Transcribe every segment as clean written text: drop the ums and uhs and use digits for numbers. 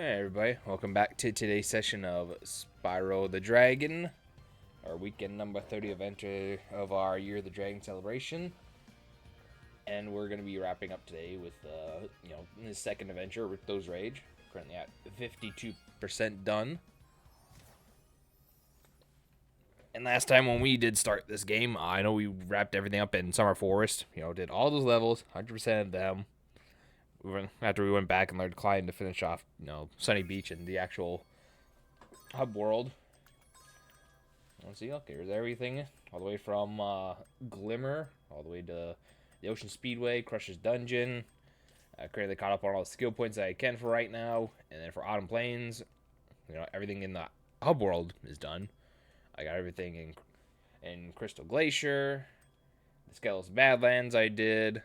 Hey everybody, welcome back to today's session of Spyro the Dragon, our weekend number 30 event of our Year of the Dragon celebration. And we're going to be wrapping up today with, the second adventure, Ripto's Rage. Currently at 52% done. And last time when we did start this game, I know we wrapped everything up in Summer Forest. Did all those levels, 100% of them. After we went back and learned Clyde to finish off, Sunny Beach and the actual hub world. Let's see, okay, here's everything. All the way from Glimmer, all the way to the Ocean Speedway, Crush's Dungeon. I currently caught up on all the skill points that I can for right now. And then for Autumn Plains, everything in the hub world is done. I got everything in Crystal Glacier. The Skelos Badlands I did.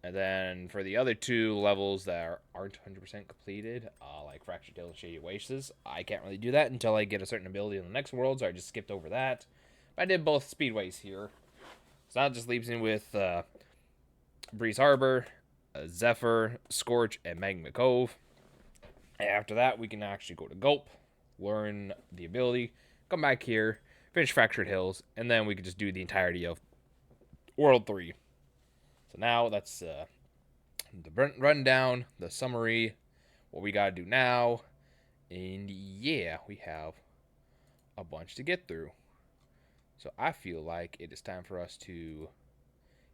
And then for the other two levels that aren't 100% completed, like Fractured Tail and Shady Wastes, I can't really do that until I get a certain ability in the next world, so I just skipped over that. But I did both speedways here. So that just leaves me with Breeze Harbor, Zephyr, Scorch, and Magma Cove. And after that, we can actually go to Gulp, learn the ability, come back here, finish Fractured Hills, and then we can just do the entirety of World 3. So now that's the rundown, the summary, what we gotta do now, and yeah, we have a bunch to get through. So I feel like it is time for us to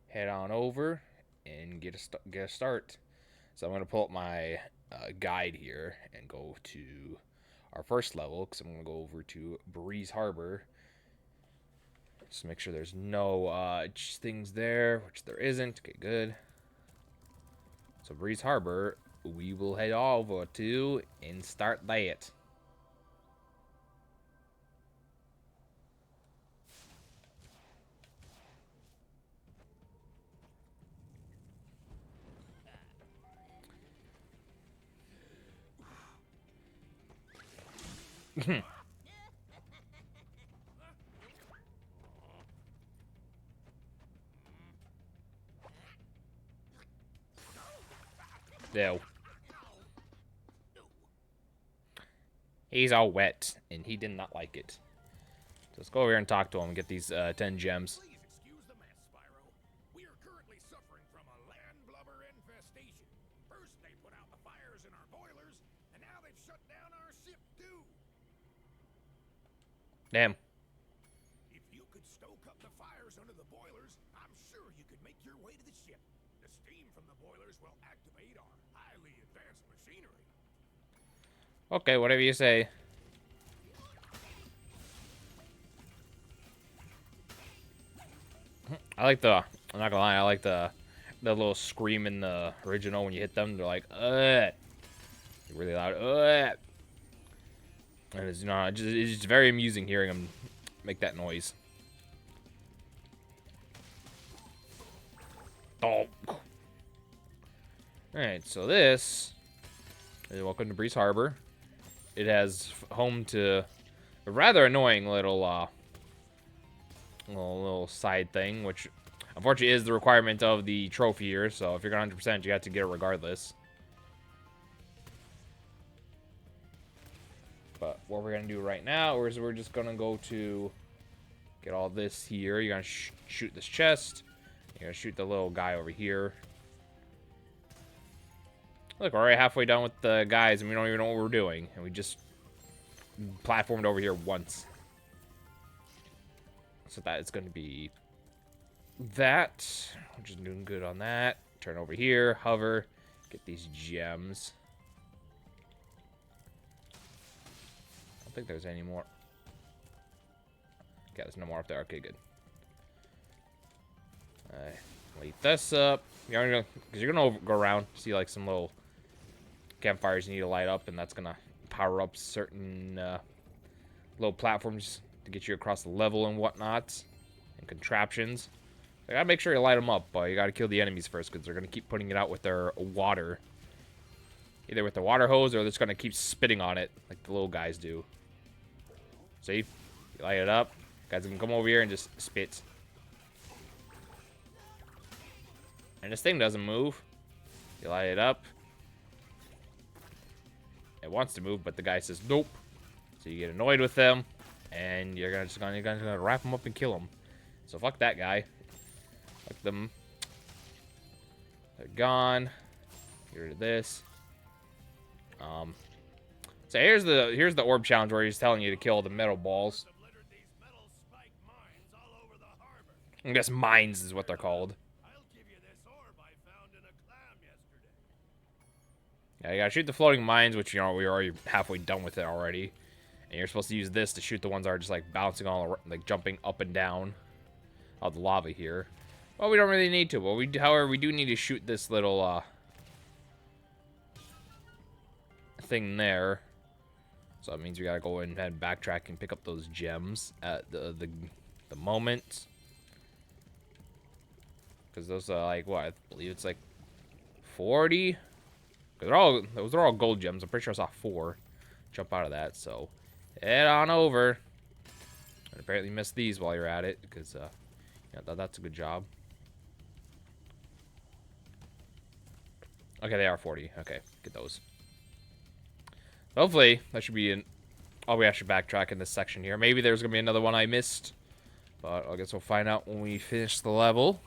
head on over and get a start. So I'm gonna pull up my guide here and go to our first level because I'm gonna go over to Breeze Harbor. Just make sure there's no things there, which there isn't. Okay, good. So Breeze Harbor, we will head over to and start that. No. He's all wet, and he did not like it. So let's go over here and talk to him and get these 10 gems. Please excuse the mess, Spyro. We are currently suffering from a land blubber infestation. First they put out the fires in our boilers, and now they've shut down our ship too. Damn. If you could stoke up the fires under the boilers, I'm sure you could make your way to the ship. The steam from the boilers will activate our highly advanced machinery. Okay, whatever you say. I'm not gonna lie, I like the little scream in the original when you hit them. They're like, really loud, And it's, it's just very amusing hearing them make that noise. Oh. Alright, so this is welcome to Breeze Harbor. It has home to a rather annoying little side thing, which unfortunately is the requirement of the trophy here. So if you're 100%, you have to get it regardless. But what we're gonna do right now is we're just gonna go to get all this here. You're gonna shoot this chest. You're gonna shoot the little guy over here. Look, we're already halfway done with the guys, and we don't even know what we're doing. And we just platformed over here once. So that is going to be that. We're just doing good on that. Turn over here, hover, get these gems. I don't think there's any more. Okay, there's no more up there. Okay, good. Light this up. Because you're going to go around, see like some little campfires you need to light up, and that's going to power up certain little platforms to get you across the level and whatnot, and contraptions. You gotta make sure you light them up, but you gotta kill the enemies first, because they're gonna keep putting it out with their water. Either with the water hose, or they're just gonna keep spitting on it, like the little guys do. See? You light it up, guys can come over here and just spit. And this thing doesn't move. You light it up. It wants to move, but the guy says nope. So you get annoyed with them, and you're gonna wrap them up and kill them. So fuck that guy. Fuck them. They're gone. Get rid of this. So here's the orb challenge where he's telling you to kill the metal balls. I guess mines is what they're called. Yeah, you gotta shoot the floating mines, which, you know, we're already halfway done with it already. And you're supposed to use this to shoot the ones that are just, like, bouncing all, like, jumping up and down of the lava here. Well, we don't really need to. Well, however, we do need to shoot this little, thing there. So that means we gotta go ahead and backtrack and pick up those gems at the moment. Because those are, like, what? I believe it's, like, 40? Those are all gold gems. I'm pretty sure I saw 4 jump out of that, so head on over. And apparently miss these while you're at it, because yeah, that's a good job. Okay, they are 40. Okay, get those. Hopefully that should be all we have to backtrack in this section here. Maybe there's gonna be another one I missed, but I guess we'll find out when we finish the level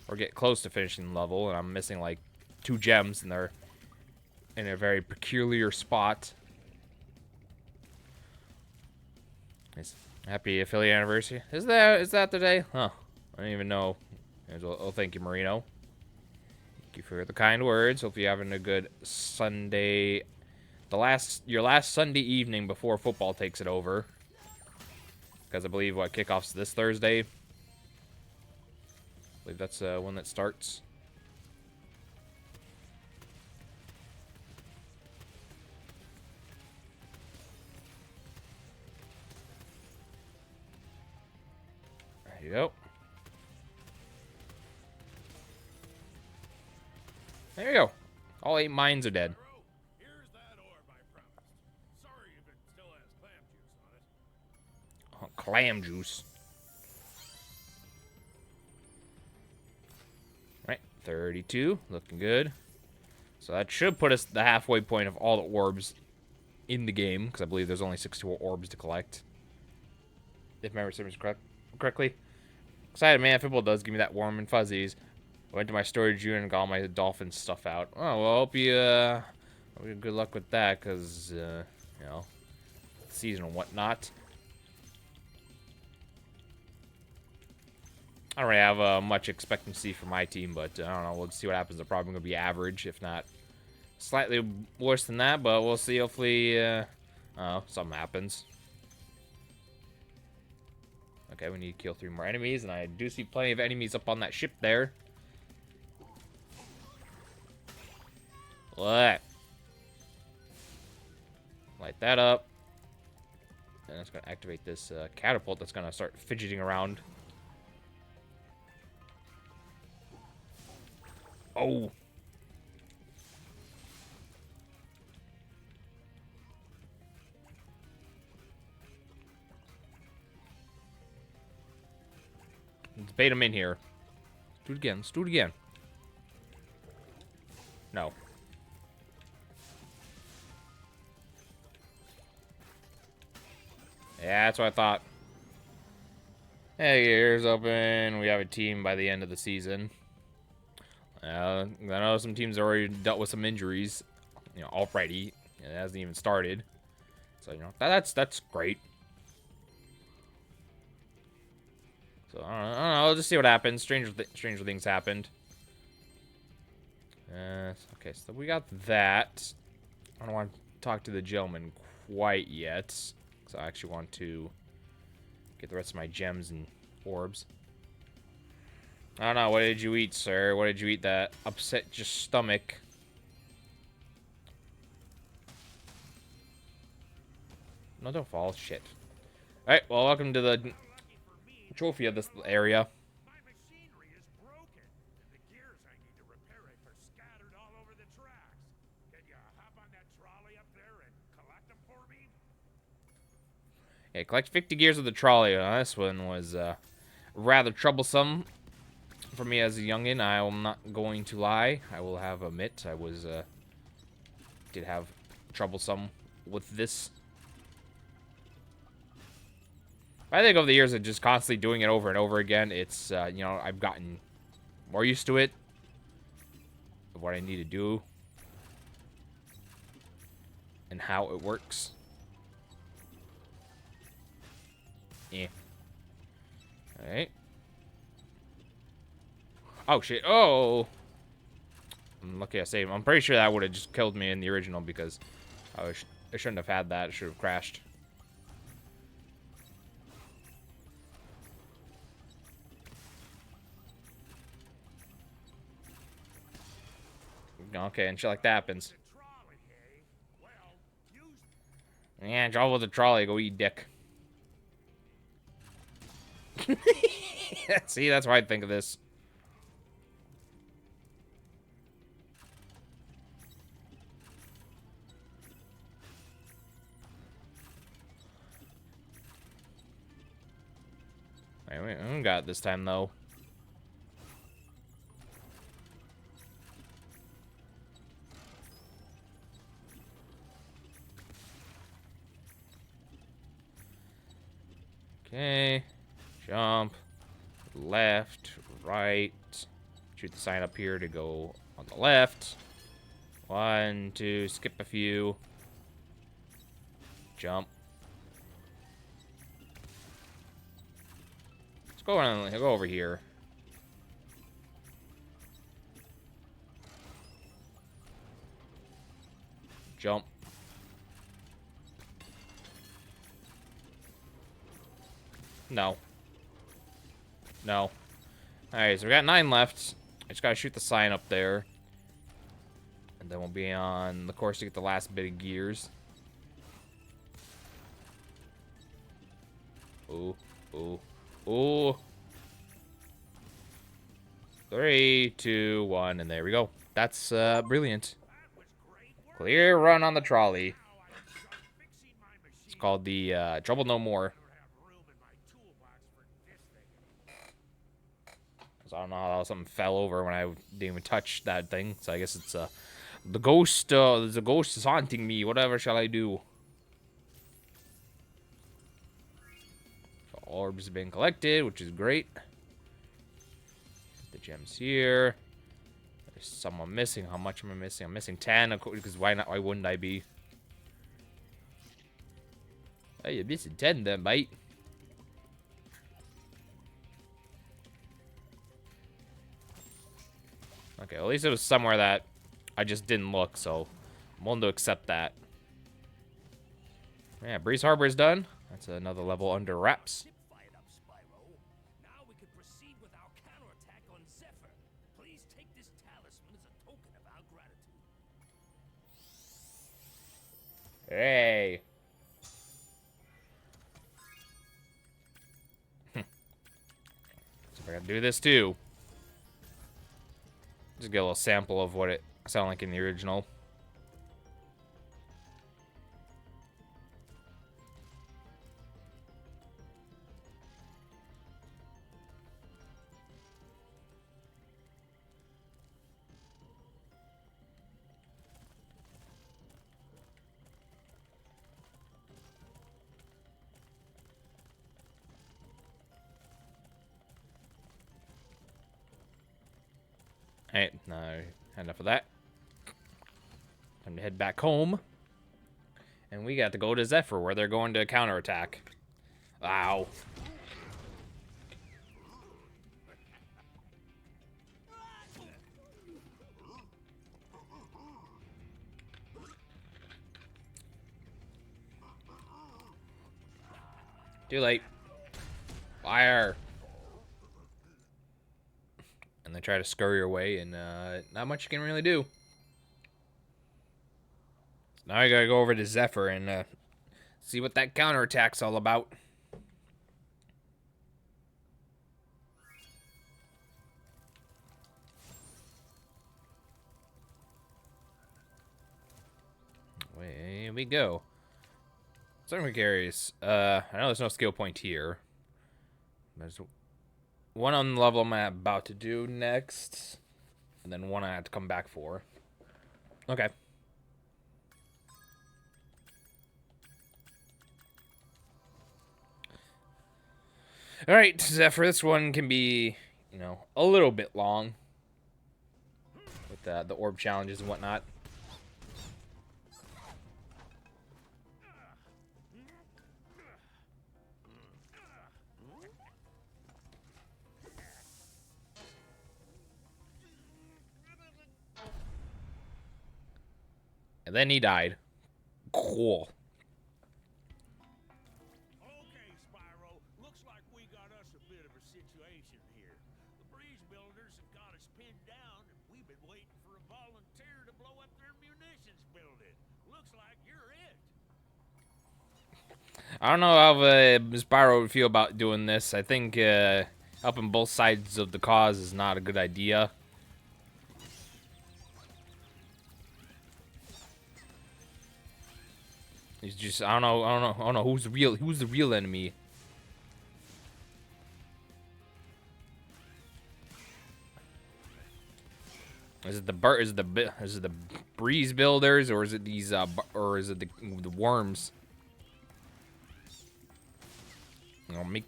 or get close to finishing the level. And I'm missing like 2 gems, and they're in a very peculiar spot. Nice. Happy affiliate anniversary. Is that the day? Huh. I don't even know. Oh, thank you, Marino. Thank you for the kind words. Hope you're having a good Sunday. Your last Sunday evening before football takes it over. Because I believe kickoff's this Thursday. I believe that's when that starts. There you go. There you go. All 8 mines are dead. Here's that orb I promised. Sorry if it still has clam juice on it. Oh, clam juice. Right, 32. Looking good. So that should put us the halfway point of all the orbs in the game, because I believe there's only 64 orbs to collect. If memory serves correctly. Excited, man. Football does give me that warm and fuzzies. I went to my storage unit and got all my dolphin stuff out. Oh, well, hope you good luck with that, because, you know, season and whatnot. I don't really have much expectancy for my team, but I don't know. We'll see what happens. They're probably going to be average, if not slightly worse than that, but we'll see. Hopefully, something happens. Okay, we need to kill 3 more enemies, and I do see plenty of enemies up on that ship there. What? Light that up. And it's going to activate this catapult that's going to start fidgeting around. Oh. Let's bait him in here. Let's do it again. Let's do it again. No. Yeah, that's what I thought. Hey, ears open. We have a team by the end of the season. I know some teams already dealt with some injuries, you know, already. It hasn't even started. So, you know, that's great. So, I don't know. I'll just see what happens. Stranger things happened. Okay, so we got that. I don't want to talk to the gentleman quite yet. So I actually want to get the rest of my gems and orbs. I don't know. What did you eat, sir? What did you eat that upset your stomach? No, don't fall. Shit. Alright, well, welcome to the trophy of this area. My machinery is broken, and the gears I need to repair it are scattered all over the tracks. Can you hop on that trolley up there and collect them for me? Yeah, collect 50 gears of the trolley. This one was rather troublesome for me as a youngin'. I'm not going to lie. I will have admit I was did have troublesome with this. I think over the years of just constantly doing it over and over again, it's, you know, I've gotten more used to it, of what I need to do, and how it works. Yeah. Alright. Oh, shit. Oh! I'm lucky I saved him. I'm pretty sure that would have just killed me in the original because I shouldn't have had that. It should have crashed. Okay, and shit like that happens. Yeah, travel with the trolley. Go eat dick. See, that's why I think of this. Wait, I got it this time, though. Okay. Jump. Left. Right. Shoot the sign up here to go on the left. 1, 2, skip a few. Jump. Let's go on. Go over here. Jump. No. No. Alright, so we got 9 left. I just gotta shoot the sign up there. And then we'll be on the course to get the last bit of gears. Ooh. Ooh. Ooh. 3, 2, 1, and there we go. That's brilliant. Clear run on the trolley. It's called the Trouble No More. So I don't know how something fell over when I didn't even touch that thing. So I guess it's the ghost. The ghost is haunting me. Whatever shall I do? So orbs have been collected, which is great. The gems here. There's someone missing. How much am I missing? I'm missing 10. Because why not? Why wouldn't I be? Oh, you're missing 10 then, mate. Okay, well, at least it was somewhere that I just didn't look, so I'm willing to accept that. Yeah, Breeze Harbor is done. That's another level under wraps. Fired up, Spyro. Now we can proceed with our counterattack on Zephyr. Please take this talisman as a token of our gratitude. Hey. So I gotta do this too. Just get a little sample of what it sounded like in the original. Alright, no, enough of that. Time to head back home. And we got to go to Zephyr, where they're going to counterattack. Ow. Too late. Fire. And they try to scurry away, and not much you can really do. So now I gotta go over to Zephyr and see what that counterattack's all about. Away we go. So I'm curious. I know there's no skill point here. There's one on the level I'm about to do next, and then one I have to come back for. Okay. All right, Zephyr. This one can be, a little bit long with the orb challenges and whatnot. And then he died. Cool. Okay, Spyro. Looks like we got us a bit of a situation here. The breeze builders have got us pinned down, and we've been waiting for a volunteer to blow up their munitions building. Looks like you're it. I don't know how Spyro would feel about doing this. I think helping both sides of the cause is not a good idea. He's just I don't know who's the real enemy. Is it the breeze builders, or is it these or is it the worms?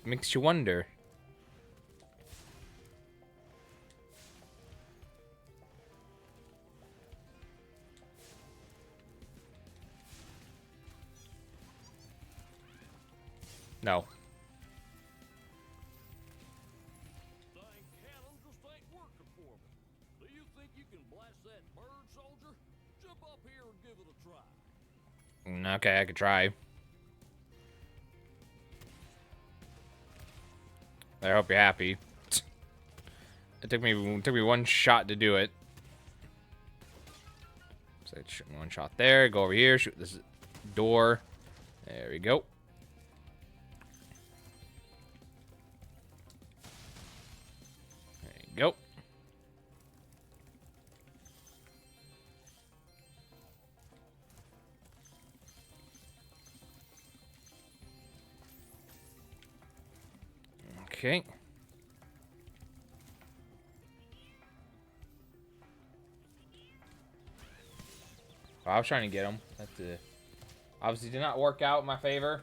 Makes you wonder. No. Dang cannon just ain't working for me. Do you think you can blast that bird, soldier? Jump up here and give it a try. Okay, I could try. I hope you're happy. It took me one shot to do it. So shoot one shot there. Go over here. Shoot this door. There we go. There you go. Okay. I was trying to get him. That obviously did not work out in my favor.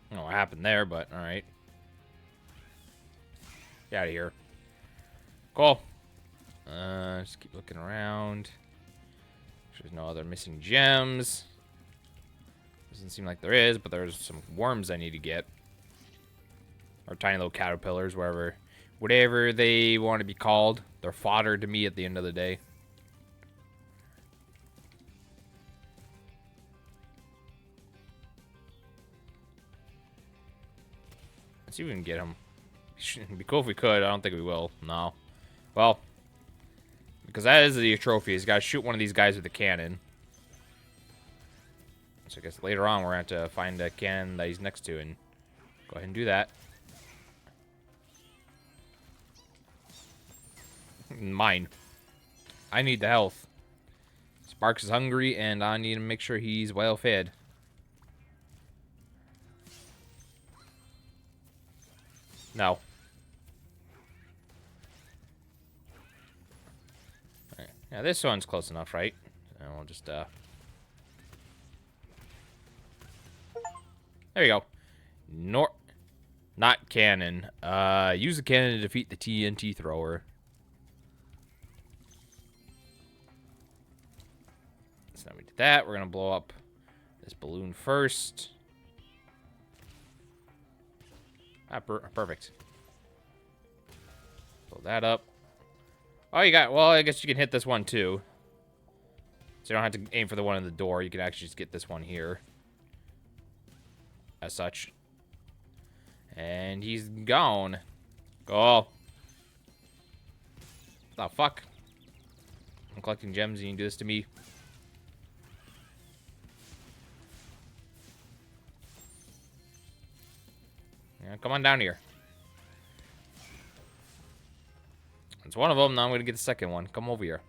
I don't know what happened there, but alright. Get out of here. Cool. Just keep looking around. There's no other missing gems. Doesn't seem like there is, but there's some worms I need to get. Or tiny little caterpillars, whatever they want to be called. They're fodder to me at the end of the day. Let's see if we can get them. It'd be cool if we could. I don't think we will. No. Well, because that is the trophy. He's got to shoot one of these guys with a cannon. So I guess later on we're going to have to find a cannon that he's next to and go ahead and do that. Mine. I need the health. Sparks is hungry, and I need to make sure he's well fed. No. Alright. Now this one's close enough, right? And we'll just there you go. Not cannon. Use the cannon to defeat the TNT thrower. So now we did that. We're gonna blow up this balloon first. Perfect. Blow that up. Oh, you got. Well, I guess you can hit this one too. So you don't have to aim for the one in the door. You can actually just get this one here. As such. And he's gone. Go. The fuck? I'm collecting gems and you can do this to me. Yeah, come on down here. It's one of them. Now I'm gonna get the second one. Come over here.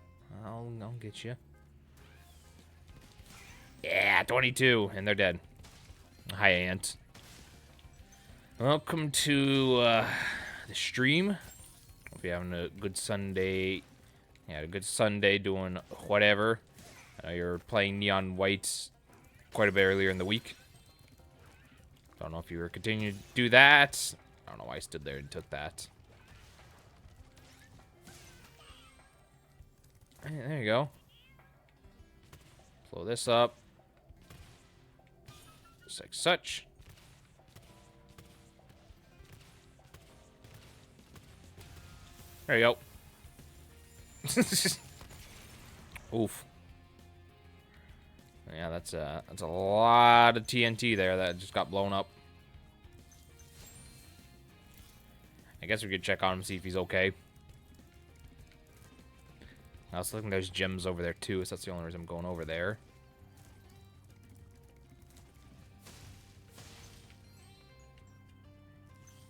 I'll get you. Yeah, 22, and they're dead. Hi, Ant. Welcome to the stream. Hope you're having a good Sunday. Yeah, a good Sunday doing whatever. I know you're playing Neon White quite a bit earlier in the week. Don't know if you were continuing to do that. I don't know why I stood there and took that. Hey, there you go. Blow this up. Just like such. There you go. Oof. Yeah, that's a lot of TNT there that just got blown up. I guess we could check on him, see if he's okay. I was looking, there's gems over there too, so that's the only reason I'm going over there.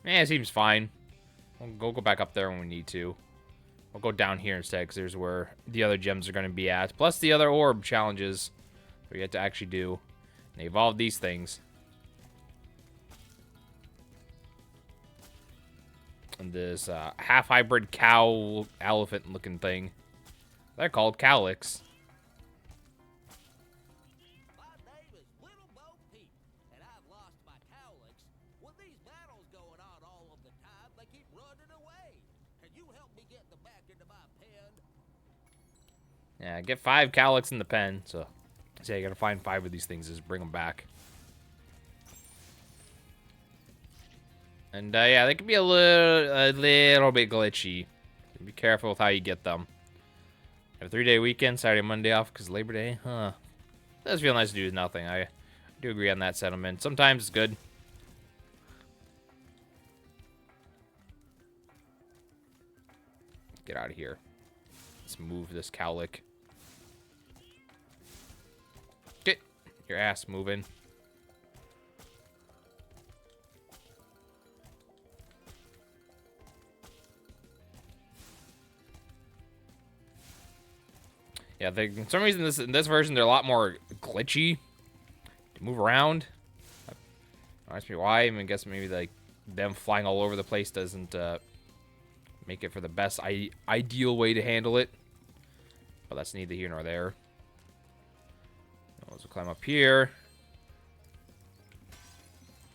Yeah, it seems fine. We'll go back up there when we need to. We'll go down here instead, because there's where the other gems are going to be at. Plus the other orb challenges we get to actually do. And they evolve these things. And this half-hybrid cow elephant-looking thing. They're called cowlicks. My name is Little Bo Peep, and I've lost my cowlicks. With these battles going on all of the time, they keep running away. Can you help me get them back into my pen? Yeah, get 5 cowlicks in the pen. So, you gotta find 5 of these things, just bring them back. And yeah, they can be a little bit glitchy. Be careful with how you get them. Have a 3-day weekend, Saturday, Monday off because Labor Day. Huh. Does feel nice to do nothing. I do agree on that sentiment. Sometimes it's good. Get out of here. Let's move this cowlick. Get your ass moving. Yeah, for some reason in this version they're a lot more glitchy to move around. Don't ask me why. I mean, I guess maybe like them flying all over the place doesn't make it for the best ideal way to handle it. But that's neither here nor there. Let's climb up here.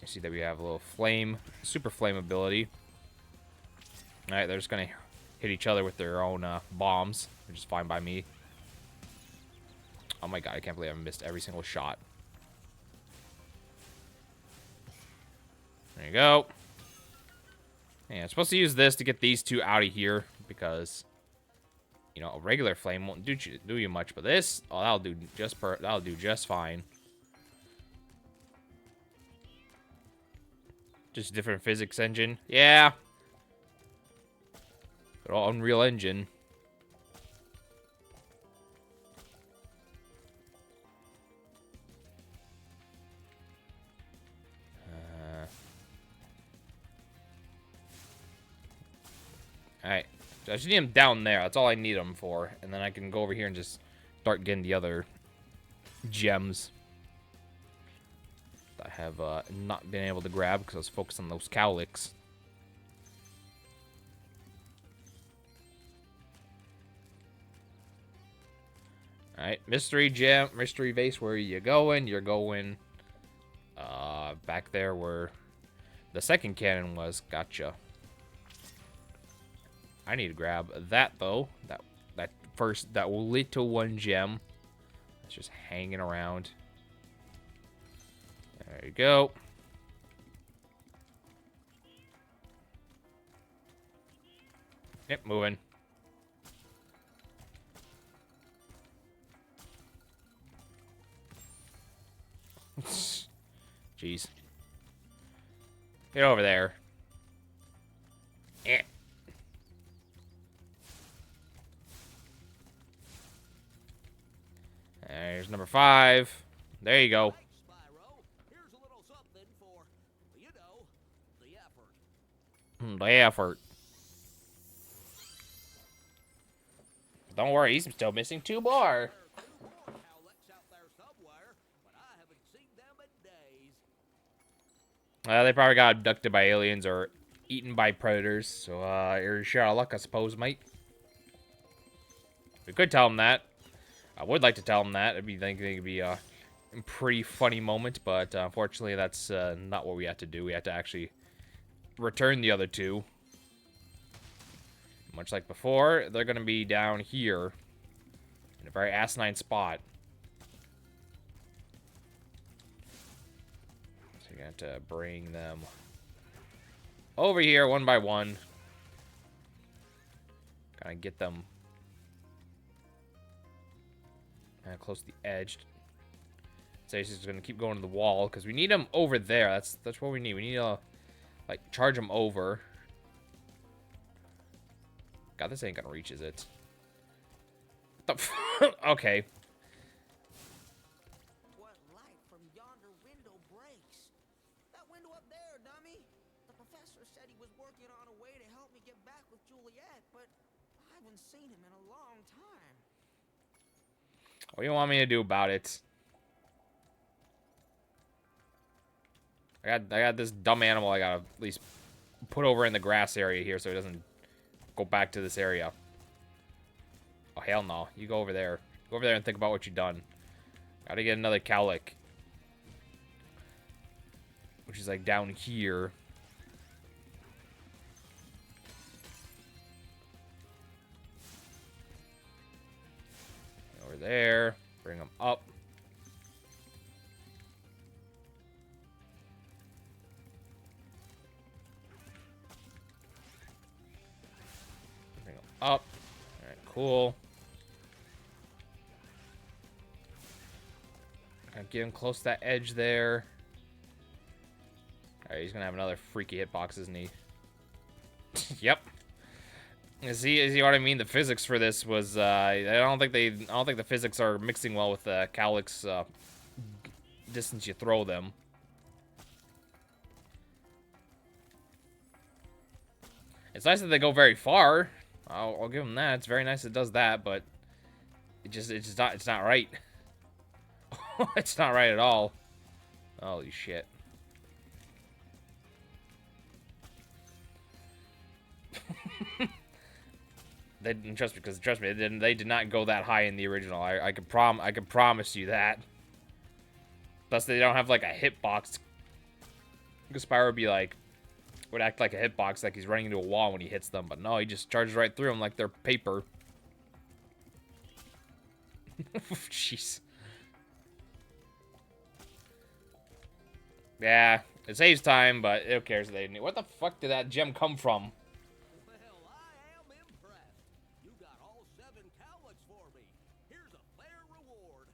You see that we have a little flame, super flame ability. All right, they're just gonna hit each other with their own bombs, which is fine by me. Oh my god, I can't believe I missed every single shot. There you go. Yeah, I'm supposed to use this to get these two out of here because, you know, a regular flame won't do you much, but this, oh, that'll do just fine. Just different physics engine. Yeah. Good old Unreal Engine. Alright, so I just need them down there. That's all I need them for. And then I can go over here and just start getting the other gems that I have not been able to grab because I was focused on those cowlicks. Alright, mystery gem, mystery vase, where are you going? You're going back there where the second cannon was. Gotcha. I need to grab that though. That little one gem. It's just hanging around. There you go. Yep, moving. Jeez. Get over there. Eh. There's number 5. There you go. Thanks, Spyro. Here's a little something for, you know, the effort. The effort. Don't worry, he's still missing 2 more. There are 2 more cowlicks out there somewhere, but I haven't seen them in days. They probably got abducted by aliens or eaten by predators. So, you're short of luck, I suppose, mate. We could tell them that. I would like to tell him that. I think it'd be a pretty funny moment, but unfortunately, that's not what we have to do. We have to actually return the other two. Much like before, they're going to be down here in a very asinine spot. So you're going to have to bring them over here one by one. Kind of get them kind of close to the edge. So he's just going to keep going to the wall because we need them over there. That's what we need. We need to like charge them over. God, this ain't gonna reach, is it? What the okay. What light from yonder window breaks? That window up there, dummy. The professor said he was working on a way to help me get back with Juliet, but I haven't seen him in a long time. What do you want me to do about it? I got this dumb animal I gotta at least put over in the grass area here so it doesn't go back to this area. Oh, hell no. You go over there. Go over there and think about what you've done. Gotta get another cowlick. Which is like down here. Over there. Bring them up. Bring them up. Alright, cool. Get him close to that edge there. Alright, he's gonna have another freaky hitbox, isn't he? Yep. See what I mean? The physics for this was I don't think the physics are mixing well with the Cowlick's distance you throw them. It's nice that they go very far. I'll give them that. It's very nice it does that, but it's not right. It's not right at all. Holy shit. They didn't trust me, they did not go that high in the original. I can promise you that. Plus they don't have like a hitbox. Because Spyro would act like a hitbox, like he's running into a wall when he hits them, but no, he just charges right through them like they're paper. Jeez. Yeah, it saves time, but who cares? What the fuck did that gem come from? Well, I am impressed. You got all 7 cowlicks for me. Here's a fair reward.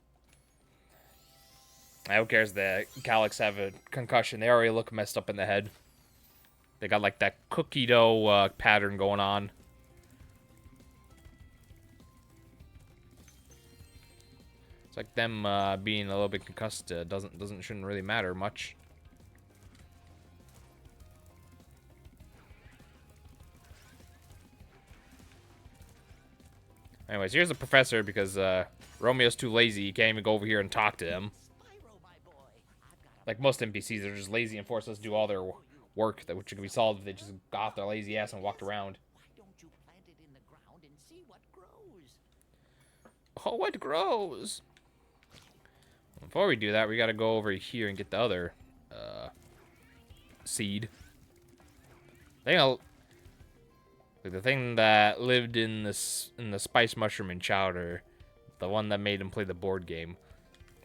Who cares? The Calyx have a concussion. They already look messed up in the head. They got like that cookie dough pattern going on. It's like them being a little bit concussed shouldn't really matter much. Anyways, here's the professor because Romeo's too lazy. He can't even go over here and talk to him. Spyro, my boy, I've got Like most NPCs, they're just lazy and force us to do all their work, which could be solved if they just got off their lazy ass and walked around. Why don't you plant it in the ground and see what grows? Oh, what grows? Before we do that, we gotta go over here and get the other seed. The thing that lived in the spice mushroom and chowder, the one that made him play the board game.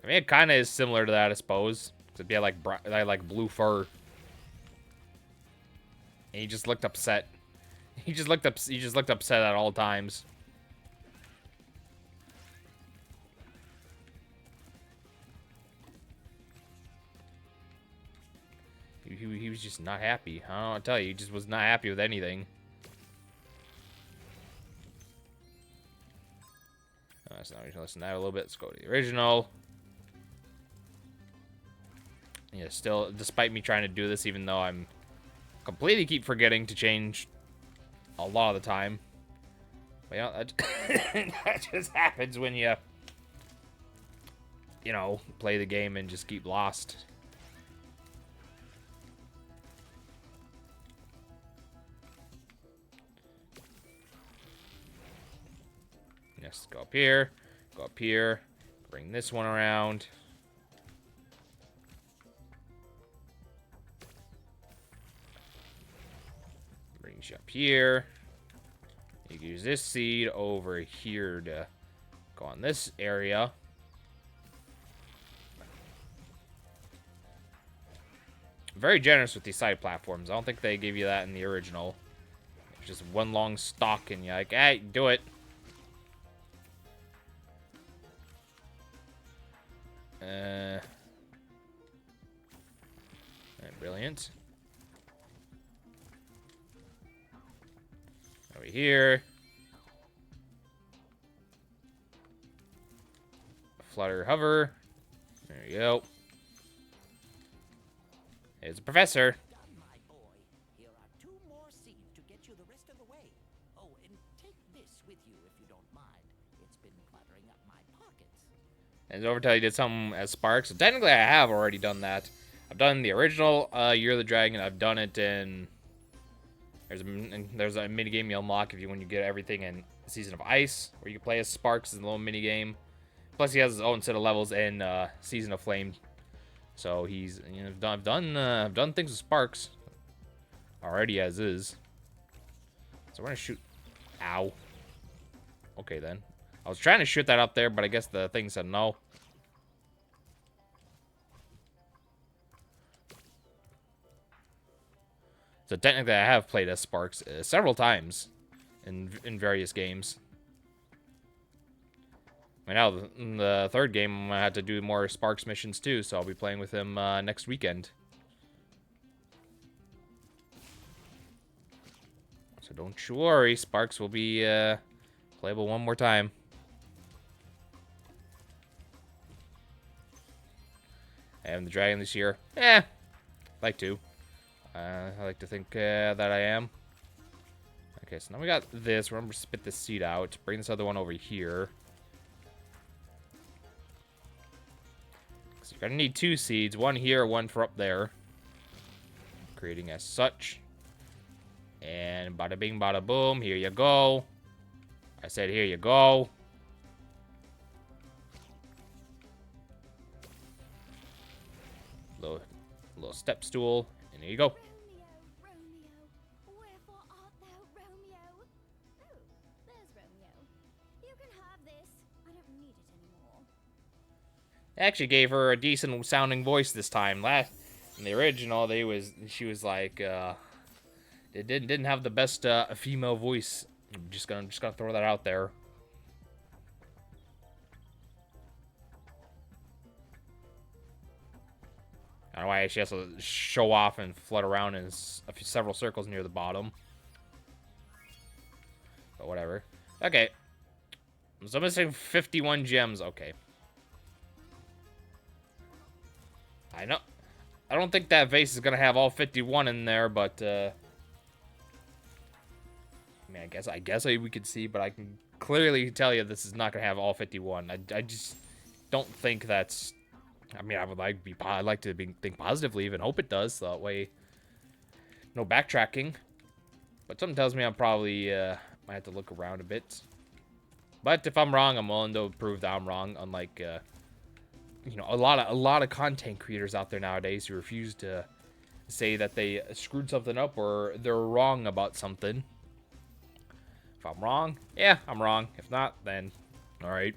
I mean, it kind of is similar to that, I suppose. It'd be like blue fur. And he just looked upset. He just looked upset at all times. He was just not happy. I don't know what to tell you. He just was not happy with anything. So now we can listen to that a little bit. Let's go to the original. Yeah, still, despite me trying to do this, even though I'm completely keep forgetting to change a lot of the time. But, you know, that just happens when you know, play the game and just keep lost. Yes, go up here. Go up here. Bring this one around. Brings you up here. You can use this seed over here to go on this area. Very generous with these side platforms. I don't think they give you that in the original. It's just one long stalk and you're like, hey, do it. Brilliant. Over here. Flutter hover. There you go. There's a professor. Done, my boy. Here are 2 more seeds to get you the rest of the way. Oh, and take this with you if you don't mind. It's been cluttering up my pockets. And Overtell you did something as Sparks. So technically, I have already done that. I've done the original Year of the Dragon. I've done it in... There's a minigame you unlock when you get everything in Season of Ice, where you can play as Sparks in the little minigame. Plus, he has his own set of levels in Season of Flame. So he's, you know, I've done things with Sparks already as is. So we're gonna shoot. Ow. Okay then. I was trying to shoot that up there, but I guess the thing said no. So technically, I have played as Sparks several times in various games. Right now, in the third game, I had to do more Sparks missions too, so I'll be playing with him next weekend. So don't you worry, Sparks will be playable one more time. And the dragon this year, like to. I like to think that I am. Okay, so now we got this. Remember to spit this seed out. Bring this other one over here. So you're gonna need 2 seeds. One here, one for up there. Creating as such. And bada bing, bada boom. Here you go. I said here you go. Little step stool. And there you go. Romeo, wherefore art thou, Romeo? Oh, there's Romeo. You can have this. I don't need it anymore. I actually gave her a decent sounding voice this time. In the original, she was like, it didn't have the best female voice. I'm just gonna throw that out there. I don't know why she has to show off and float around in several circles near the bottom. But whatever. Okay. So I'm missing 51 gems. Okay. I know. I don't think that vase is going to have all 51 in there, but... I mean, I guess we could see, but I can clearly tell you this is not going to have all 51. I just don't think that's... I mean, I'd like to think positively, even hope it does. So that way, no backtracking. But something tells me I'm probably might have to look around a bit. But if I'm wrong, I'm willing to prove that I'm wrong. Unlike, you know, a lot of content creators out there nowadays who refuse to say that they screwed something up or they're wrong about something. If I'm wrong, yeah, I'm wrong. If not, then all right.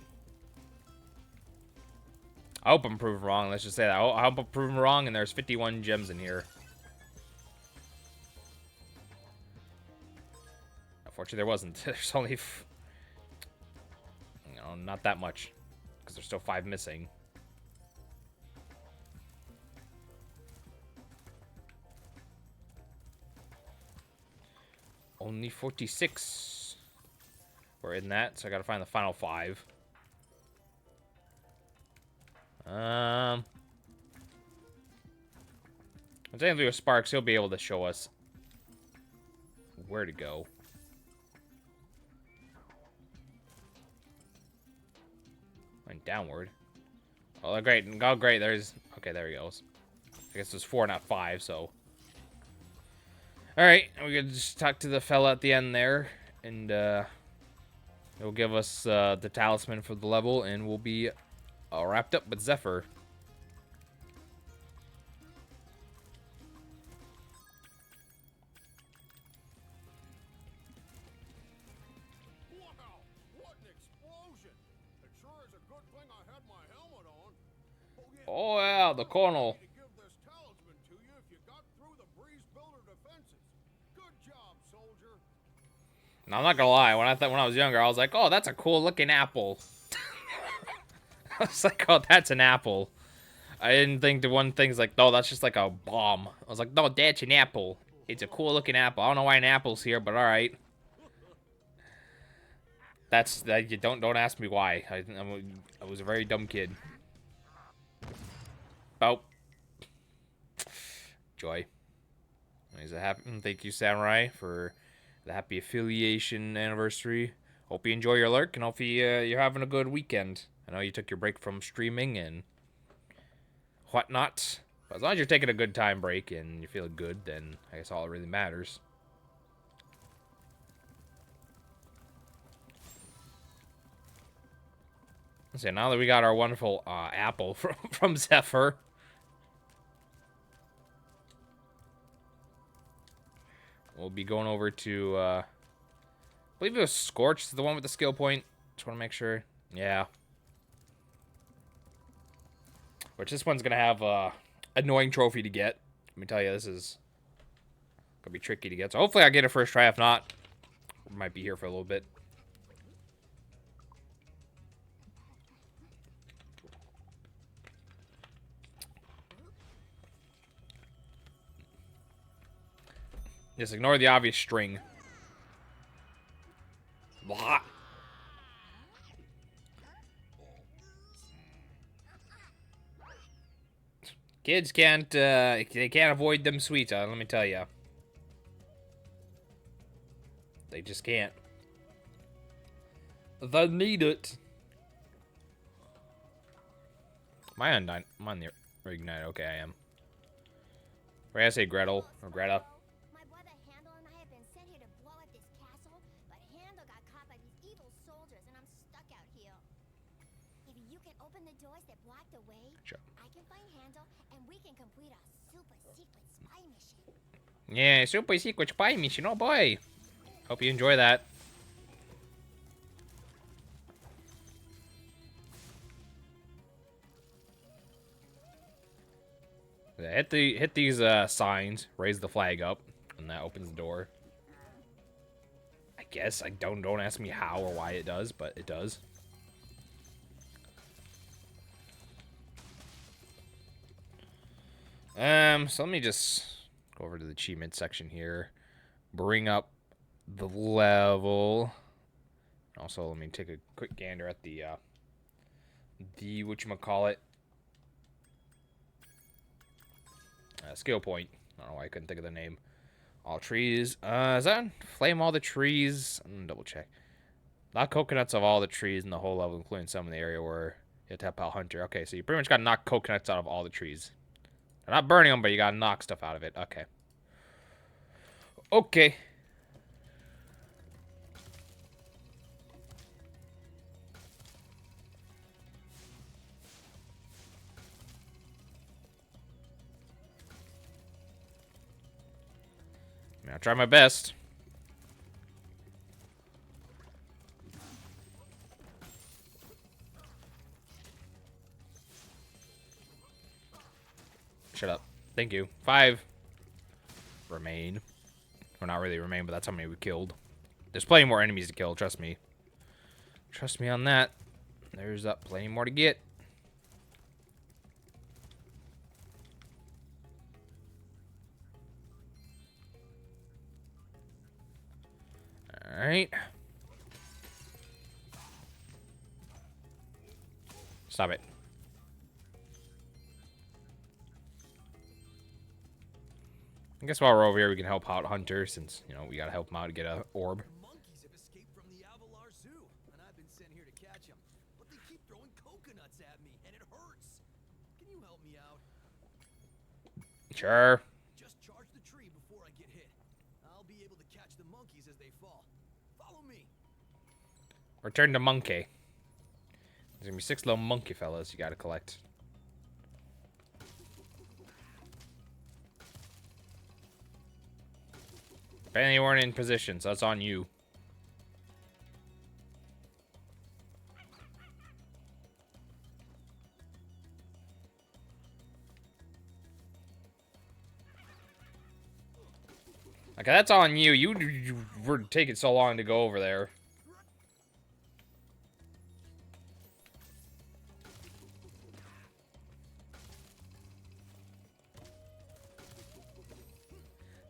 I hope I'm proven wrong. Let's just say that. I hope I'm proven wrong, and there's 51 gems in here. Unfortunately, there wasn't. There's only, you know, not that much, because there's still 5 missing. Only 46. We're in that, so I gotta find the final 5. I'm saying through Sparks, he'll be able to show us where to go. Went downward. Oh, great. Oh, great. There's... Okay, there he goes. I guess there's 4, not 5, so... Alright, we can just talk to the fella at the end there, and, It'll give us the talisman for the level, and we'll be wrapped up with Zephyr. Wow! What an explosion! It sure is a good thing I had my helmet on. Oh yeah, the Colonel. To give this talisman to you if you got through the breeze builder defenses. Good job, soldier. Now, I'm not gonna lie. When I was younger, I was like, "Oh, that's a cool looking apple." I was like, "Oh, that's an apple." I didn't think the one thing's like, "No, that's just like a bomb." I was like, "No, that's an apple. It's a cool looking apple. I don't know why an apple's here, but all right." That's that. You don't ask me why. I was a very dumb kid. Bow. Joy. Is it happy? Thank you, Samurai, for the happy affiliation anniversary. Hope you enjoy your lurk, and hope you're having a good weekend. I know you took your break from streaming and whatnot, but as long as you're taking a good time break and you're feeling good, then I guess all that really matters. So now that we got our wonderful apple from Zephyr, we'll be going over to, I believe it was Scorch, the one with the skill point. Just want to make sure. Yeah. Which this one's going to have a annoying trophy to get. Let me tell you, this is going to be tricky to get. So hopefully I get it first try. If not, we might be here for a little bit. Just ignore the obvious string. Blah. Kids can't, they can't avoid them sweets, let me tell you. They just can't. They need it. Am I on the Reignited? Okay, I am. Or I say Gretel or Greta. My brother Handel and I have been sent here to blow up this castle, but Handel got caught by these evil soldiers, and I'm stuck out here. If you can open the doors that block the way, Sure. I can find Handel, and we can complete our super secret spy mission. Yeah, super secret spy mission. Oh boy. Hope you enjoy that. Yeah, hit these signs, raise the flag up, and that opens the door. I guess don't ask me how or why it does, but it does. So let me just go over to the achievement section here, bring up the level. Also, let me take a quick gander at the whatchamacallit, skill point. I don't know why I couldn't think of the name. All trees. Is that flame all the trees? I'm gonna double check. Knock coconuts of all the trees in the whole level, including some in the area where you have to help out Hunter. Okay, so you pretty much gotta knock coconuts out of all the trees. They're not burning them, but you gotta knock stuff out of it. Okay. Okay. I'll try my best. Shut up. Thank you. 5 remain. Well, not really remain, but that's how many we killed. There's plenty more enemies to kill, trust me. Trust me on that. There's plenty more to get. Alright. Stop it. I guess while we're over here, we can help out Hunter, since, you know, we gotta help him out to get a orb. Monkeys have escaped from the Avalar Zoo, and I've been sent here to catch them. But they keep throwing coconuts at me, and it hurts. Can you help me out? Sure. Just charge the tree before I get hit. I'll be able to catch the monkeys as they fall. Follow me. Return to monkey. There's gonna be 6 little monkey fellas you gotta collect. Apparently you weren't in position, so that's on you. Okay, that's on you. You were taking so long to go over there.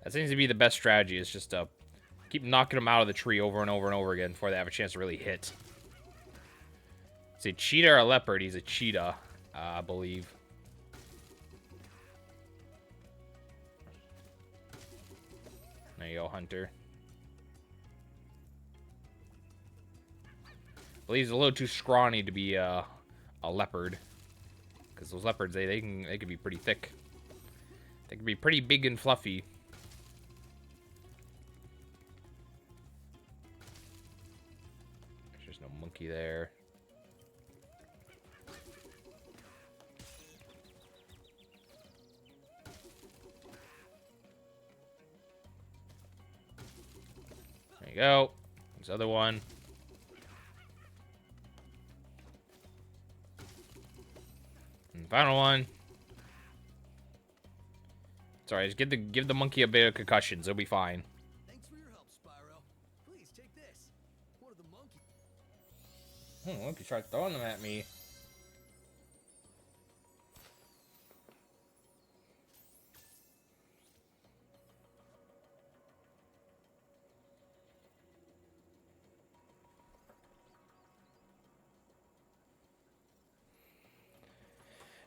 That seems to be the best strategy, is just to keep knocking them out of the tree over and over and over again before they have a chance to really hit. Is it cheetah or a leopard? He's a cheetah, I believe. There you go, Hunter. I believe he's a little too scrawny to be a leopard. Because those leopards, they can be pretty thick. They can be pretty big and fluffy. There's no monkey there. There you go. There's the other one. And final one. Sorry, just give the monkey a bit of concussions. It'll be fine. Thanks for your help, Spyro. Please take this. One of the monkeys. Monkey tried throwing them at me.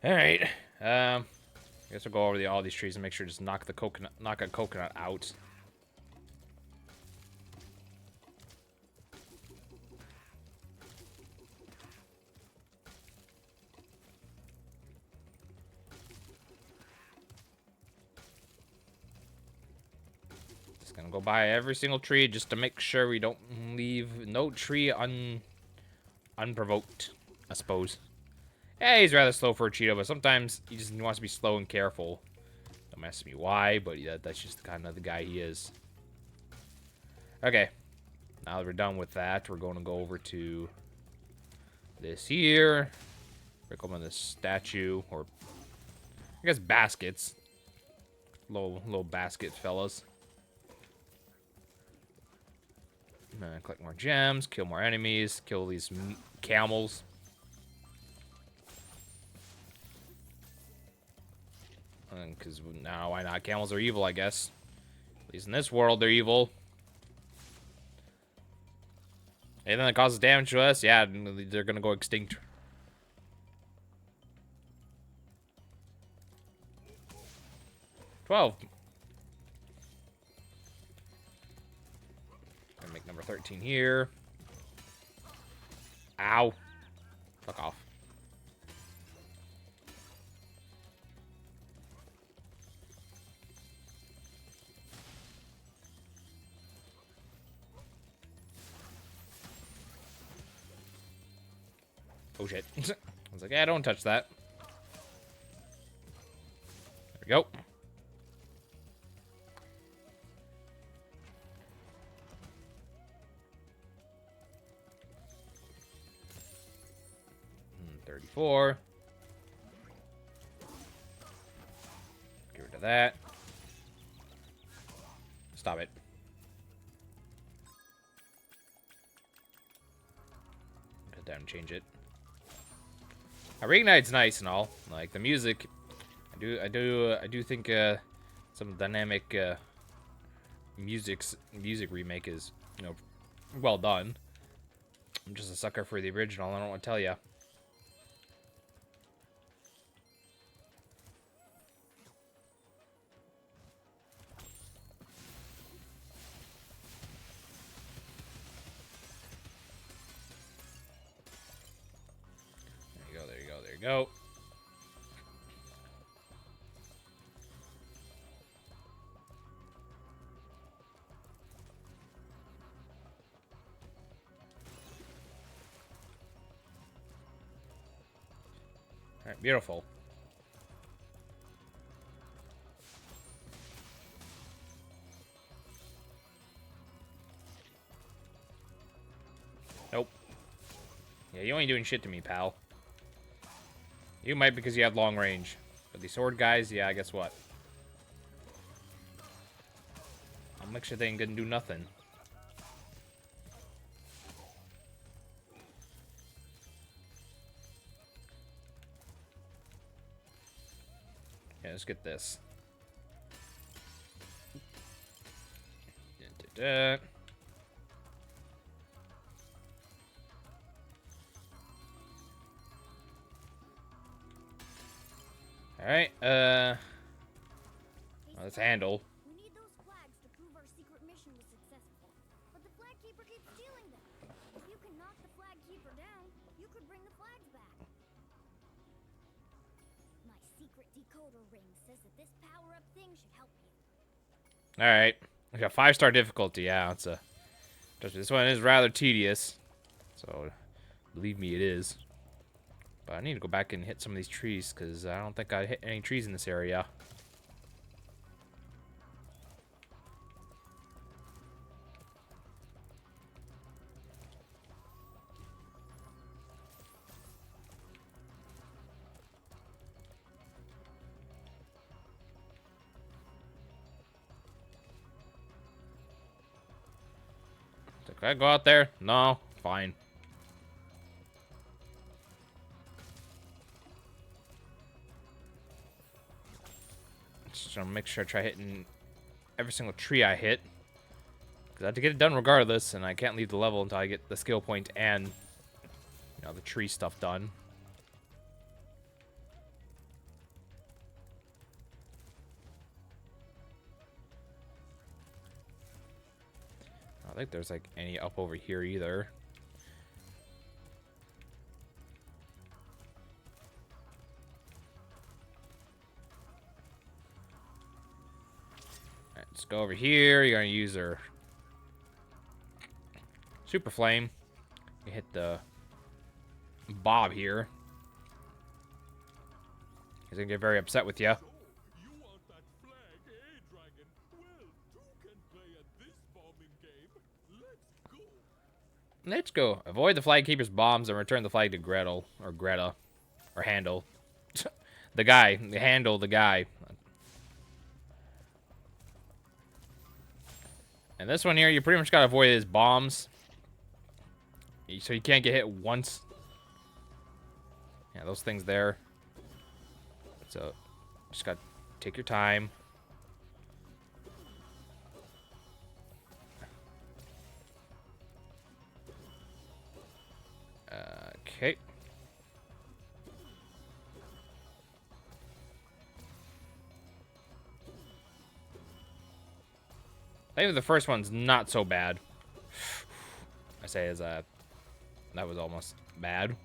All right. I guess we'll go over all these trees and make sure to just knock a coconut out. Just gonna go by every single tree just to make sure we don't leave no tree unprovoked, I suppose. Yeah, he's rather slow for a Cheeto, but sometimes he just wants to be slow and careful. Don't ask me why, but yeah, that's just kind of the guy he is. Okay, now that we're done with that, we're going to go over to this here. Break open this statue, or I guess baskets. Little baskets, fellas. Collect more gems, kill more enemies, kill these camels. Because now, why not? Camels are evil, I guess. At least in this world, they're evil. Anything that causes damage to us, yeah, they're gonna go extinct. $12. Gonna make number 13 here. Ow. Fuck off. Oh shit. I was like, yeah, don't touch that. There we go. And 34. Get rid of that. Stop it. Go down and change it. Reignite's nice and all. Like the music, I do think some dynamic music remake is, you know, well done. I'm just a sucker for the original. I don't want to tell you. There you go. Alright, beautiful. Nope. Yeah, you ain't doing shit to me, pal. You might because you have long range. But these sword guys, yeah, guess what? I'll make sure they ain't gonna do nothing. Yeah, let's get this. Da-da-da. Alright, let's handle. We need those flags to prove our secret mission was successful. But the flag keeper keeps stealing them. If you can knock the flag keeper down, you could bring the flags back. My secret decoder ring says that this power-up thing should help you. Alright. I got 5-star difficulty, yeah, it's a... This one is rather tedious. So, believe me, it is. But I need to go back and hit some of these trees, because I don't think I hit any trees in this area. Can I go out there? No? Fine. Just trying to make sure I try hitting every single tree I hit. Because I have to get it done regardless, and I can't leave the level until I get the skill point and, you know, the tree stuff done. I don't think there's, like, any up over here either. Alright, let's go over here. You're gonna use her super flame. You hit the Bob here. He's gonna get very upset with you. So, you want that flag, eh, Dragon? Well, two can play at this bombing game. Let's go. Let's go. Avoid the flag keeper's bombs and return the flag to Gretel. Or Greta. Or Handel. The guy. Handle the guy. And this one here, you pretty much gotta avoid his bombs. So you can't get hit once. Yeah, those things there. So, just gotta take your time. Okay. I think the first one's not so bad. I say as that was almost bad.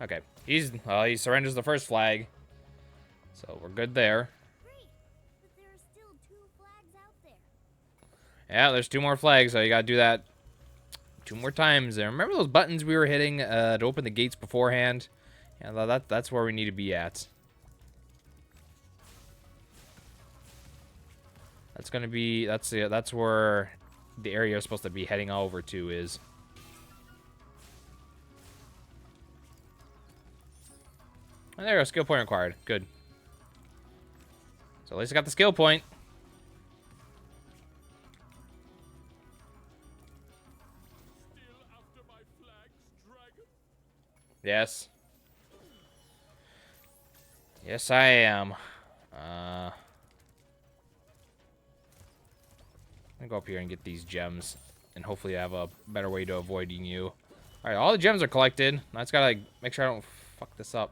Okay, he surrenders the first flag, so we're good there. Great, but there are still 2 flags out there. Yeah, there's 2 more flags, so you gotta do that 2 more times. And remember those buttons we were hitting to open the gates beforehand? Yeah, that's where we need to be at. That's gonna be that's where the area you're supposed to be heading over to is. And there you go, skill point required. Good. So at least I got the skill point. Still after my flags, Dragon? Yes. Yes, I am. I'm gonna go up here and get these gems, and hopefully I have a better way to avoiding you. All right, all the gems are collected. I just gotta, like, make sure I don't fuck this up.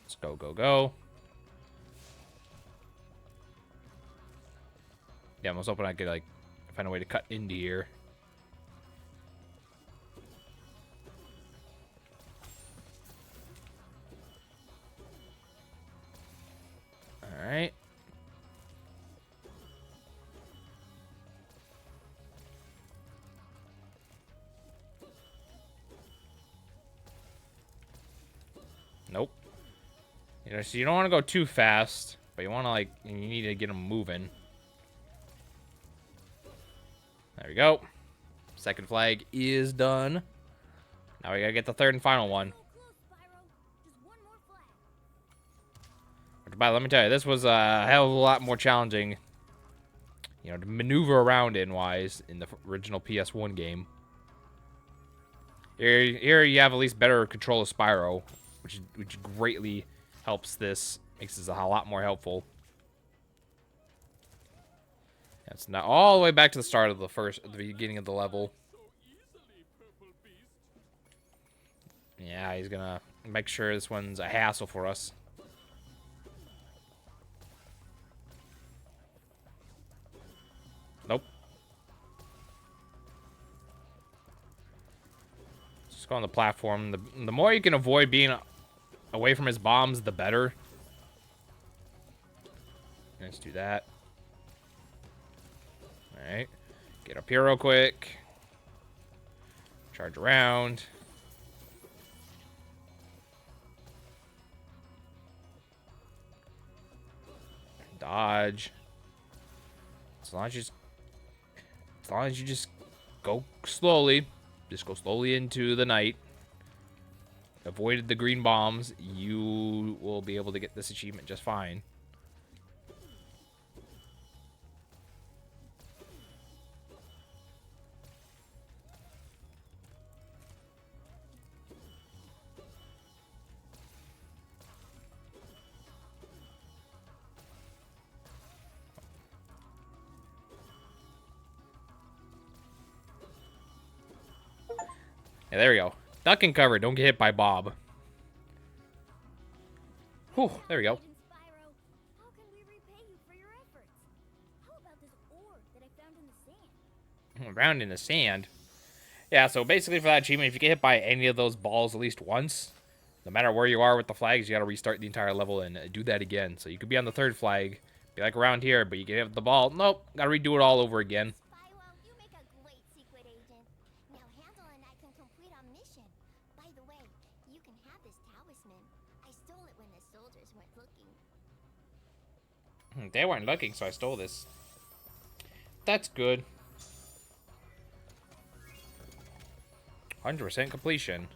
Let's go, go, go. Yeah, I was hoping I could, like, find a way to cut into here. You know, so you don't want to go too fast, but you want to, like, you need to get them moving. There we go. Second flag is done. Now we gotta get the third and final one. So close, Spyro. Just one more flag. But let me tell you, this was a hell of a lot more challenging, you know, to maneuver around in-wise in the original PS1 game. Here you have at least better control of Spyro, which greatly helps this, makes this a lot more helpful. That's now all the way back to the start of the beginning of the level. Yeah, he's gonna make sure this one's a hassle for us. Nope. Just go on the platform. The more you can avoid being away from his bombs, the better. Let's do that. Alright. Get up here real quick. Charge around. Dodge. As long as you just go slowly, just go slowly into the night, avoided the green bombs, you will be able to get this achievement just fine. Yeah, there we go. Duck and cover. Don't get hit by Bob. Whew, there we go. Agent Spyro, how can we repay you for your efforts? How about this ore that I found in the sand? Around in the sand. Yeah, so basically for that achievement, if you get hit by any of those balls at least once, no matter where you are with the flags, you gotta restart the entire level and do that again. So you could be on the third flag, be like around here, but you get hit with the ball. Nope, gotta redo it all over again. Spyro, you make a great secret agent. Now Handel and I can complete our mission. By the way, you can have this talisman. I stole it when the soldiers weren't looking. They weren't looking, so I stole this. That's good. 100% completion.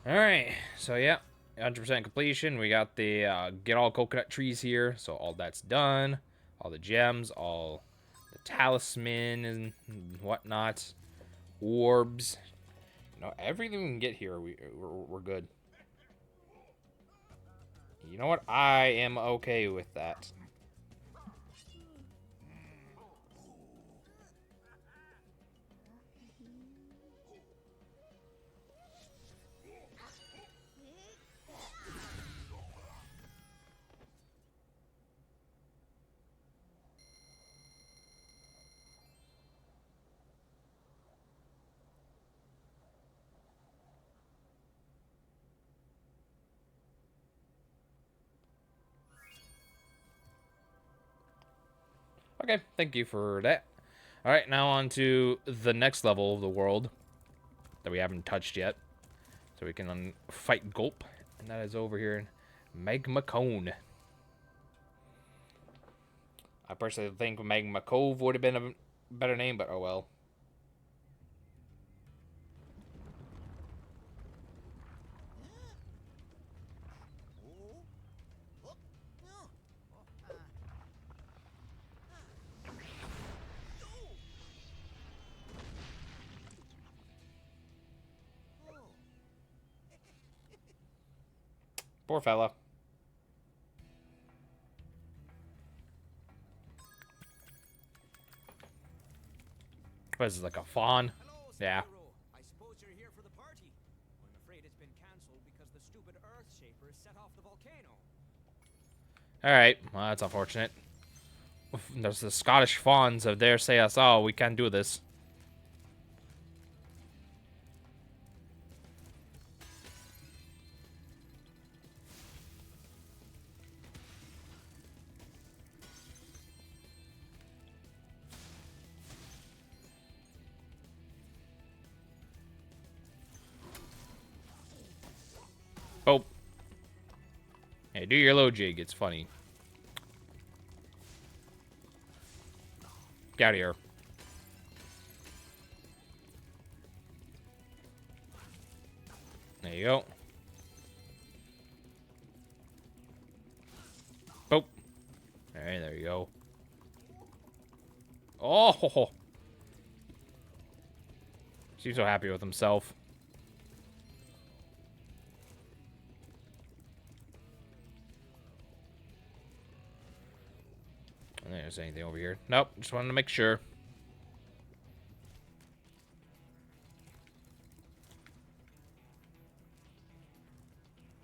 Alright, so yeah, 100% completion. We got the get all coconut trees here, so all that's done. All the gems, all the talisman and whatnot. Orbs. You know, everything we can get here, we're good. You know what? I am okay with that. Okay, thank you for that. Alright, now on to the next level of the world that we haven't touched yet. So we can fight Gulp, and that is over here in Magma Cone. I personally think Magma Cove would have been a better name, but oh well. Poor fella. What is this, like a fawn? Hello, Yeah. Spyro. I suppose you're here for the party. I'm afraid it's been cancelled because the stupid Earth Shaper set off the volcano. Alright, well, that's unfortunate. There's the Scottish fawns of there say us, oh, we can't do this. Oh. Yeah, Hey, do your low jig. It's funny. Get out of here. There you go. Boop. Alright, there you go. Oh! Ho, ho. Seems so happy with himself. I don't think there's anything over here. Nope, just wanted to make sure.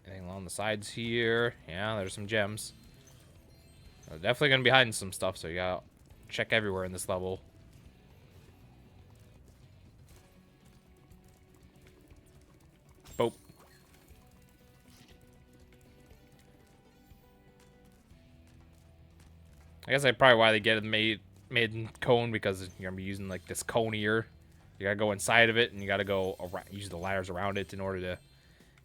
Anything along the sides here? Yeah, there's some gems. They're definitely gonna be hiding some stuff, so you gotta check everywhere in this level. Boop. I guess that's probably why they get it made in cone, because you're gonna be using like this cone here. You gotta go inside of it, and you gotta go around, use the ladders around it in order to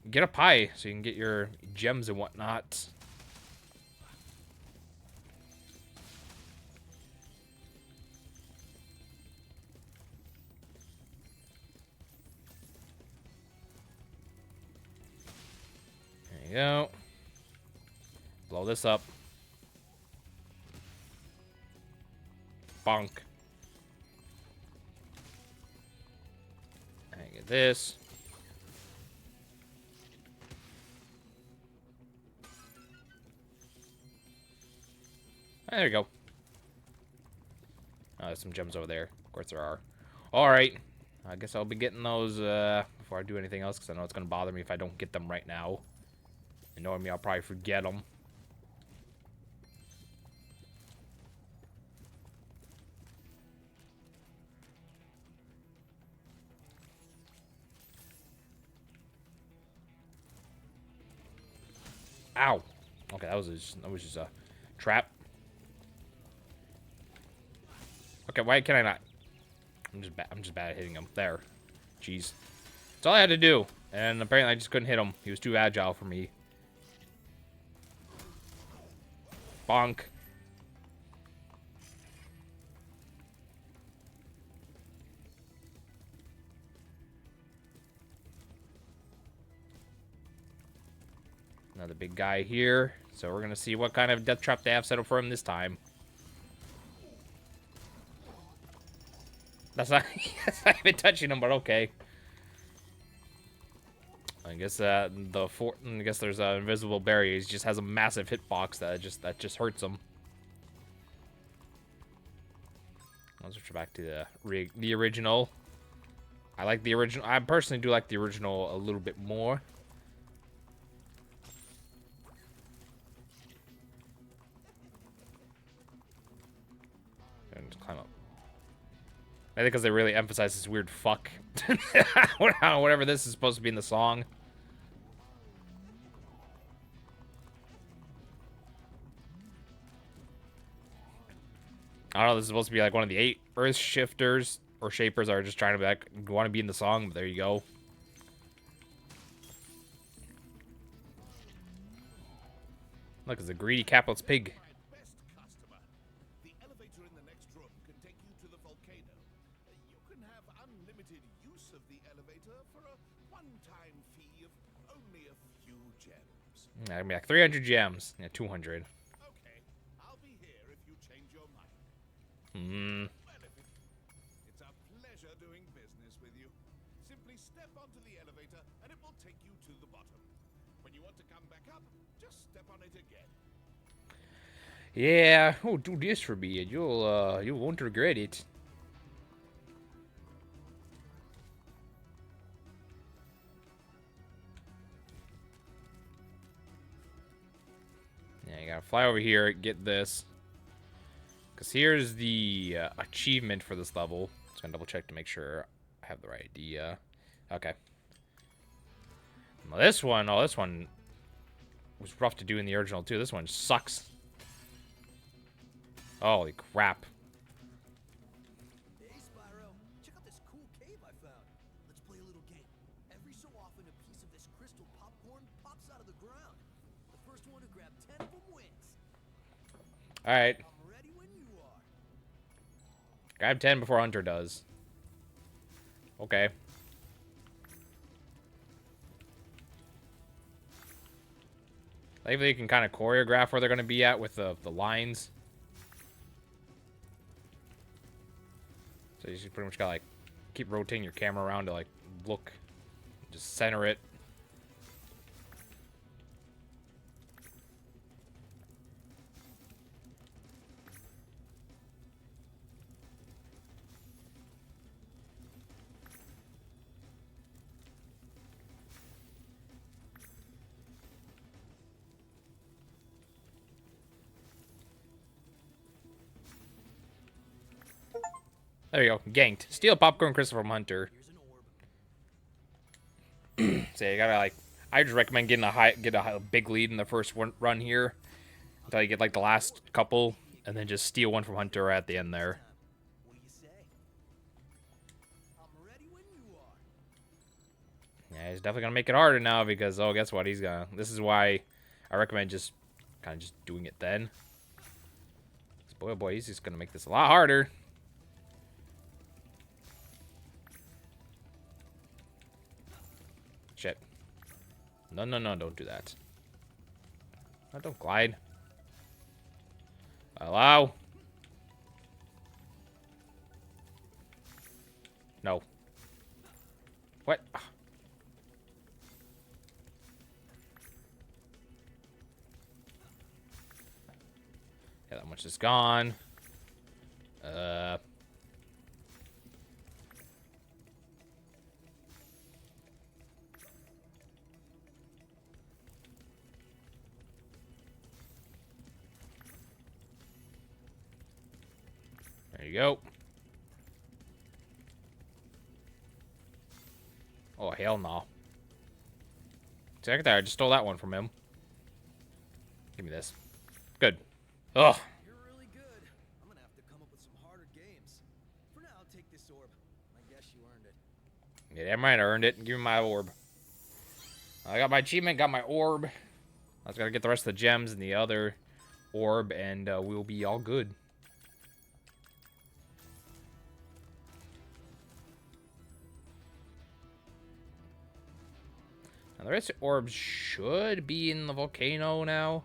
get up high, so you can get your gems and whatnot. There you go. Blow this up. Bonk. I get this. There you go. Oh, there's some gems over there. Of course there are. Alright. I guess I'll be getting those before I do anything else, because I know it's going to bother me if I don't get them right now. And knowing me, I'll probably forget them. Ow. Okay, that was just a trap. Okay, why can I not? I'm just bad at hitting him. There. Jeez. That's all I had to do. And apparently I just couldn't hit him. He was too agile for me. Bonk. Another big guy here. So we're gonna see what kind of death trap they have set up for him this time. That's not, that's not even touching him, but okay. I guess I guess there's an invisible barrier. He just has a massive hitbox that just hurts him. Let's switch back to the original. I like the original. I personally do like the original a little bit more. And climb up. I think because they really emphasize this weird fuck. Whatever this is supposed to be in the song. I don't know, this is supposed to be like one of the 8 Earth shifters or shapers that are just trying to be like, want to be in the song, but there you go. Look, it's a greedy capital's pig. Best customer. The elevator in the next room can take you to the volcano. You can have unlimited use of the elevator for a one-time fee of only a few gems. That'd be like 300 gems. Yeah, 200. Okay, I'll be here if you change your mind. Hmm. Well, it's a pleasure doing business with you. Simply step onto the elevator and it will take you to the bottom. When you want to come back up, just step on it again. Yeah. Oh, do this for me, and you won't regret it. Yeah, you gotta fly over here, get this. Because here's the achievement for this level. Just gonna double check to make sure I have the right idea. Okay. Well, this one was rough to do in the original too. This one sucks. Holy crap. Hey, Spyro. Check out this cool cave I found. Let's play a little game. Every so often, a piece of this crystal popcorn pops out of the ground. The first one to grab All right. I'm ready when you are. Grab 10 before Hunter does. Okay. Maybe you can kind of choreograph where they're going to be at with the lines. So you just pretty much got to like keep rotating your camera around to like look, just center it. There you go. Ganked. Steal popcorn crystal from Hunter. Here's an orb. So you gotta like, I just recommend getting a big lead in the first run here until you get like the last couple, and then just steal one from Hunter at the end there. What do you say? I'm ready when you are. Yeah, he's definitely gonna make it harder now because guess what? This is why I recommend just kind of just doing it then. Boy, oh boy, he's just gonna make this a lot harder. Shit. No, don't do that. No, don't glide. Allow. No. What? Yeah, that much is gone. There you go. Oh, hell no. Check there, I just stole that one from him. Give me this. Good. Ugh. You're really good. I'm gonna have to come up with some harder games. For now, I'll take this orb. I guess you earned it. Yeah, damn right, I earned it. Give me my orb. I got my achievement, got my orb. I just gotta get the rest of the gems and the other orb, and we'll be all good. Now, the rest of the orbs should be in the volcano now.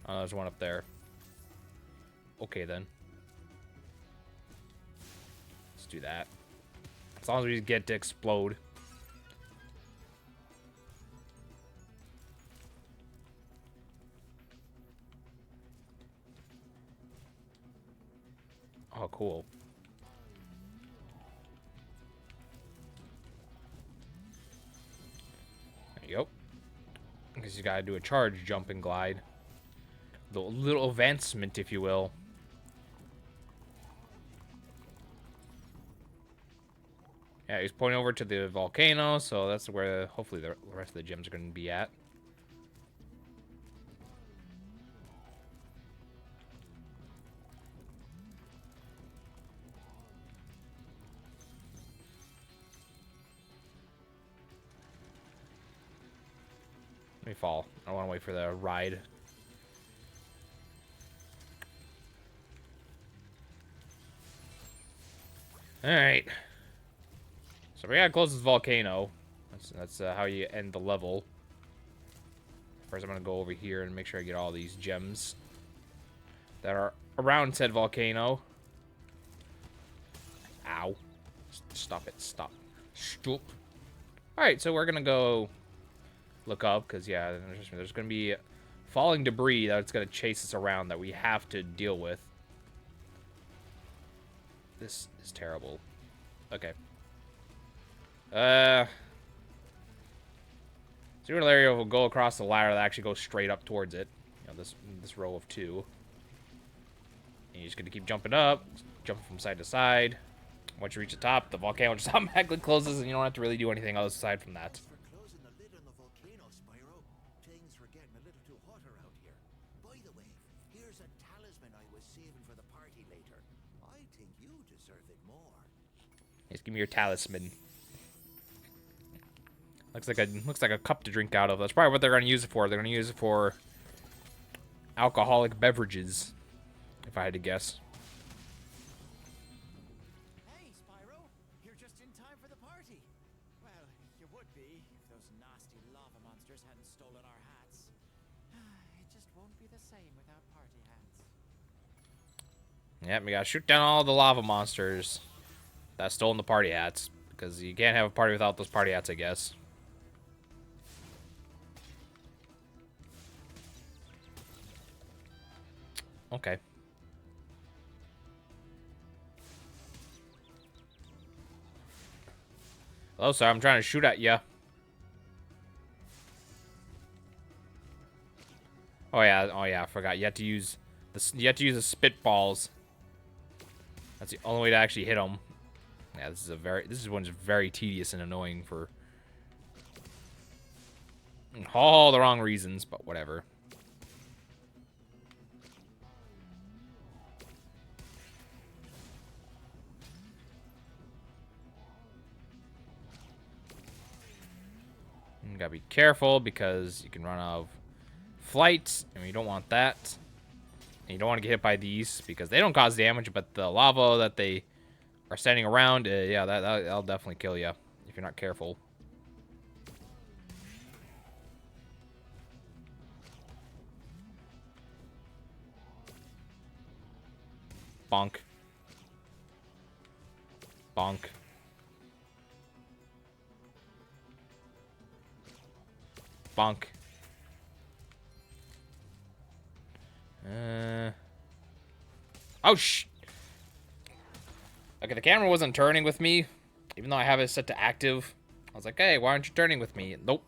Oh, there's one up there. Okay, then. Let's do that. As long as we get to explode. Oh, cool. There you go. I guess you gotta do a charge, jump, and glide. The little advancement, if you will. Yeah, he's pointing over to the volcano, so that's where hopefully the rest of the gems are going to be at. Let me fall. I don't want to wait for the ride. Alright. So we gotta close this volcano. That's how you end the level. First, I'm gonna go over here and make sure I get all these gems that are around said volcano. Ow. Stop it. Stop. Stop. Alright, so we're gonna go look up, because, yeah, there's gonna be falling debris that's gonna chase us around that we have to deal with. This is terrible. Okay. Zero area will go across the ladder that actually goes straight up towards it. You know, this row of 2. And you're just gonna keep jumping up, jumping from side to side. Once you reach the top, the volcano just automatically closes, and you don't have to really do anything else aside from that. For closing the lid on the volcano, Spyro. Things were getting a little too hotter out here. By the way, here's a talisman I was saving for the party later. I think you deserve it more. Just give me your talisman. Looks like a cup to drink out of. That's probably what they're gonna use it for. They're gonna use it for alcoholic beverages, if I had to guess. Hey, Spyro. You're just in time for the party. Well, you would be if those nasty lava monsters hadn't stolen our hats. It just won't be the same without party hats. Yep, we gotta shoot down all the lava monsters that stolen the party hats. Because you can't have a party without those party hats, I guess. Okay. Hello, sir. I'm trying to shoot at you. Oh yeah. I forgot. You have to use the spitballs. That's the only way to actually hit them. Yeah, this one's very tedious and annoying for all the wrong reasons, but whatever. You gotta be careful because you can run out of flight, and you don't want that. And you don't want to get hit by these because they don't cause damage, but the lava that they are standing around, yeah, that'll definitely kill you if you're not careful. Bonk. Bonk. Bonk. Oh, okay, the camera wasn't turning with me, even though I have it set to active. I was like, hey, why aren't you turning with me? Nope.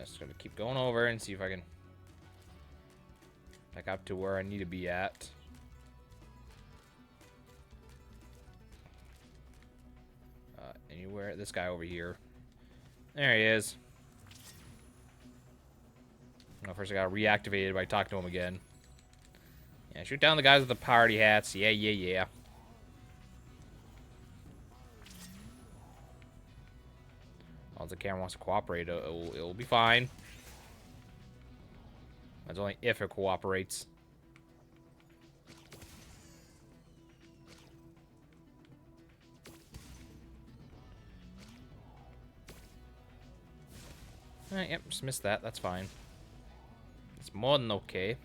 Just gonna keep going over and see if I can back up to where I need to be at. Anywhere, this guy over here. There he is. Well, first I got reactivated by talking to him again. Yeah, shoot down the guys with the party hats. Yeah. As the camera wants to cooperate, it'll be fine. That's only if it cooperates. Alright, yep, just missed that. That's fine. It's more than okay.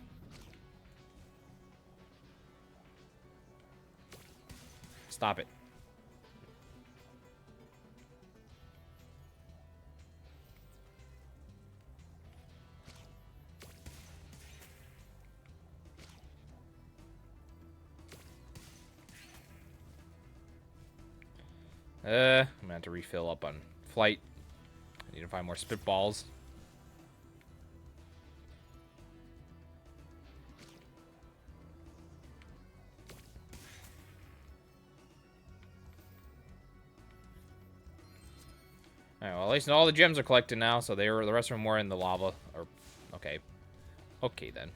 Stop it. I'm gonna have to refill up on flight. I need to find more spitballs. Alright, well, at least all the gems are collected now, so the rest of them were in the lava. Or, okay. Okay, then.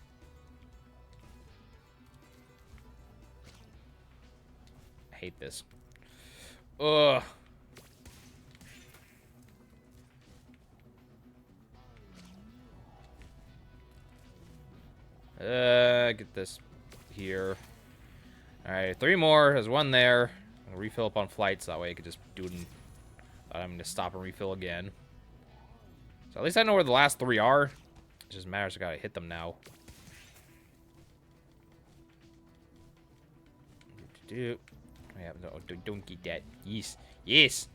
I hate this. Ugh. Get this here. Alright, 3 more. There's 1 there. I'll refill up on flights, so that way I could just do it without having to stop and refill again. So at least I know where the last 3 are. It just matters, I gotta hit them now. Yeah, no, don't get that. Yes.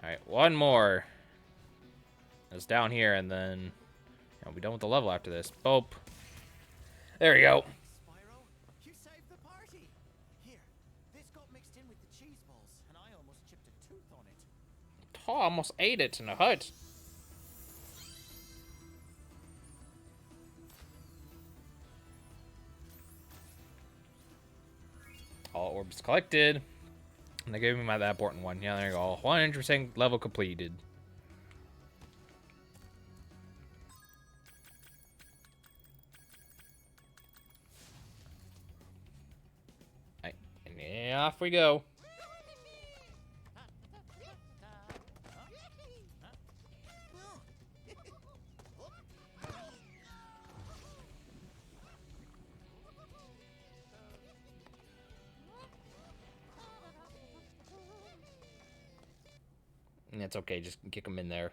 Alright, 1 more. It's down here, and then I'll be done with the level after this. Boop. There we go. Spyro, you saved the party. Here, this got mixed in with the cheese balls, and I almost chipped a tooth on it. Oh, I almost ate it in a hut. All orbs collected. They gave me that important one. Yeah, there you go. 100% level completed. Right. And yeah, off we go. And it's okay, just kick them in there.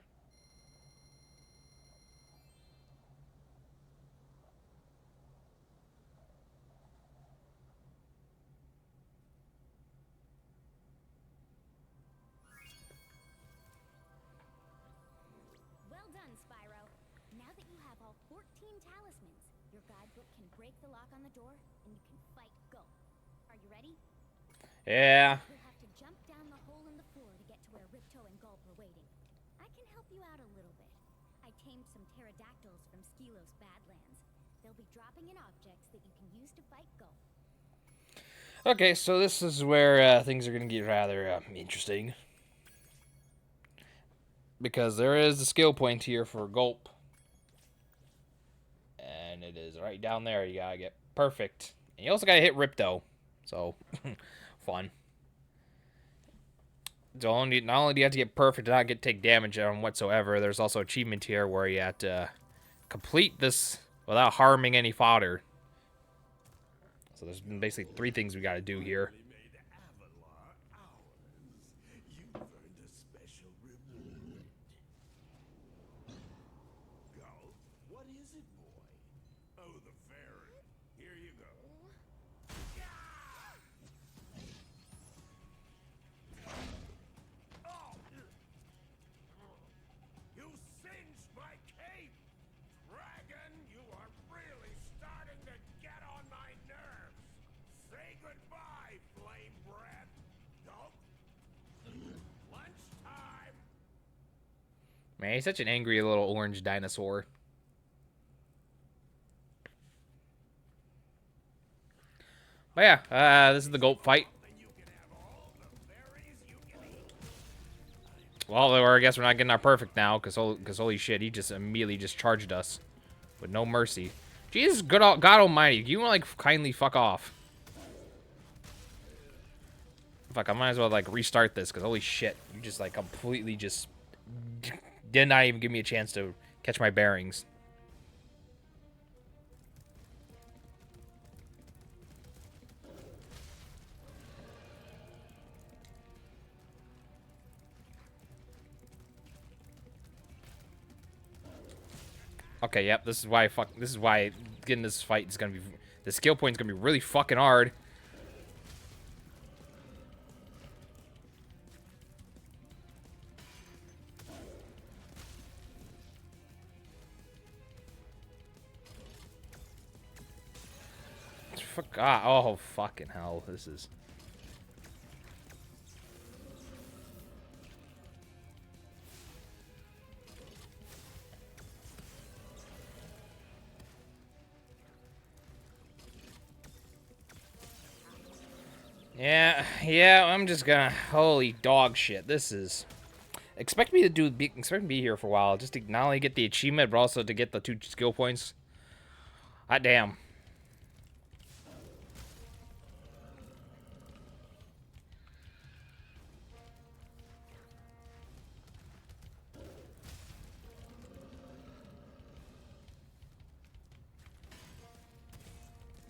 Well done, Spyro. Now that you have all 14 talismans, your guidebook can break the lock on the door, and you can fight Gulp. Are you ready? Yeah. You'll have to jump down the hole in the floor to get to where Ripto and Gulp are waiting. I can help you out a little bit. I tamed some pterodactyls from Skelos Badlands. They'll be dropping in objects that you can use to fight Gulp. Okay, so this is where things are going to get rather interesting. Because there is a skill point here for Gulp. And it is right down there. You gotta get perfect. And you also gotta hit Ripto. So, fun. So not only do you have to get perfect and not take damage on whatsoever, there's also achievement here where you have to complete this without harming any fodder. So there's basically 3 things we gotta do here. What is it, boy? Oh, the fairy. Here you go. Oh! You singed my cape! Dragon, you are really starting to get on my nerves. Say goodbye, flame breath. Nope. Lunchtime. Man, he's such an angry little orange dinosaur. But yeah, this is the Gulp fight. Well, or I guess we're not getting our perfect now, because holy shit, he just immediately just charged us with no mercy. Jesus, God Almighty, you want like kindly fuck off? Fuck, I might as well like restart this, because holy shit, you just like completely just did not even give me a chance to catch my bearings. Okay, yep, this is why getting this fight is gonna be, the skill point is gonna be really fucking hard. Fuck, oh fucking hell, this is. Yeah, I'm just gonna, holy dog shit, this is, expect me to be here for a while, just to not only get the achievement, but also to get the 2 skill points. Hot damn.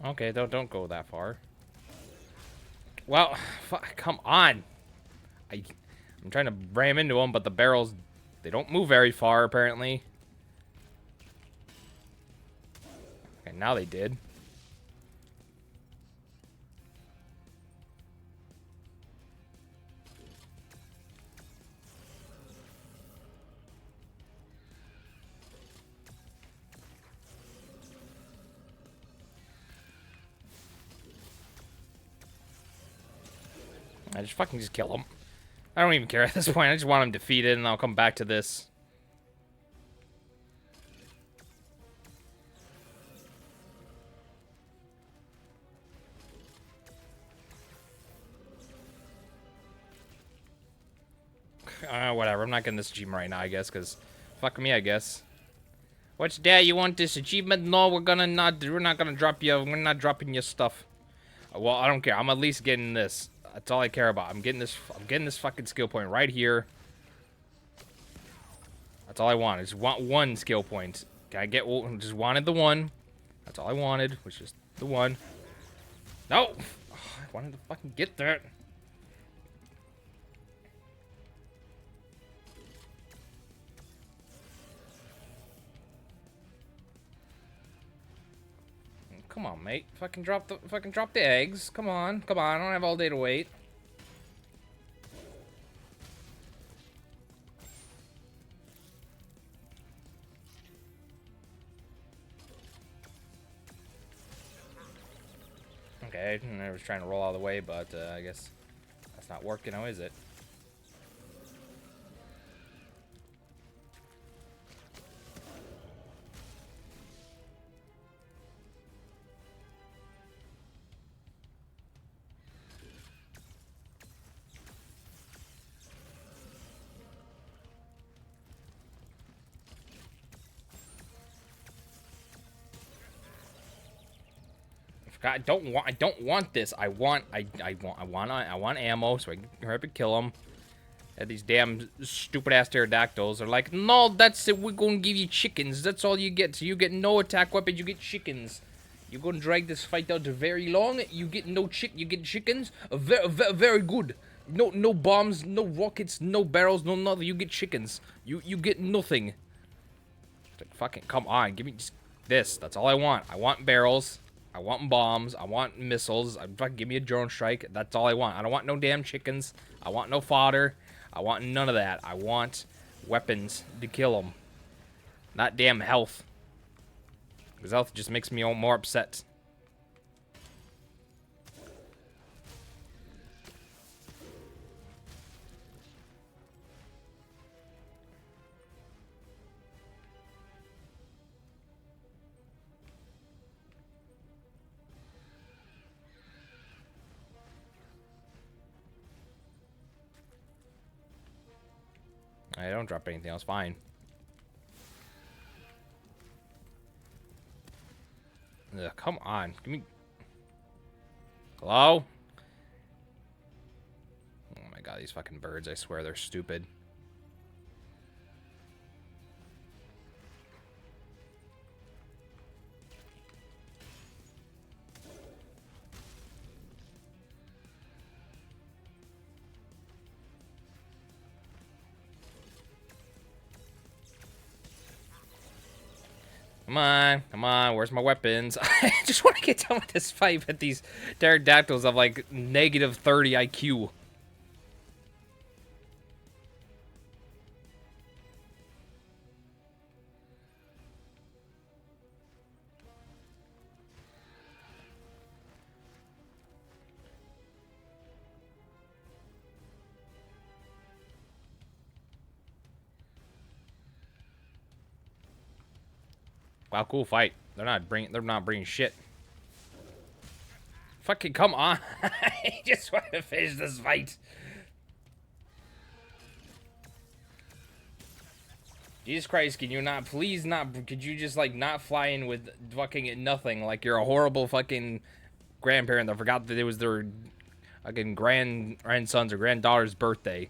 Okay, don't go that far. Well, fuck, come on. I'm trying to ram into them, but the barrels, they don't move very far, apparently. Okay, now they did. I just fucking just kill him. I don't even care at this point. I just want him defeated, and I'll come back to this. Whatever. I'm not getting this achievement right now, I guess, because fuck me, I guess. What's that? You want this achievement? No, we're not gonna drop you. We're not dropping your stuff. Well, I don't care. I'm at least getting this. That's all I care about. I'm getting this fucking skill point right here. That's all I want. I just want one skill point. Can I get? Just wanted the one. That's all I wanted, was just the one. No! Oh, I wanted to fucking get that. Come on, mate. Fucking drop the eggs. Come on. Come on. I don't have all day to wait. Okay, I was trying to roll out of the way, but I guess that's not working now, is it? I don't want this. I want ammo so I can hurry up and kill them. And these damn stupid ass pterodactyls are like, no, that's it. We're gonna give you chickens. That's all you get. So you get no attack weapons. You get chickens. You're gonna drag this fight out very long. You get no You get chickens. Very good. No bombs. No rockets. No barrels. No nothing. You get chickens. You get nothing. Like, fucking come on. Give me just this. That's all I want. I want barrels. I want bombs. I want missiles. Fucking give me a drone strike. That's all I want. I don't want no damn chickens. I want no fodder. I want none of that. I want weapons to kill them. Not damn health. Because health just makes me more upset. I don't drop anything else. Fine. Ugh, come on. Give me... Hello? Oh my god, these fucking birds. I swear they're stupid. Come on, where's my weapons? I just want to get done with this fight with these pterodactyls of like negative 30 IQ. Wow, cool fight. They're not bringing shit. Fucking come on. I just want to finish this fight. Jesus Christ, can you not, please not, could you just like not fly in with fucking nothing? Like you're a horrible fucking grandparent that forgot that it was their fucking grandson's or granddaughter's birthday.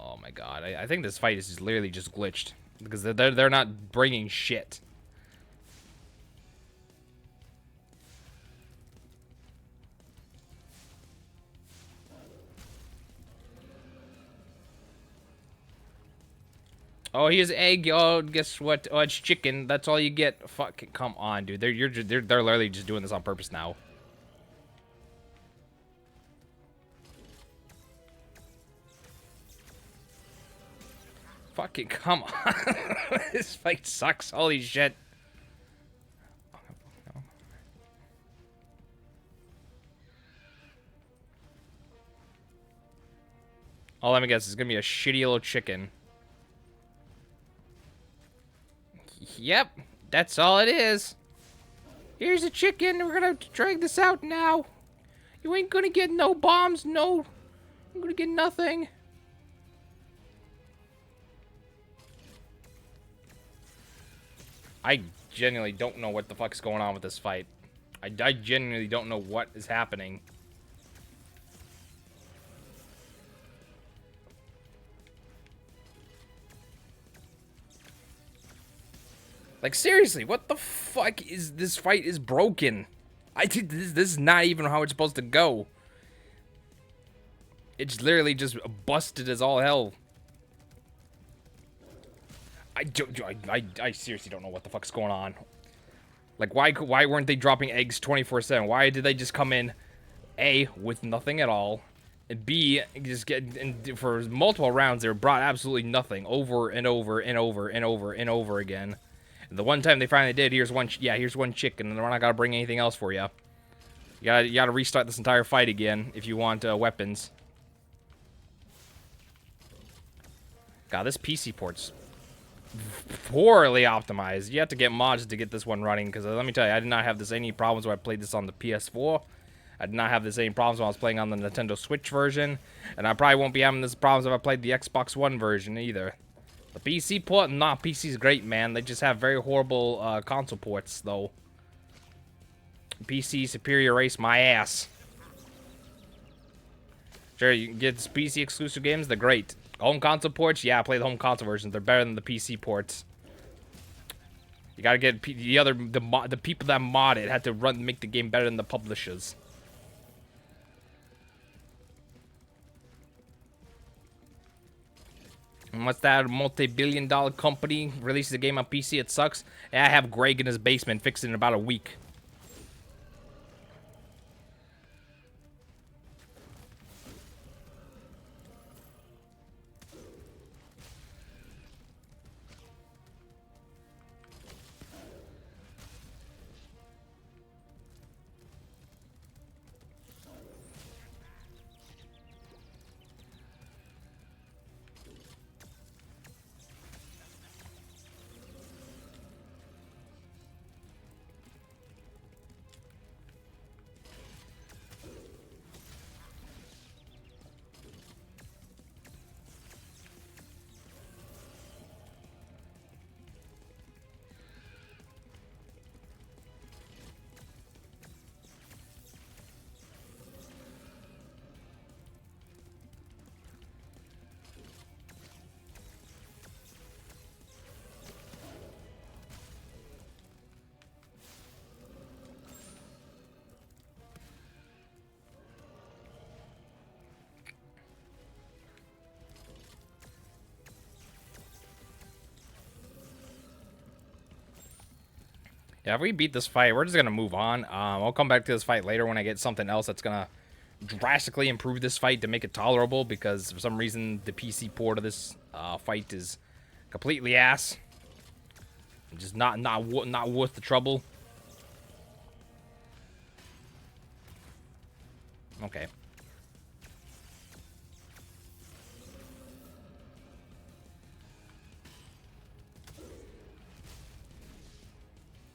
Oh my god, I think this fight is just literally just glitched because they're not bringing shit. Oh, here's egg. Oh, guess what? Oh, it's chicken. That's all you get. Fucking come on, dude. They're literally just doing this on purpose now. Fucking come on. This fight sucks. Holy shit. Oh, let me guess. It's gonna be a shitty little chicken. Yep, that's all it is. Here's a chicken. We're gonna drag this out now. You ain't gonna get no bombs. No. I'm gonna get nothing. I genuinely don't know what the fuck's going on with this fight. I genuinely don't know what is happening. Like, seriously, what the fuck is this fight is broken? This is not even how it's supposed to go. It's literally just busted as all hell. I seriously don't know what the fuck's going on. Like, why weren't they dropping eggs 24/7? Why did they just come in, A, with nothing at all, and B, just for multiple rounds, they brought absolutely nothing over and over and over and over and over again. And the one time they finally did, here's one chicken, and we're not gonna bring anything else for you. You gotta restart this entire fight again if you want weapons. God, this PC port's poorly optimized. You have to get mods to get this one running, because let me tell you, I did not have any problems when I played this on the PS4. I did not have the same problems when I was playing on the Nintendo Switch version, and I probably won't be having this problems if I played the Xbox One version either. The PC port, nah, PC's great, man. They just have very horrible console ports, though. PC superior race, my ass. Sure, you can get this PC exclusive games, they're great. Home console ports, yeah, play the home console versions. They're better than the PC ports. You gotta get the people that mod it had to make the game better than the publishers. And what's that multi-billion-dollar company releases a game on PC? It sucks. Yeah, I have Greg in his basement fixed it in about a week. Yeah, if we beat this fight, we're just gonna move on. I'll come back to this fight later when I get something else that's gonna drastically improve this fight to make it tolerable, because for some reason the PC port of this fight is completely ass. Just not worth the trouble. Okay.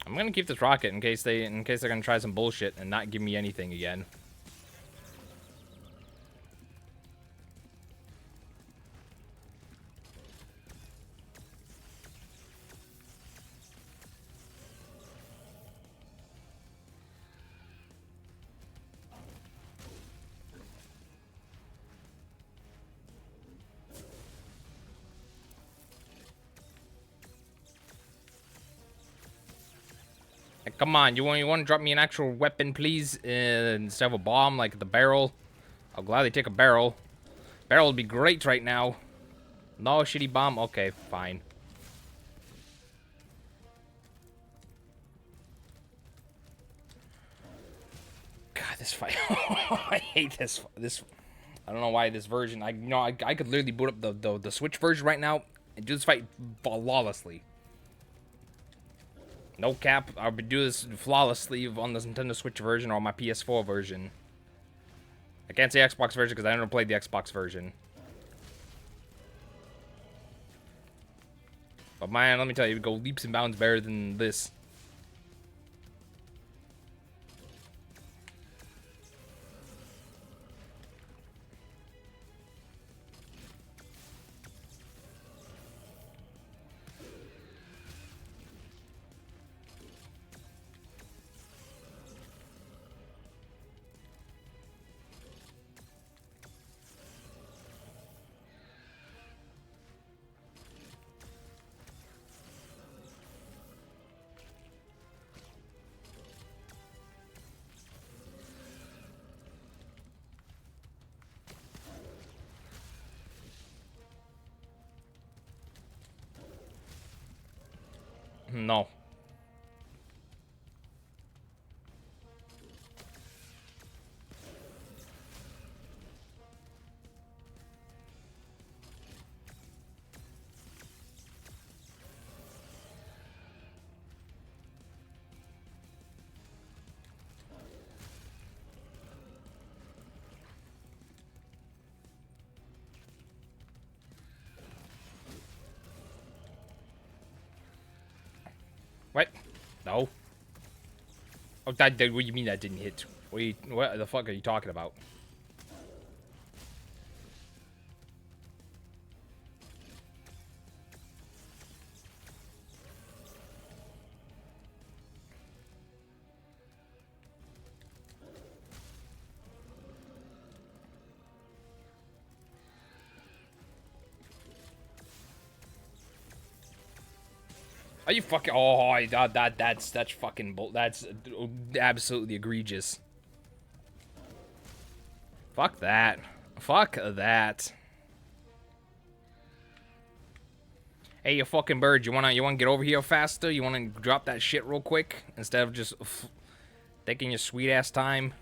I'm gonna keep this rocket in case they're gonna try some bullshit and not give me anything again. Come on, you want to drop me an actual weapon, please, instead of a bomb like the barrel? I'll gladly take a barrel. Barrel would be great right now. No shitty bomb. Okay, fine. God, this fight. I hate this. I don't know why this version. I could literally boot up the Switch version right now and do this fight flawlessly. No cap, I'll do this flawlessly on the Nintendo Switch version or my PS4 version. I can't say Xbox version because I never played the Xbox version. But man, let me tell you, it would go leaps and bounds better than this. No. What? No. Oh, that. What do you mean that didn't hit? What the fuck are you talking about? Are you fucking? Oh, that's fucking that's absolutely egregious. Fuck that. Fuck that. Hey, you fucking bird, you wanna get over here faster? You wanna drop that shit real quick instead of just taking your sweet ass time?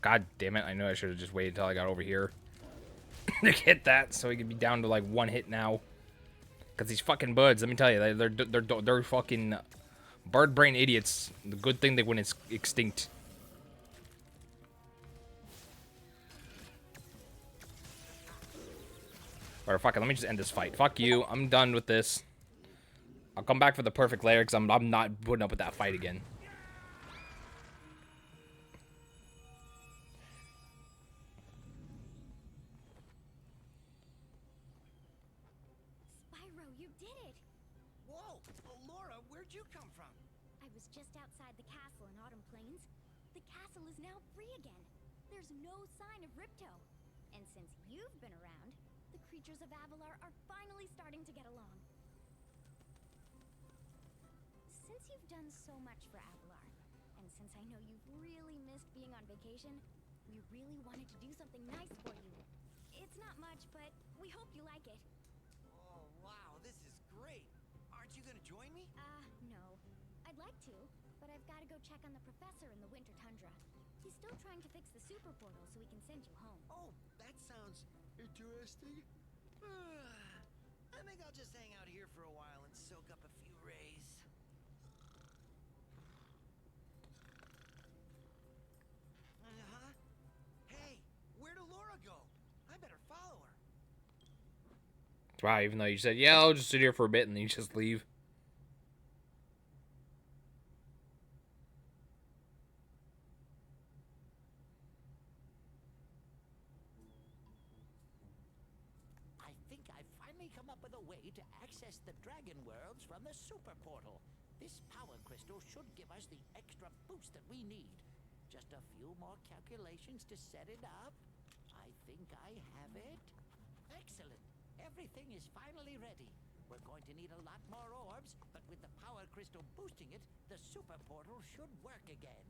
God damn it, I know I should have just waited until I got over here to get that so he could be down to like one hit now. Because these fucking birds, let me tell you, they're fucking bird brain idiots. The good thing they went extinct. Or fuck it, let me just end this fight. Fuck you, I'm done with this. I'll come back for the perfect layer because I'm not putting up with that fight again. Spyro, you did it! Whoa! Laura, where'd you come from? I was just outside the castle in Autumn Plains. The castle is now free again. There's no sign of Ripto. And since you've been around, the creatures of Avalar are finally starting to get along. Since you've done so much for Avalar, and since I know you've really missed being on vacation, we really wanted to do something nice for you. It's not much, but we hope you like it. Oh, wow, this is great. Aren't you gonna join me? No. I'd like to, but I've got to go check on the professor in the Winter Tundra. He's still trying to fix the super portal so we can send you home. Oh, that sounds interesting. I think I'll just hang out here for a while and soak up a few rays. Uh-huh. Hey, where did Laura go? I better follow her. Wow, even though you said, yeah, I'll just sit here for a bit and then you just leave. I think I've finally come up with a way to access the Dragon Worlds from the super portal. This power crystal should give us the extra boost that we need. Just a few more calculations to set it up. I think I have it. Excellent. Everything is finally ready. We're going to need a lot more orbs, but with the power crystal boosting it, the super portal should work again.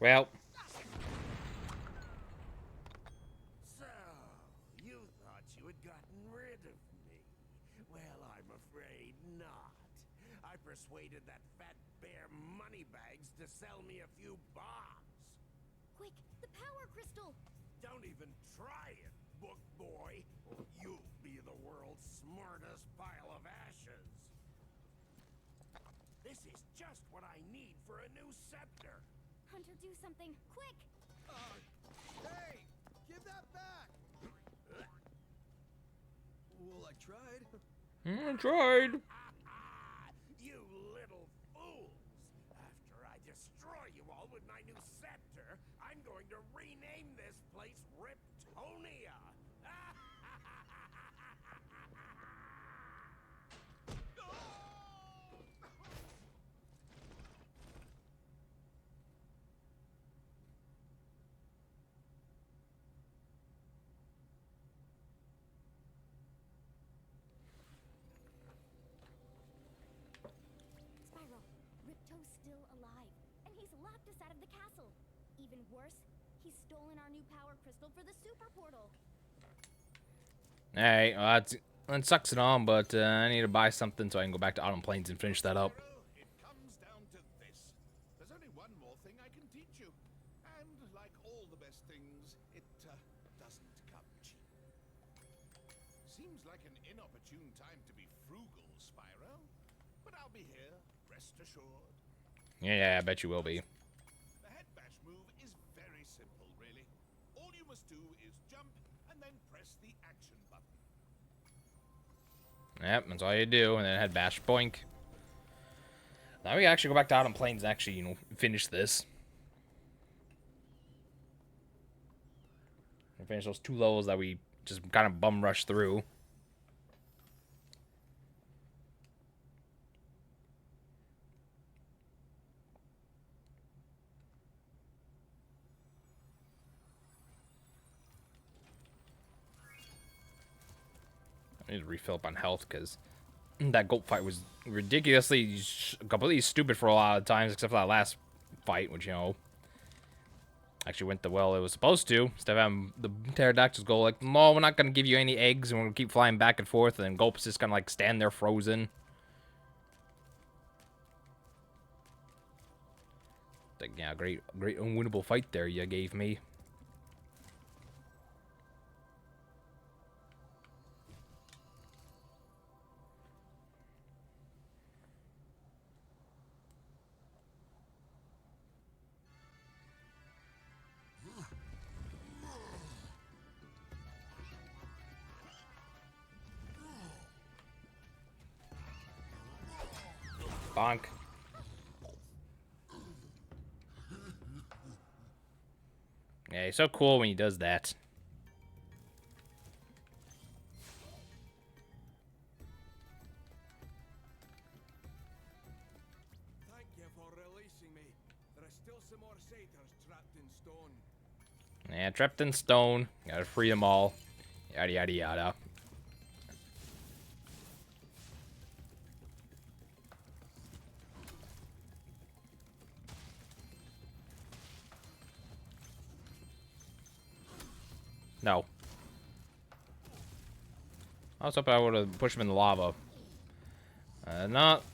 Well. So, you thought you had gotten rid of me. Well, I'm afraid not. I persuaded that fat bear Moneybags to sell me a few bombs. Quick, the power crystal! Don't even try it, book boy, or you'll be the world's smartest pile of ashes. This is just what I need for a new scepter. Hunter, do something, quick! Hey, give that back. Well, I tried. I tried. You little fools! After I destroy you all with my new scepter, I'm going to rename this place Riptonia! locked us out of the castle. Even worse, he's stolen our new power crystal for the super portal. Hey, that sucks and all, but I need to buy something so I can go back to Autumn Plains and finish that up. It comes down to this. There's only one more thing I can teach you. And like all the best things, it doesn't come cheap. Seems like an inopportune time to be frugal, Spyro. But I'll be here, rest assured. Yeah, I bet you will be. The head bash move is very simple, really. All you must do is jump and then press the action button. Yep, that's all you do, and then head bash, boink. Now we can actually go back to Autumn Plains and actually, finish this. And finish those 2 levels that we just kind of bum rushed through. I need to refill up on health because that goat fight was ridiculously, completely stupid for a lot of times, except for that last fight, which, actually went the well it was supposed to. Instead of having the pterodactyls go like, no, we're not going to give you any eggs, and we're going to keep flying back and forth, and then Gulp's just going to, like, stand there frozen. Like, yeah, great unwinnable fight there you gave me. Bonk. Yeah, he's so cool when he does that. Thank you for releasing me. There are still some more satyrs trapped in stone. Yeah, trapped in stone. Gotta free them all. Yada, yada, yada. No. I was hoping I would have pushed him in the lava. Not.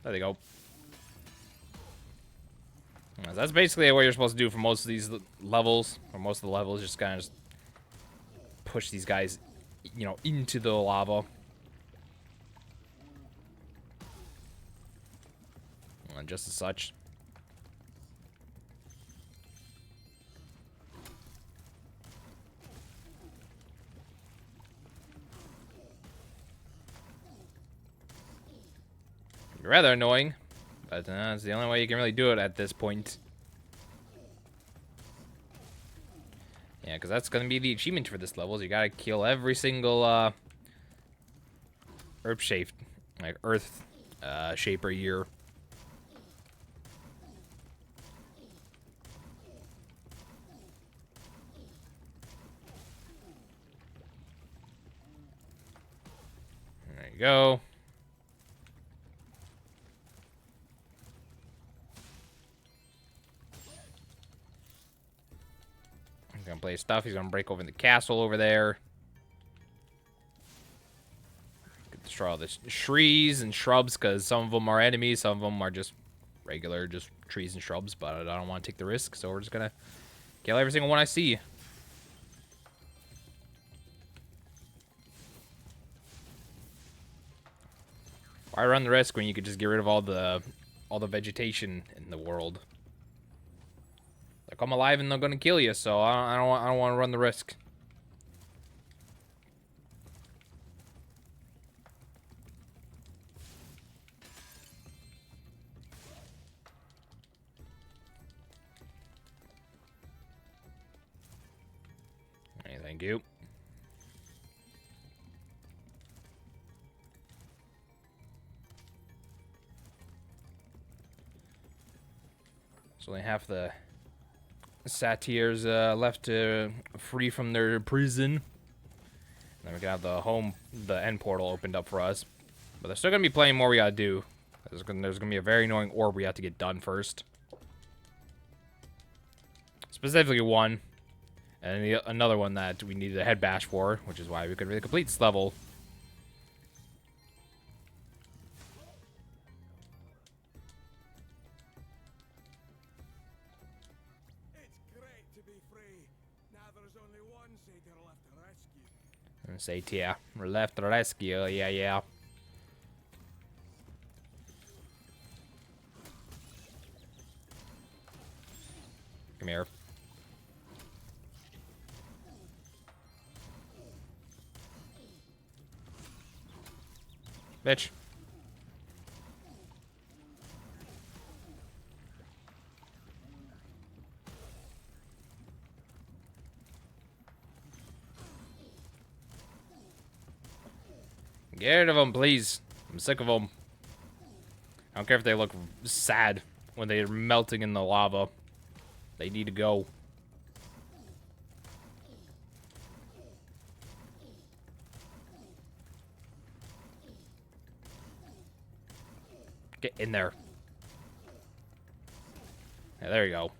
There they go. That's basically what you're supposed to do for most of these levels. Or most of the levels, just kind of push these guys, into the lava. And just as such. Rather annoying, but it's the only way you can really do it at this point. Yeah, because that's going to be the achievement for this level. Is you got to kill every single earth shaper here. There you go. He's gonna play stuff. He's gonna break open the castle over there. Destroy all the trees and shrubs because some of them are enemies, some of them are just regular, just trees and shrubs. But I don't want to take the risk, so we're just gonna kill every single one I see. Why run the risk when you could just get rid of all the vegetation in the world? They come alive and they're gonna kill you, so I don't want to run the risk. Hey, thank you. So only half the satyrs left to free from their prison. And then we can have the end portal opened up for us. But there's still gonna be plenty more we gotta do. There's gonna be a very annoying orb we have to get done first. Specifically one. And another one that we needed a head bash for, which is why we could really complete this level. It's great to be free. Now there's only one satyr left to rescue. And say, yeah, we're left to rescue. Yeah, yeah. Come here. Bitch. Get rid of them, please. I'm sick of them. I don't care if they look sad when they're melting in the lava. They need to go. Get in there. Yeah, there you go.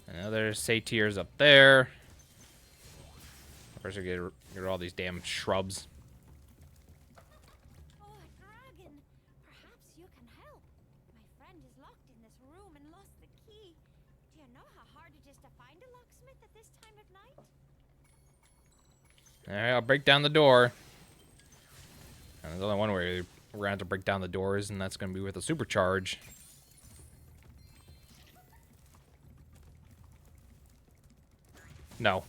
Another satyrs up there. First, we get rid of all these damn shrubs. Oh, a dragon. Perhaps you can help. My friend is locked in this room and lost the key. Do you know how hard it is to find a locksmith at this time of night? Alright, I'll break down the door. And there's only one way we're going to have to break down the doors, and that's going to be with a supercharge. No.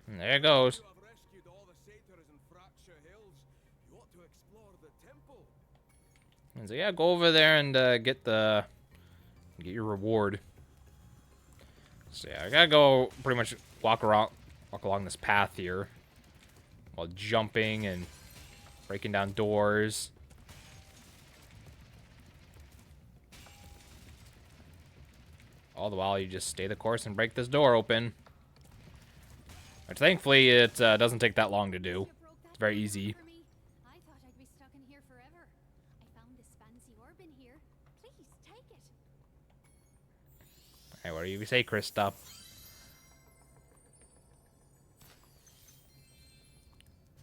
And there it goes. You have rescued all the satyrs in Fracture Hills. You ought to explore the temple. And so yeah, go over there and get your reward. So yeah, I gotta go pretty much walk along this path here while jumping and breaking down doors. All the while, you just stay the course and break this door open. Which thankfully it doesn't take that long to do. It's very easy. I thought I'd be stuck in here forever. I found this fancy orb in here. Please take it. Hey, what do you say, Krista?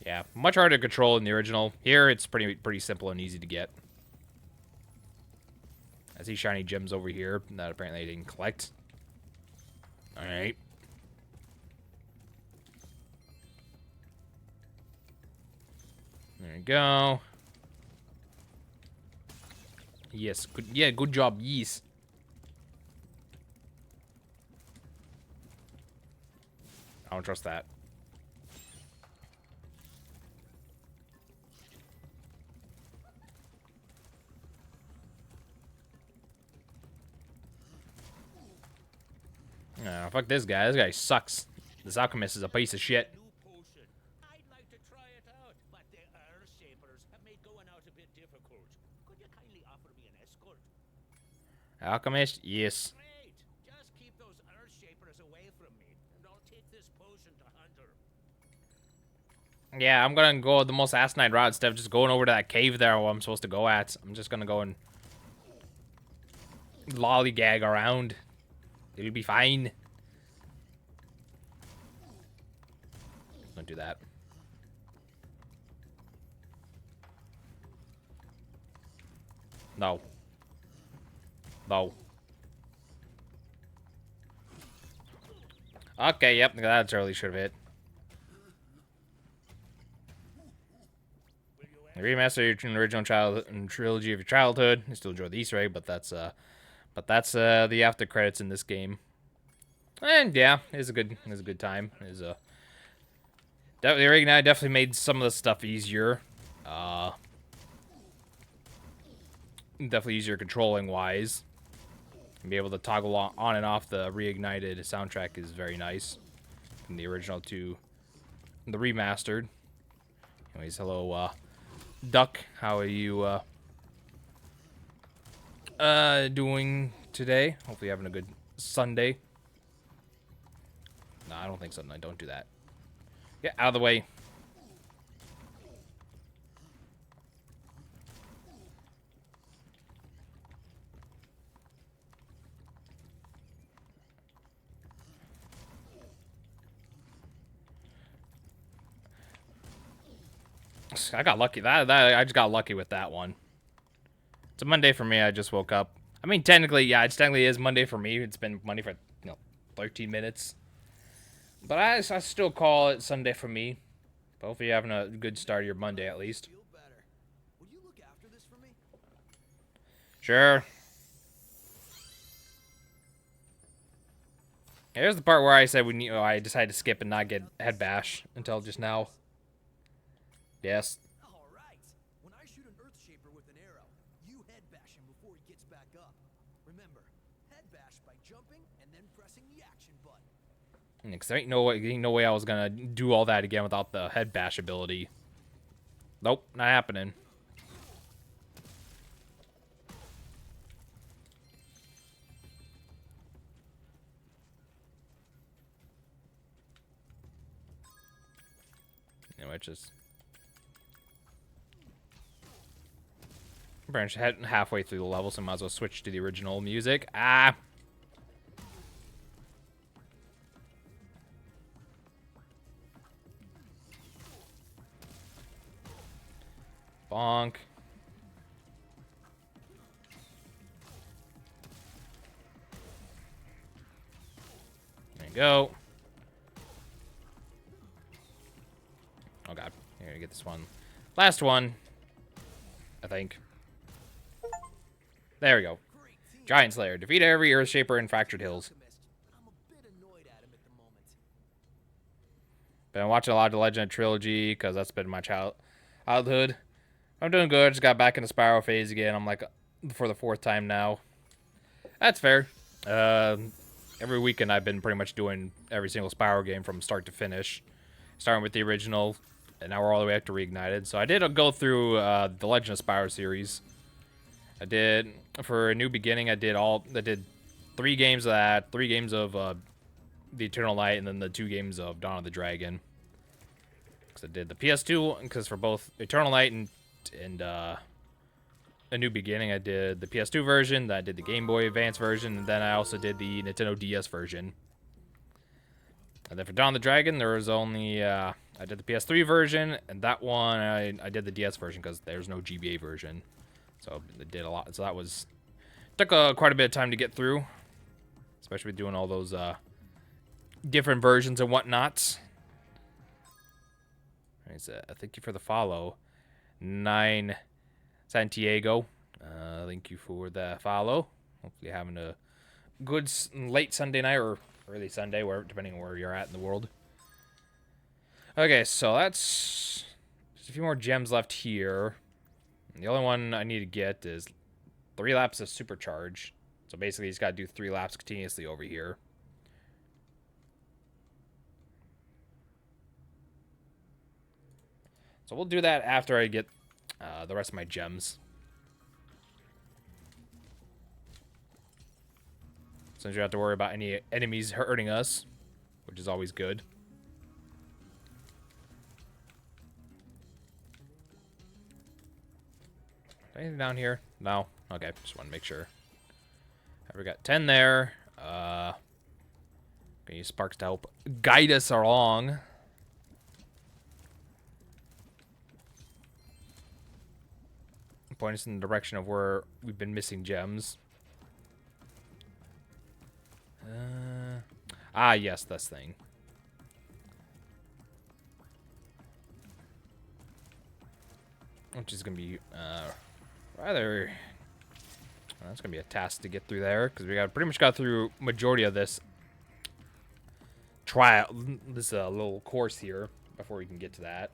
Yeah, much harder to control in the original. Here, it's pretty simple and easy to get. I see shiny gems over here that apparently I didn't collect. Alright. There you go. Yes, good. Yeah, good job. Yes. I don't trust that. Nah, fuck this guy. This guy sucks. This alchemist is a piece of shit. New potion. I'd like to try it out, but the Earth Shapers have made going out a bit difficult. Could you kindly offer me an escort? Alchemist? Yes. Great. Just keep those Earth Shapers away from me, and I'll take this potion to Hunter. Yeah, I'm gonna go the most asinine route instead of just going over to that cave there where I'm supposed to go at. I'm just gonna go and lollygag around. It'll be fine. Don't do that. No. No. Okay, yep, that totally should have hit. Remaster your original trilogy of your childhood. I still enjoy the Easter egg, but that's the after credits in this game. And yeah, it's a good time. The Reignited definitely made some of the stuff easier. Definitely easier controlling wise. And be able to toggle on and off the Reignited soundtrack is very nice. From the original to the remastered. Anyways, hello Duck, how are you doing today? Hopefully you're having a good Sunday. No, I don't think so. No, don't do that. Get out of the way. I got lucky. I just got lucky with that one. It's a Monday for me. I just woke up. I mean, technically, yeah, it technically is Monday for me. It's been Monday for 13 minutes. But I still call it Sunday for me. But hopefully you're having a good start of your Monday at least. Feel better. Will you look after this for me? Sure. Here's the part where I said I decided to skip and not get head bash until just now. Yes. All right. When I shoot an Earth Shaper with an arrow, you head bash him before he gets back up. Remember, head bash by jumping and then pressing the action button. Because there ain't no way I was gonna do all that again without the head bash ability. Nope, not happening. Anyway, just branch halfway through the level, so I might as well switch to the original music. Ah. Bonk. There you go. Oh god, here to get this one. Last one, I think. There we go. Giant Slayer. Defeat every Earth Shaper in Fractured Hills. I'm a bit annoyed at him at the moment. Been watching a lot of the Legend Trilogy because that's been my childhood. I'm doing good. Just got back into Spyro phase again. I'm like for the 4th time now. That's fair. Every weekend I've been pretty much doing every single Spyro game from start to finish, starting with the original, and now we're all the way up to Reignited. So I did go through the Legend of Spyro series. I did for a new beginning. I did 3 games of that, 3 games of the Eternal Night, and then the 2 games of Dawn of the Dragon. Because I did the PS2, because for both Eternal Night and a new beginning, I did the PS2 version, then I did the Game Boy Advance version, and then I also did the Nintendo DS version. And then for Dawn of the Dragon, there was only I did the PS3 version, and that one I did the DS version because there's no GBA version. So it did a lot. So that took quite a bit of time to get through, especially with doing all those different versions and whatnot. Thank you for the follow, 9 Santiago. Thank you for the follow. Hopefully you're having a good late Sunday night or early Sunday, depending on where you're at in the world. Okay, so there's a few more gems left here. The only one I need to get is 3 laps of Supercharge. So basically, he's got to do 3 laps continuously over here. So we'll do that after I get the rest of my gems. Since you don't have to worry about any enemies hurting us, which is always good. Anything down here? No? Okay, just want to make sure. We got 10 there. Gonna use sparks to help guide us along. Point us in the direction of where we've been missing gems. Yes, this thing. Which is gonna be rather. That's gonna be a task to get through there because we pretty much got through majority of this trial, this little course here before we can get to that.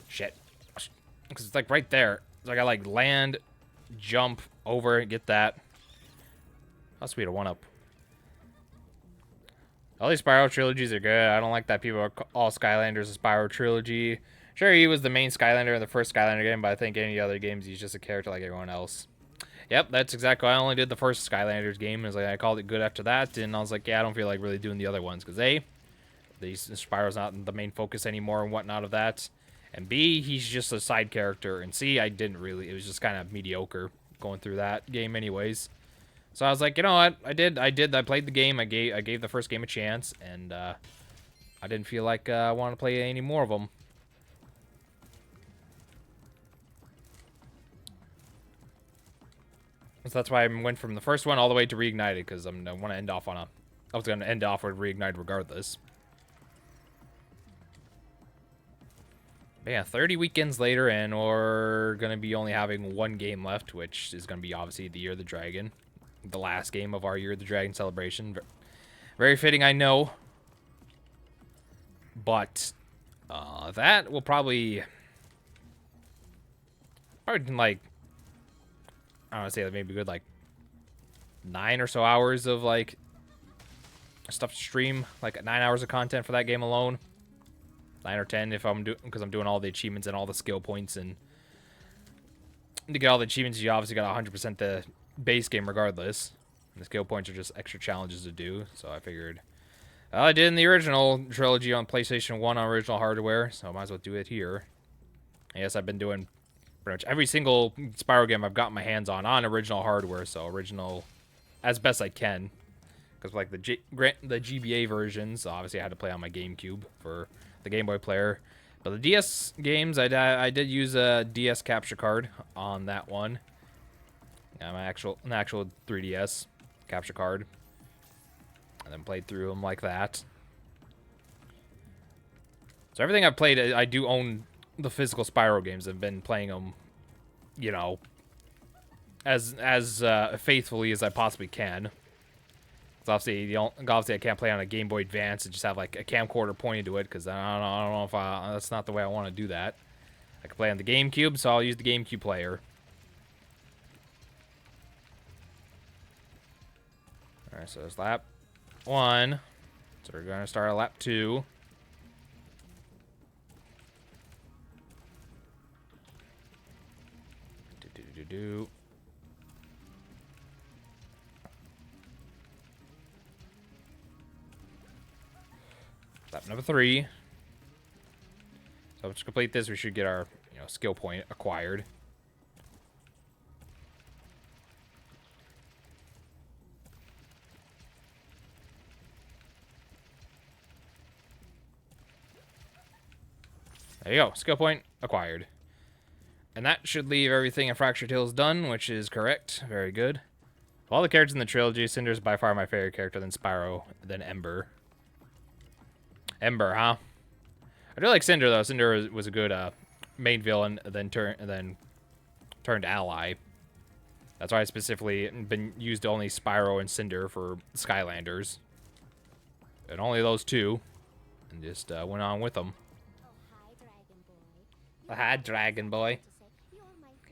Shit. Because it's like right there. So I got like land, jump, over, get that. How sweet a 1-up. All these Spyro trilogies are good. I don't like that people are all Skylanders a Spyro trilogy. Sure, he was the main Skylander in the first Skylander game, but I think any other games he's just a character like everyone else. Yep, that's exactly why I only did the first Skylanders game. Is like I called it good after that, and I was like, yeah, I don't feel like really doing the other ones because Spyro's not the main focus anymore and whatnot of that. And B, he's just a side character. And C, I didn't really. It was just kind of mediocre going through that game anyways. So I was like, you know what? I played the game. I gave the first game a chance. And I didn't feel like I wanted to play any more of them. So that's why I went from the first one all the way to Reignited. Because I want to end off on a... I was going to end off with Reignited regardless. But yeah, 30 weekends later, and we're going to be only having one game left, which is going to be obviously the Year of the Dragon. The last game of our Year of the Dragon celebration. Very fitting, I know. But that will probably like, I don't want to say maybe good like 9 or so hours of like stuff to stream, like 9 hours of content for that game alone. 9 or 10 if I'm doing, because I'm doing all the achievements and all the skill points, and to get all the achievements you obviously got 100% the base game regardless. And the skill points are just extra challenges to do, so I figured I did in the original trilogy on PlayStation 1 on original hardware, so I might as well do it here. I guess I've been doing pretty much every single Spyro game I've got my hands on original hardware, so original as best I can. Because like the GBA versions, obviously I had to play on my GameCube for the Game Boy player. But the DS games, I did use a DS capture card on that one. An actual 3DS capture card. And then played through them like that. So everything I've played, I do own the physical Spyro games. I've been playing them, you know, as faithfully as I possibly can. Obviously, I can't play on a Game Boy Advance and just have like a camcorder pointed to it, because I don't know if that's not the way I want to do that. I can play on the GameCube, so I'll use the GameCube player. All right, so there's lap 1. So we're gonna start at lap 2. Do. Lap number 3. So to complete this, we should get our skill point acquired. There you go, skill point acquired. And that should leave everything in Fractured Hills done, which is correct. Very good. Of all the characters in the trilogy, Cinder's by far my favorite character, then Spyro, then Ember. Ember, huh? I do like Cinder, though. Cinder was a good main villain, then turned ally. That's why I specifically been used only Spyro and Cinder for Skylanders. And only those two. And just went on with them. Hi, Dragon Boy.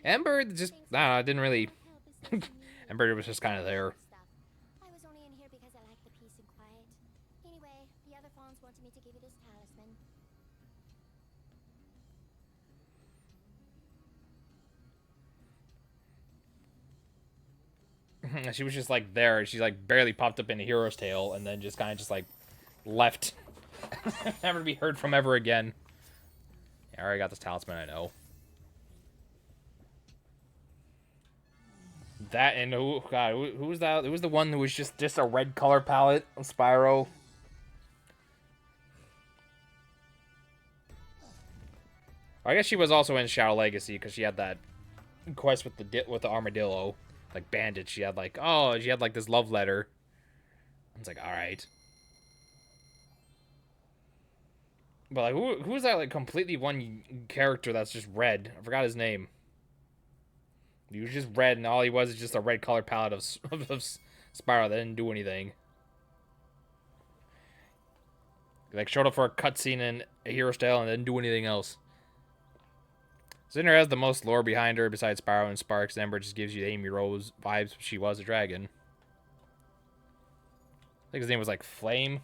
Ember just, I didn't really... Ember was just kind of there. I was only in here because I like the peace and quiet. Anyway, the other fawns wanted me to give you this talisman. She was just like there. She's like barely popped up in a Hero's Tale and then just kind of just like left. Never to be heard from ever again. Yeah, I already got this talisman, I know. That and who was that? It was the one that was just a red color palette of Spyro. I guess she was also in Shadow Legacy because she had that quest with the armadillo, like bandage. She had like this love letter. I was like, all right. But like, who was that like completely one character that's just red? I forgot his name. He was just red, and all he was is just a red color palette of Spyro that didn't do anything. He, like, showed up for a cutscene in a Hero's Tale and didn't do anything else. Cinder has the most lore behind her besides Spyro and Sparks. Ember just gives you Amy Rose vibes. She was a dragon. I think his name was like Flame.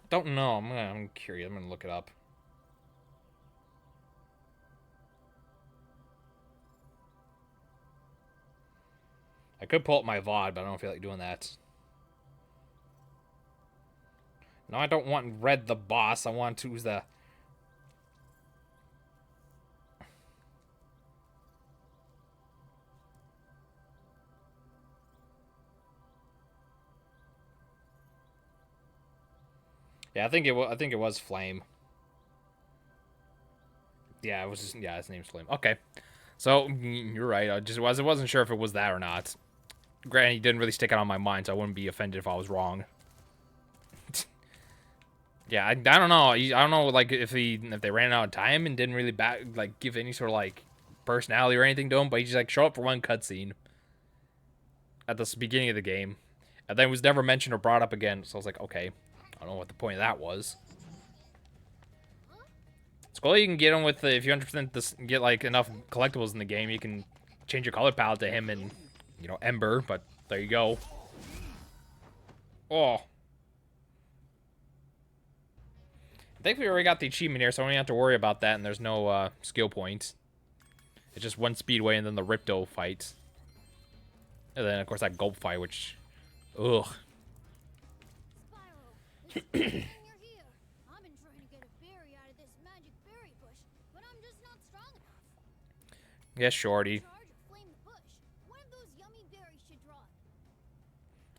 Don't know. I'm curious. I'm gonna look it up. I could pull up my VOD, but I don't feel like doing that. No, I don't want Red the boss. I want to use the... Yeah, I think it was Flame. Yeah, it was just, yeah, his name's Flame. Okay. So, you're right. I wasn't sure if it was that or not. Granted, he didn't really stick out on my mind, so I wouldn't be offended if I was wrong. Yeah, I don't know. I don't know, like, if they ran out of time and didn't really give any sort of, like, personality or anything to him, but he just, like, showed up for one cutscene at the beginning of the game, and then was never mentioned or brought up again, so I was like, okay, I don't know what the point of that was. It's cool you can get him with, if you 100% get, like, enough collectibles in the game, you can change your color palette to him and, you know, Ember, but there you go. Oh. I think we already got the achievement here, so I don't have to worry about that, and there's no skill points. It's just one speedway and then the Ripto fight. And then, of course, that gulp fight, which... Ugh. Spyro, it's good you're here. I've been trying to get a berry out of this magic berry bush, but I'm just not strong enough. Yes, Shorty. Charge or flame the bush. One of those yummy berries should drop.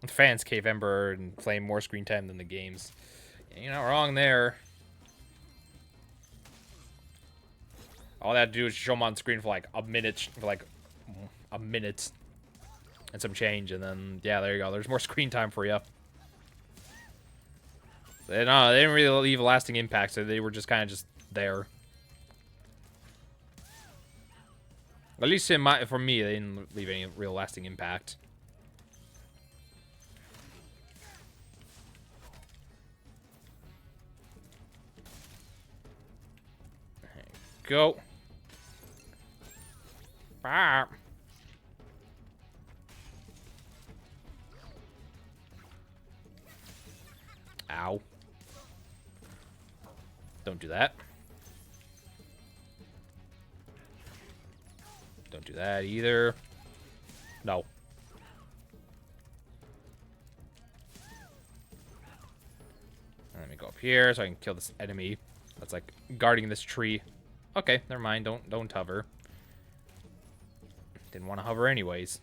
The fans gave Ember and Flame more screen time than the games. Yeah, you're not wrong there. All they had to do is show them on screen for like a minute, and some change, and then yeah, there you go. There's more screen time for you. They didn't really leave a lasting impact, so they were just kind of just there. At least for me, they didn't leave any real lasting impact. There you go. Ah. Ow. Don't do that. Don't do that either. No. Let me go up here so I can kill this enemy that's like guarding this tree. Okay, never mind. Don't hover. Didn't want to hover anyways.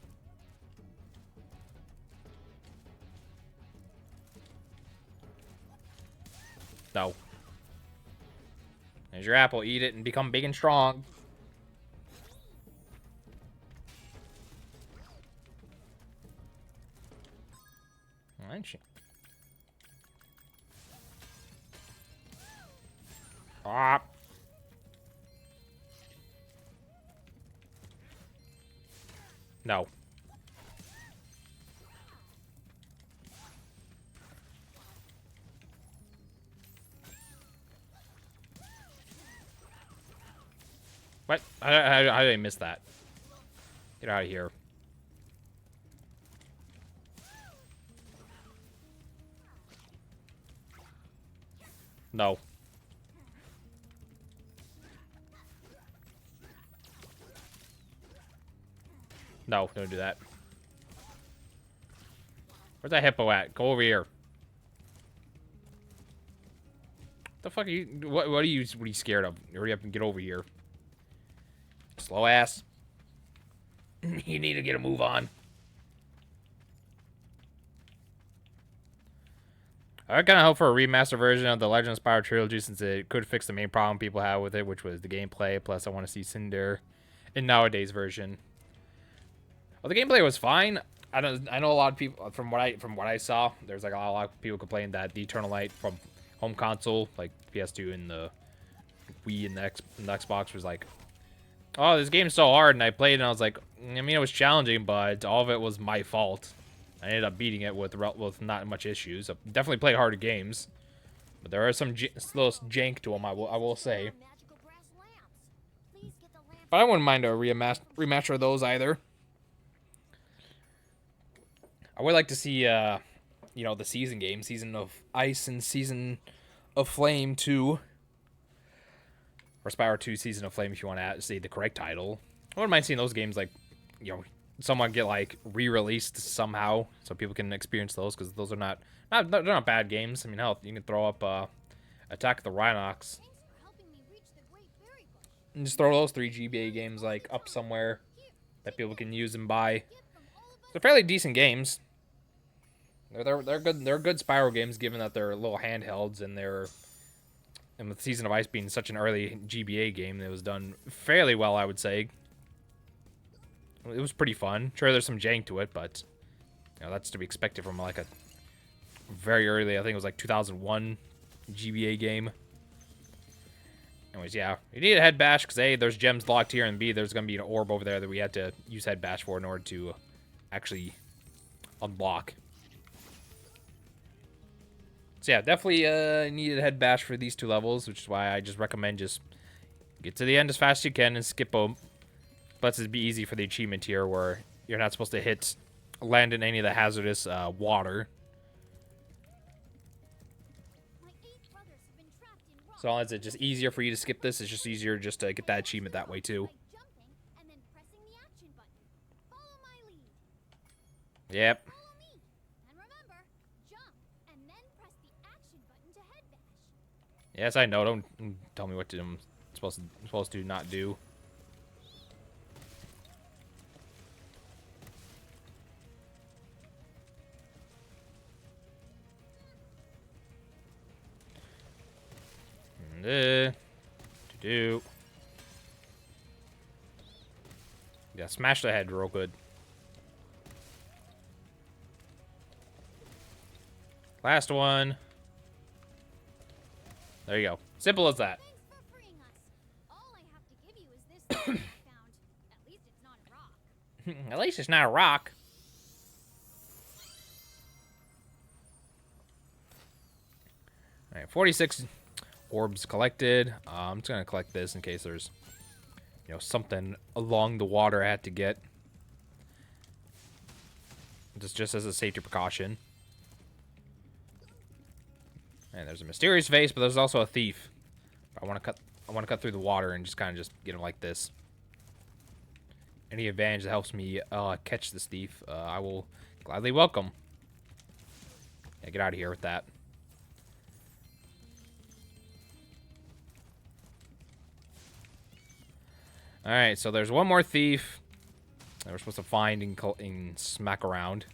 No. There's your apple. Eat it and become big and strong. Aren't you? Ah. No. What? How did I miss that? Get out of here. No. No, don't do that. Where's that hippo at? Go over here. The fuck are you? What are you scared of? Hurry up and get over here. Slow ass. You need to get a move on. I kind of hope for a remaster version of the Legend of Spyro Trilogy, since it could fix the main problem people have with it, which was the gameplay. Plus, I want to see Cinder in nowadays version. Well, the gameplay was fine. I know a lot of people from what I saw. There's like a lot of people complaining that the Eternal Light from home console, like PS2 and the Wii and the Xbox, was like, oh, this game's so hard, and I played and I was like, I mean, it was challenging, but all of it was my fault. I ended up beating it with not much issues. I definitely play harder games, but there are some little jank to them. I will say. Magical brass lamps. Please get But I wouldn't mind a rematch of those either. I would like to see, you know, the season game, Season of Ice and Season of Flame 2. Or Spyro 2 Season of Flame if you want to say the correct title. I wouldn't mind seeing those games, like, you know, someone get, like, re-released somehow so people can experience those, because those are they're not bad games. I mean, hell, you can throw up Attack of the Rhinox. Thanks for helping me reach the Great Berry Bush. And just throw those 3 GBA games, like, up somewhere that people can use and buy. They're fairly decent games. They're good. They're good Spyro games, given that they're little handhelds and with Season of Ice being such an early GBA game, it was done fairly well, I would say. It was pretty fun. Sure, there's some jank to it, but you know that's to be expected from like a very early. I think it was like 2001 GBA game. Anyways, yeah, you need a head bash because A, there's gems locked here, and B, there's gonna be an orb over there that we had to use head bash for in order to actually unlock. So yeah, definitely needed a head bash for these 2 levels, which is why I just recommend just get to the end as fast as you can and skip them. Lets it be easy for the achievement here, where you're not supposed to land in any of the hazardous water. My 8 brothers have been trapped in rock. So as it's just easier for you to skip this, it's just easier just to get that achievement that way too. By jumping and then pressing the action button. Follow my lead. Yep. Follow me. And remember, jump and then press the action button to head bash. Yes, I know. Don't tell me what I'm supposed to not do. Yeah, smash the head real good. Last one. There you go. Simple as that. Thanks for freeing us. All I have to give you is this thing I found. At least it's not a rock. At least it's not a rock. Alright, 46 orbs collected. I'm just gonna collect this in case there's, you know, something along the water I had to get. Just as a safety precaution. And there's a mysterious vase, but there's also a thief. I want to cut through the water and just kind of just get him like this. Any advantage that helps me catch this thief, I will gladly welcome. Yeah, get out of here with that. Alright, so there's one more thief that we're supposed to find and smack around.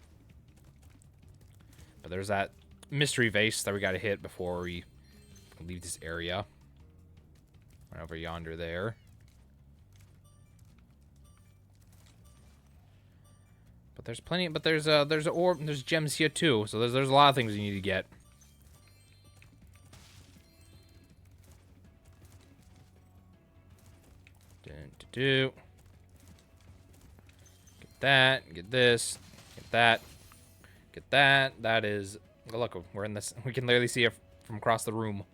But there's that mystery vase that we gotta hit before we leave this area. Right over yonder there. But there's plenty, but there's an orb, there's gems here too, so there's a lot of things you need to get. Get that, get this, get that, get that. That is, oh, look, we're in this. We can literally see it from across the room.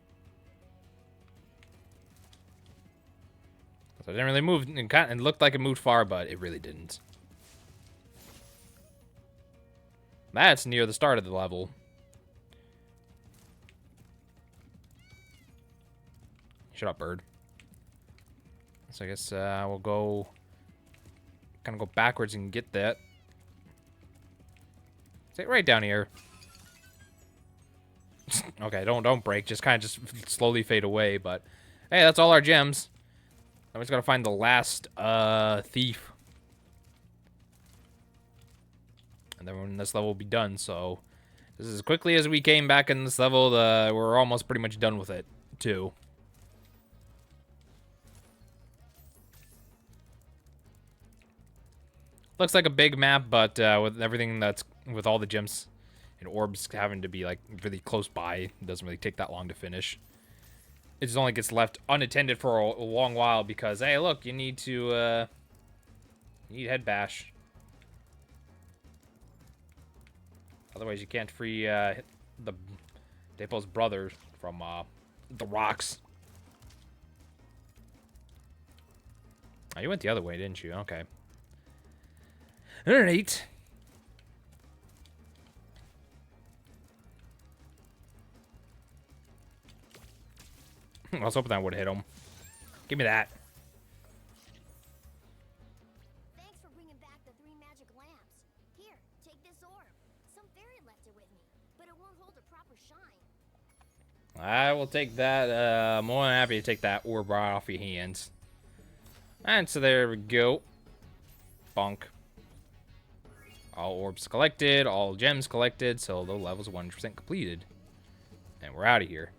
So it didn't really move. It looked like it moved far, but it really didn't. That's near the start of the level. Shut up, bird. So I guess we'll go kind of go backwards and get that. Stay right down here. Okay, don't break. Just kind of just slowly fade away. But hey, that's all our gems. Now we just gotta find the last thief, and then this level will be done. So this is as quickly as we came back in this level. We're almost pretty much done with it too. Looks like a big map, but with everything with all the gems and orbs having to be like really close by, it doesn't really take that long to finish. It just only gets left unattended for a long while because, hey, look, you need head bash. Otherwise, you can't free the Depo's brother from the rocks. Oh, you went the other way, didn't you? Okay. Alright. I was hoping that would hit him. Give me that. Thanks for bringing back the 3 magic lamps. Here, take this orb. Some fairy left it with me, but it won't hold a proper shine. I will take that. More than happy to take that orb right off your hands. And so there we go. Bonk. All orbs collected, all gems collected, so the level's 100% completed. And we're out of here.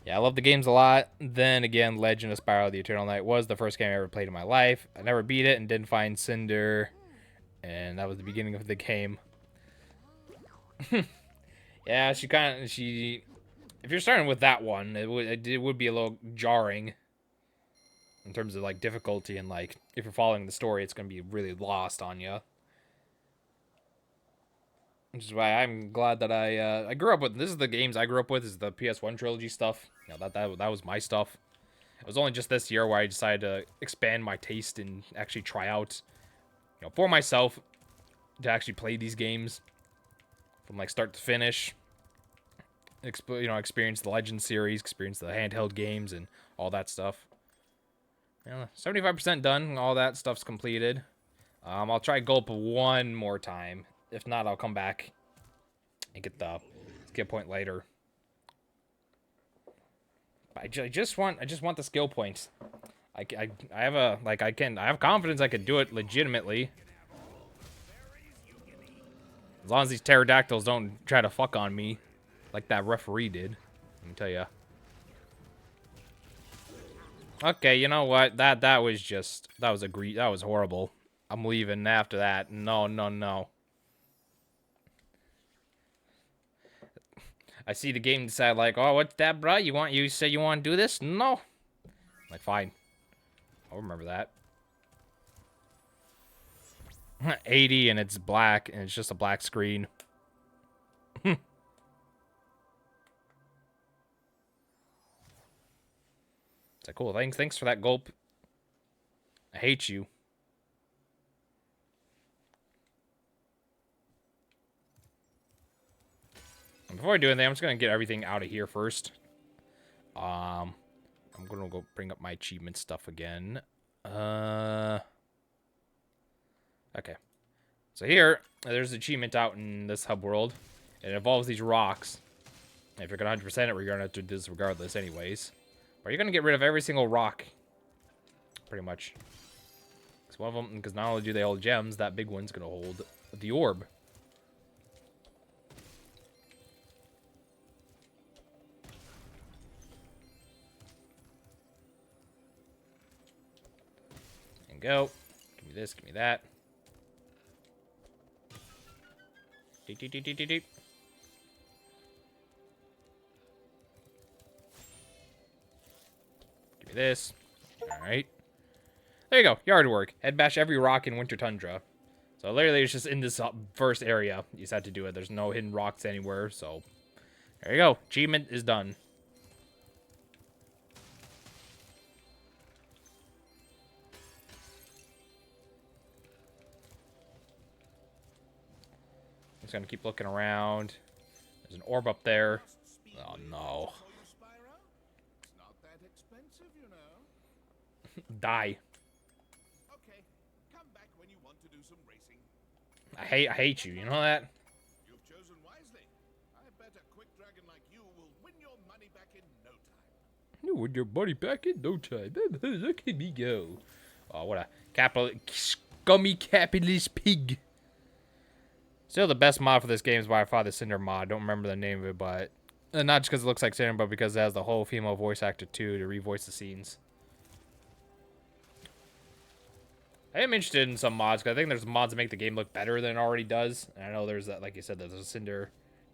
Yeah, I love the games a lot. Then again, Legend of Spyro the Eternal Night was the first game I ever played in my life. I never beat it and didn't find Cinder. And that was the beginning of the game. Yeah, if you're starting with that one, it would be a little jarring. In terms of, like, difficulty and, like, if you're following the story, it's going to be really lost on you. Which is why I'm glad that I grew up with. This is the games I grew up with. Is the PS1 trilogy stuff. You know, that was my stuff. It was only just this year where I decided to expand my taste and actually try out, you know, for myself to actually play these games from like start to finish. You know, experience the Legend series, experience the handheld games, and all that stuff. Yeah, 75% done. All that stuff's completed. I'll try Gulp one more time. If not, I'll come back and get the skill point later. But I just want the skill points. I have confidence I could do it legitimately. As long as these pterodactyls don't try to fuck on me like that referee did. Let me tell you. Okay, you know what? That was horrible. I'm leaving after that. No, no, no. I see the game decide like, oh, what's that, bro? You say you want to do this? No. Like, fine. I'll remember that. 80 and it's black and it's just a black screen. It's like, cool. Thanks for that gulp. I hate you. Before I do anything, I'm just gonna get everything out of here first. I'm gonna go bring up my achievement stuff again. Okay. So here, there's an achievement out in this hub world. It involves these rocks. And if you're gonna 100% it, we're gonna have to do this regardless anyways. But you're gonna get rid of every single rock. Pretty much. Because one of them, because not only do they hold gems, that big one's gonna hold the orb. Go. Give me this, give me that. Deep, deep, deep, deep, deep, deep. Give me this. Alright. There you go. Yard work. Head bash every rock in Winter Tundra. So literally it's just in this first area. You just have to do it. There's no hidden rocks anywhere, so there you go. Achievement is done. Just gonna keep looking around. There's an orb up there. Oh no. It's not that expensive, you know. Die. Okay, come back when you want to do some racing. I hate you, you know that? You've chosen wisely. I bet a quick dragon like you will win your money back in no time. You win your money back in no time. Look at me go. Oh, what a scummy capitalist pig. Still, the best mod for this game is by far the Cinder mod. Don't remember the name of it, but not just because it looks like Cinder, but because it has the whole female voice actor too to revoice the scenes. I am interested in some mods because I think there's mods that make the game look better than it already does. And I know there's that, like you said, there's a Cinder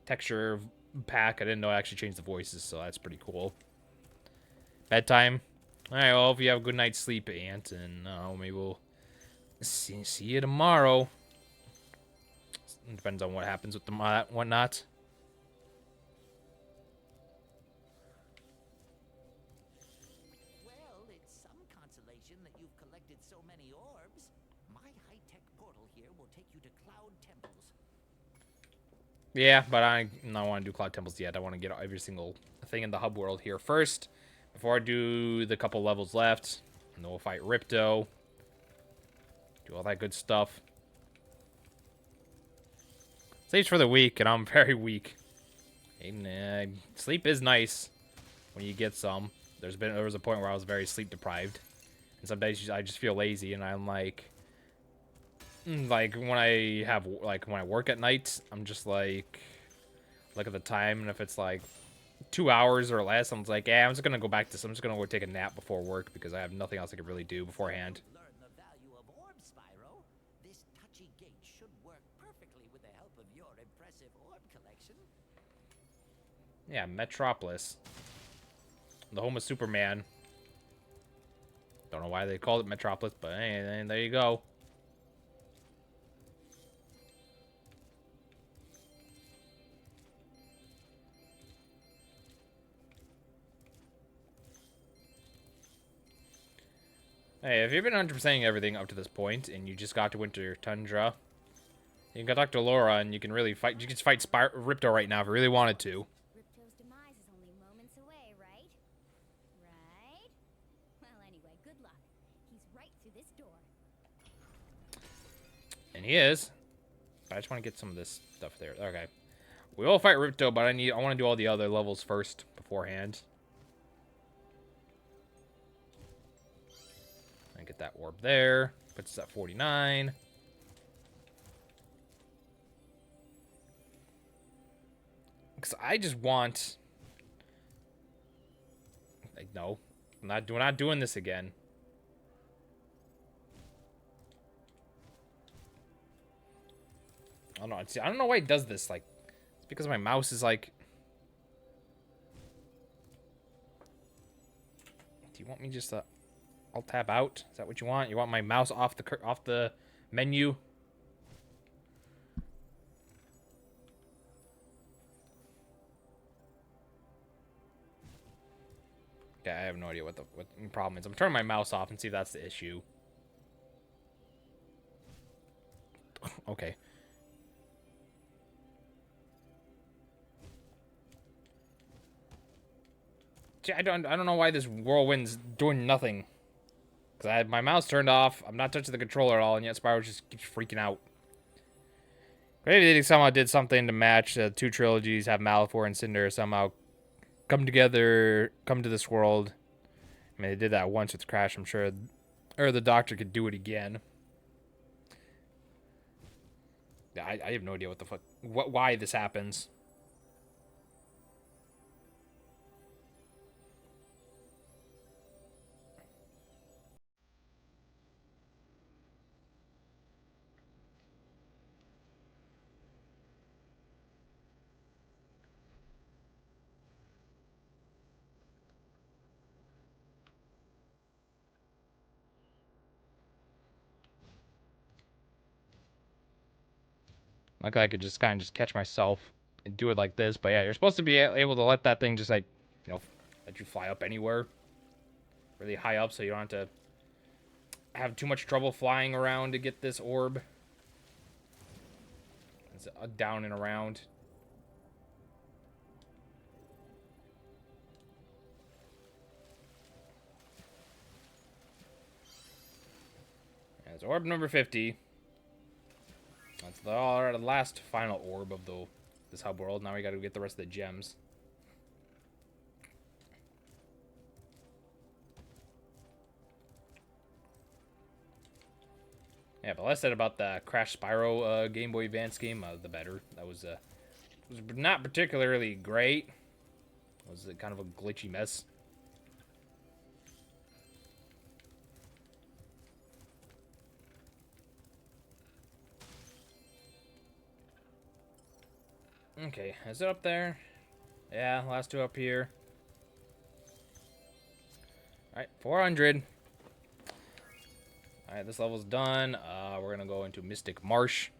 texture pack. I didn't know it actually changed the voices, so that's pretty cool. Bedtime. All right, well, if you have a good night's sleep, Aunt, and maybe we'll see you tomorrow. Depends on what happens with the mod, whatnot. Well, it's some consolation congratulations that you've collected so many orbs. My high-tech portal here will take you to Cloud Temples. Yeah, but I don't want to do Cloud Temples yet. I want to get every single thing in the hub world here first, before I do the couple levels left. And then we'll fight Ripto. Do all that good stuff. Sleep's for the weak, and I'm very weak. And, sleep is nice when you get some. There was a point where I was very sleep deprived, and some days I just feel lazy, and I'm like when I work at night, I'm just like, look at the time, and if it's like 2 hours or less, I'm just like, yeah, I'm just gonna go go take a nap before work because I have nothing else I can really do beforehand. Learn the value of orbs, Spyro. This touchy gate should work perfectly with the help of your impressive orb collection. Yeah, Metropolis, the home of Superman. Don't know why they called it Metropolis, but hey, there you go. Hey, if you've been 100%ing everything up to this point, and you just got to Winter Tundra, you can go talk to Laura, and you can really fight. You can just fight Ripto right now if you really wanted to. Ripto's demise is only moments away, right? Right? Well, anyway, good luck. He's right through this door. And he is. But I just want to get some of this stuff there. Okay. We will fight Ripto, but I want to do all the other levels first beforehand. And get that orb there. Puts us at 49. Because I just want... Like, no. We're not doing this again. I don't know. I don't know why it does this. Like, it's because my mouse is like... Do you want me just I'll tab out? Is that what you want? You want my mouse off the menu? Okay, I have no idea what the problem is. I'm turning my mouse off and see if that's the issue. Okay. I don't know why this whirlwind's doing nothing. Because I had my mouse turned off. I'm not touching the controller at all, and yet Spyro just keeps freaking out. Maybe they somehow did something to match the two trilogies, have Malifor and Cinder somehow come together, come to this world. I mean, they did that once with Crash, I'm sure. Or the Doctor could do it again. Yeah, I have no idea what the fuck, why this happens. Like I could just kind of just catch myself and do it like this. But yeah, you're supposed to be able to let that thing just like, let you fly up anywhere. Really high up so you don't have to have too much trouble flying around to get this orb. It's down and around. Yeah, it's orb number 50. That's the last final orb of this hub world. Now we gotta get the rest of the gems. Yeah, but less said about the Crash Spyro Game Boy Advance game, the better. That was not particularly great. It was kind of a glitchy mess. Okay, is it up there? Yeah, last two up here. Alright, 400. Alright, this level's done. We're gonna go into Mystic Marsh.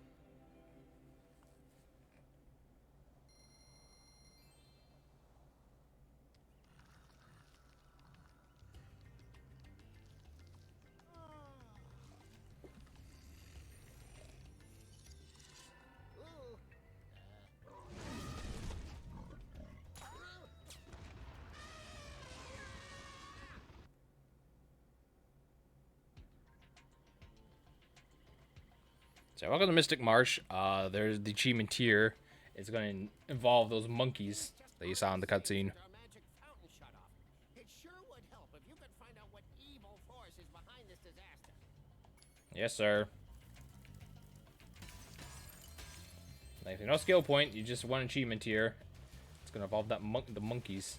So welcome to Mystic Marsh. There's the achievement tier. It's going to involve those monkeys that you saw in the cutscene. Our magic fountain shut off. It sure would help if you could find out what evil force is behind this disaster. Yes, sir. Like, no skill point. You just one achievement tier. It's going to involve that the monkeys.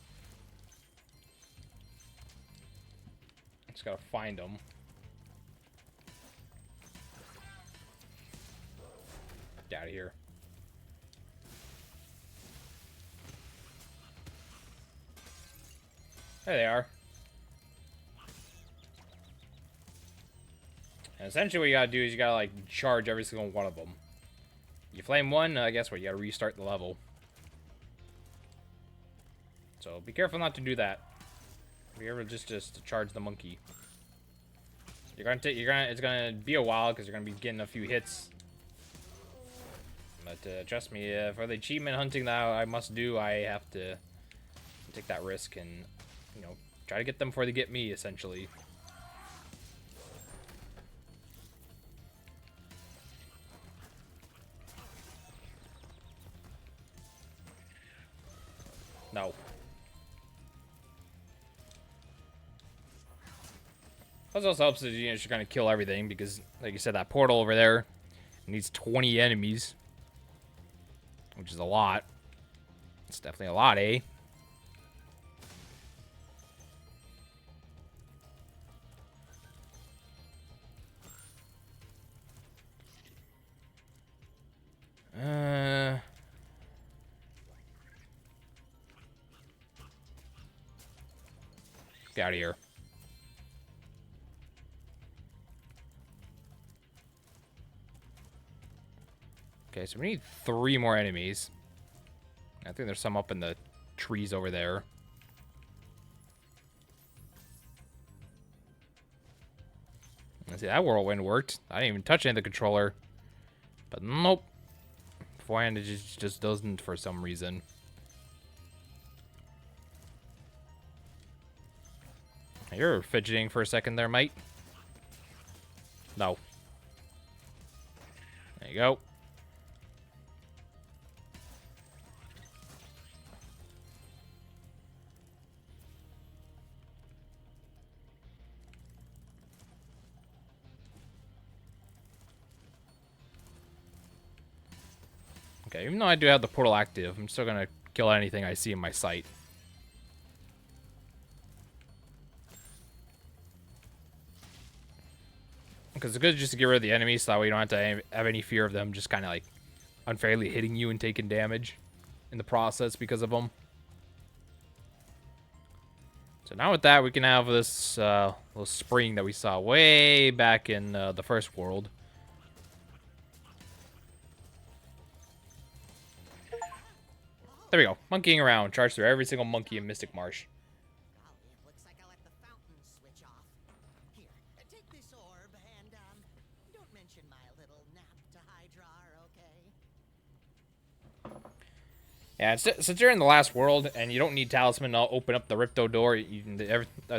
Just got to find them. Get out of here. There they are. And essentially what you gotta do is you gotta, like, charge every single one of them. You flame one, guess what? You gotta restart the level. So be careful not to do that. Be careful just to charge the monkey. It's gonna be a while because you're gonna be getting a few hits. But trust me, for the achievement hunting that I must do, I have to take that risk and, you know, try to get them before they get me, essentially. No. Plus also helps that you're gonna kill everything because, like you said, that portal over there needs 20 enemies. Which is a lot. It's definitely a lot, eh? Get out of here. Okay, so we need 3 more enemies. I think there's some up in the trees over there. Let's see, that whirlwind worked. I didn't even touch any of the controller. But nope. Beforehand, it just doesn't for some reason. You're fidgeting for a second there, mate. No. There you go. Okay, even though I do have the portal active, I'm still gonna kill anything I see in my sight. Because it's good just to get rid of the enemies, so that way you don't have to have any fear of them just kind of like unfairly hitting you and taking damage in the process because of them. So now with that, we can have this little spring that we saw way back in the first world. There we go. Monkeying around. Charge through every single monkey in Mystic Marsh. Golly, it looks like I let the fountain switch off. Here, take this orb and, don't mention my little nap to Hydrar, okay? Yeah, since you're in the last world and you don't need talisman to open up the Ripto door,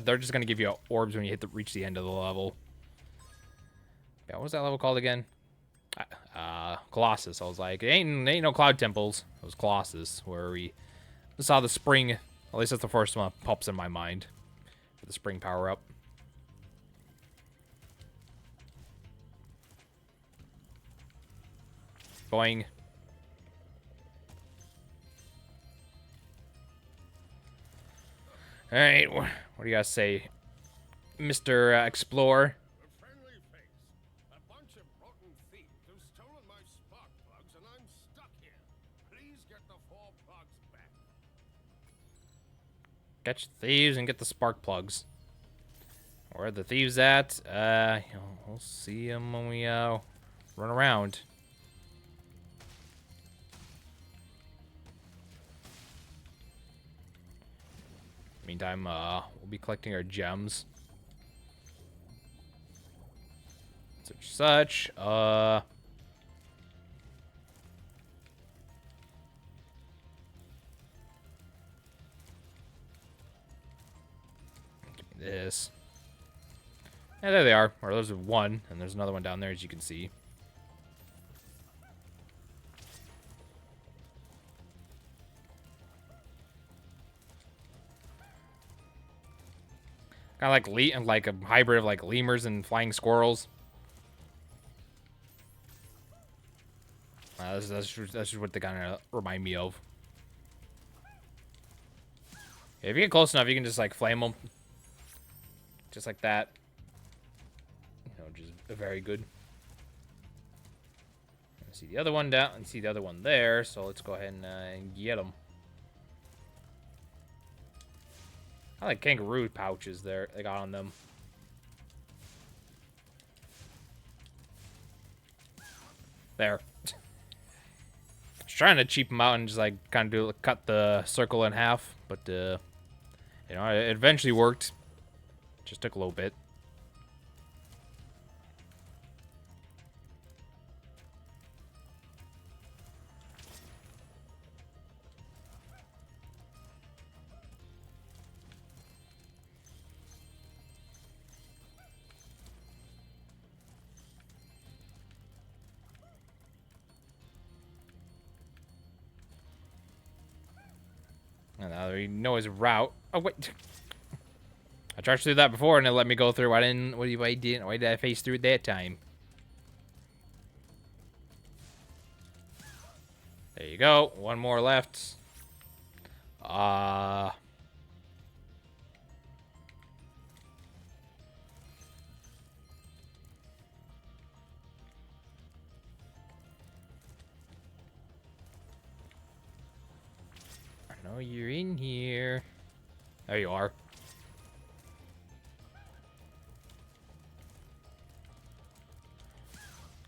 they're just gonna give you orbs when you reach the end of the level. Yeah, what was that level called again? Colossus. I was like, ain't no Cloud Temples. It was Colossus, where we saw the spring. At least that's the first one that pops in my mind. The spring power up. Boing. Alright, what do you guys say, Mr. Explorer? A friendly face. A bunch of rotten thieves have stolen my spark plugs and I'm stuck here. Please get the 4 plugs back. Catch thieves and get the spark plugs. Where are the thieves at? We'll see them when we run around. Meantime, we'll be collecting our gems. Such. Give me this. Yeah, there they are. Or there's one, and there's another one down there, as you can see. Kind of like a hybrid of like lemurs and flying squirrels. That's just what they kind of remind me of. If you get close enough, you can just like flame them, just like that. You know, just very good. See the other one down and see the other one there. So let's go ahead and get them. I like kangaroo pouches there they got on them. There. Just trying to cheap them out and just like kind of cut the circle in half, but you know, it eventually worked. Just took a little bit. And now we know his route. Oh wait, I tried to do that before and it let me go through. Why didn't? Why did I face through it that time? There you go. One more left. I know you're in here. There you are.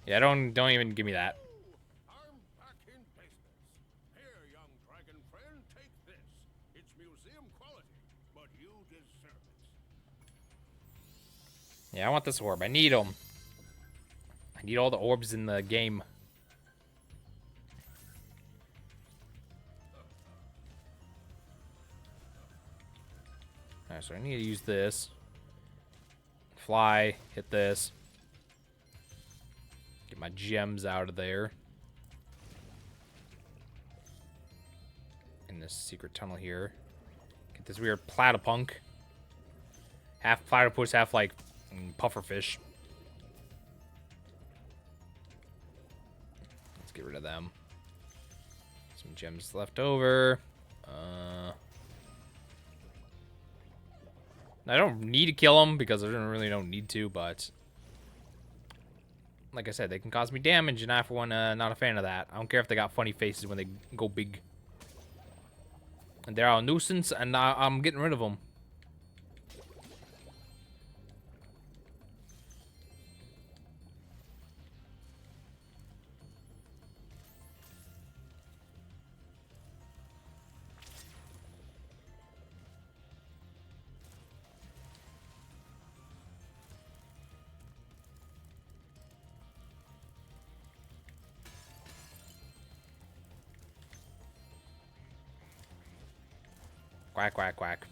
Yeah, don't even give me that. I'm back in business. Here, young dragon friend, take this. It's museum quality, but you deserve it. Yeah, I want this orb. I need them. I need all the orbs in the game. Alright, so I need to use this. Fly, hit this. Get my gems out of there. In this secret tunnel here. Get this weird platypunk. Half platypus, half like pufferfish. Let's get rid of them. Some gems left over. I don't need to kill them because I really don't need to, but like I said, they can cause me damage, and I, for one, not a fan of that. I don't care if they got funny faces when they go big. And they're a nuisance, and I'm getting rid of them. Quack, quack, quack.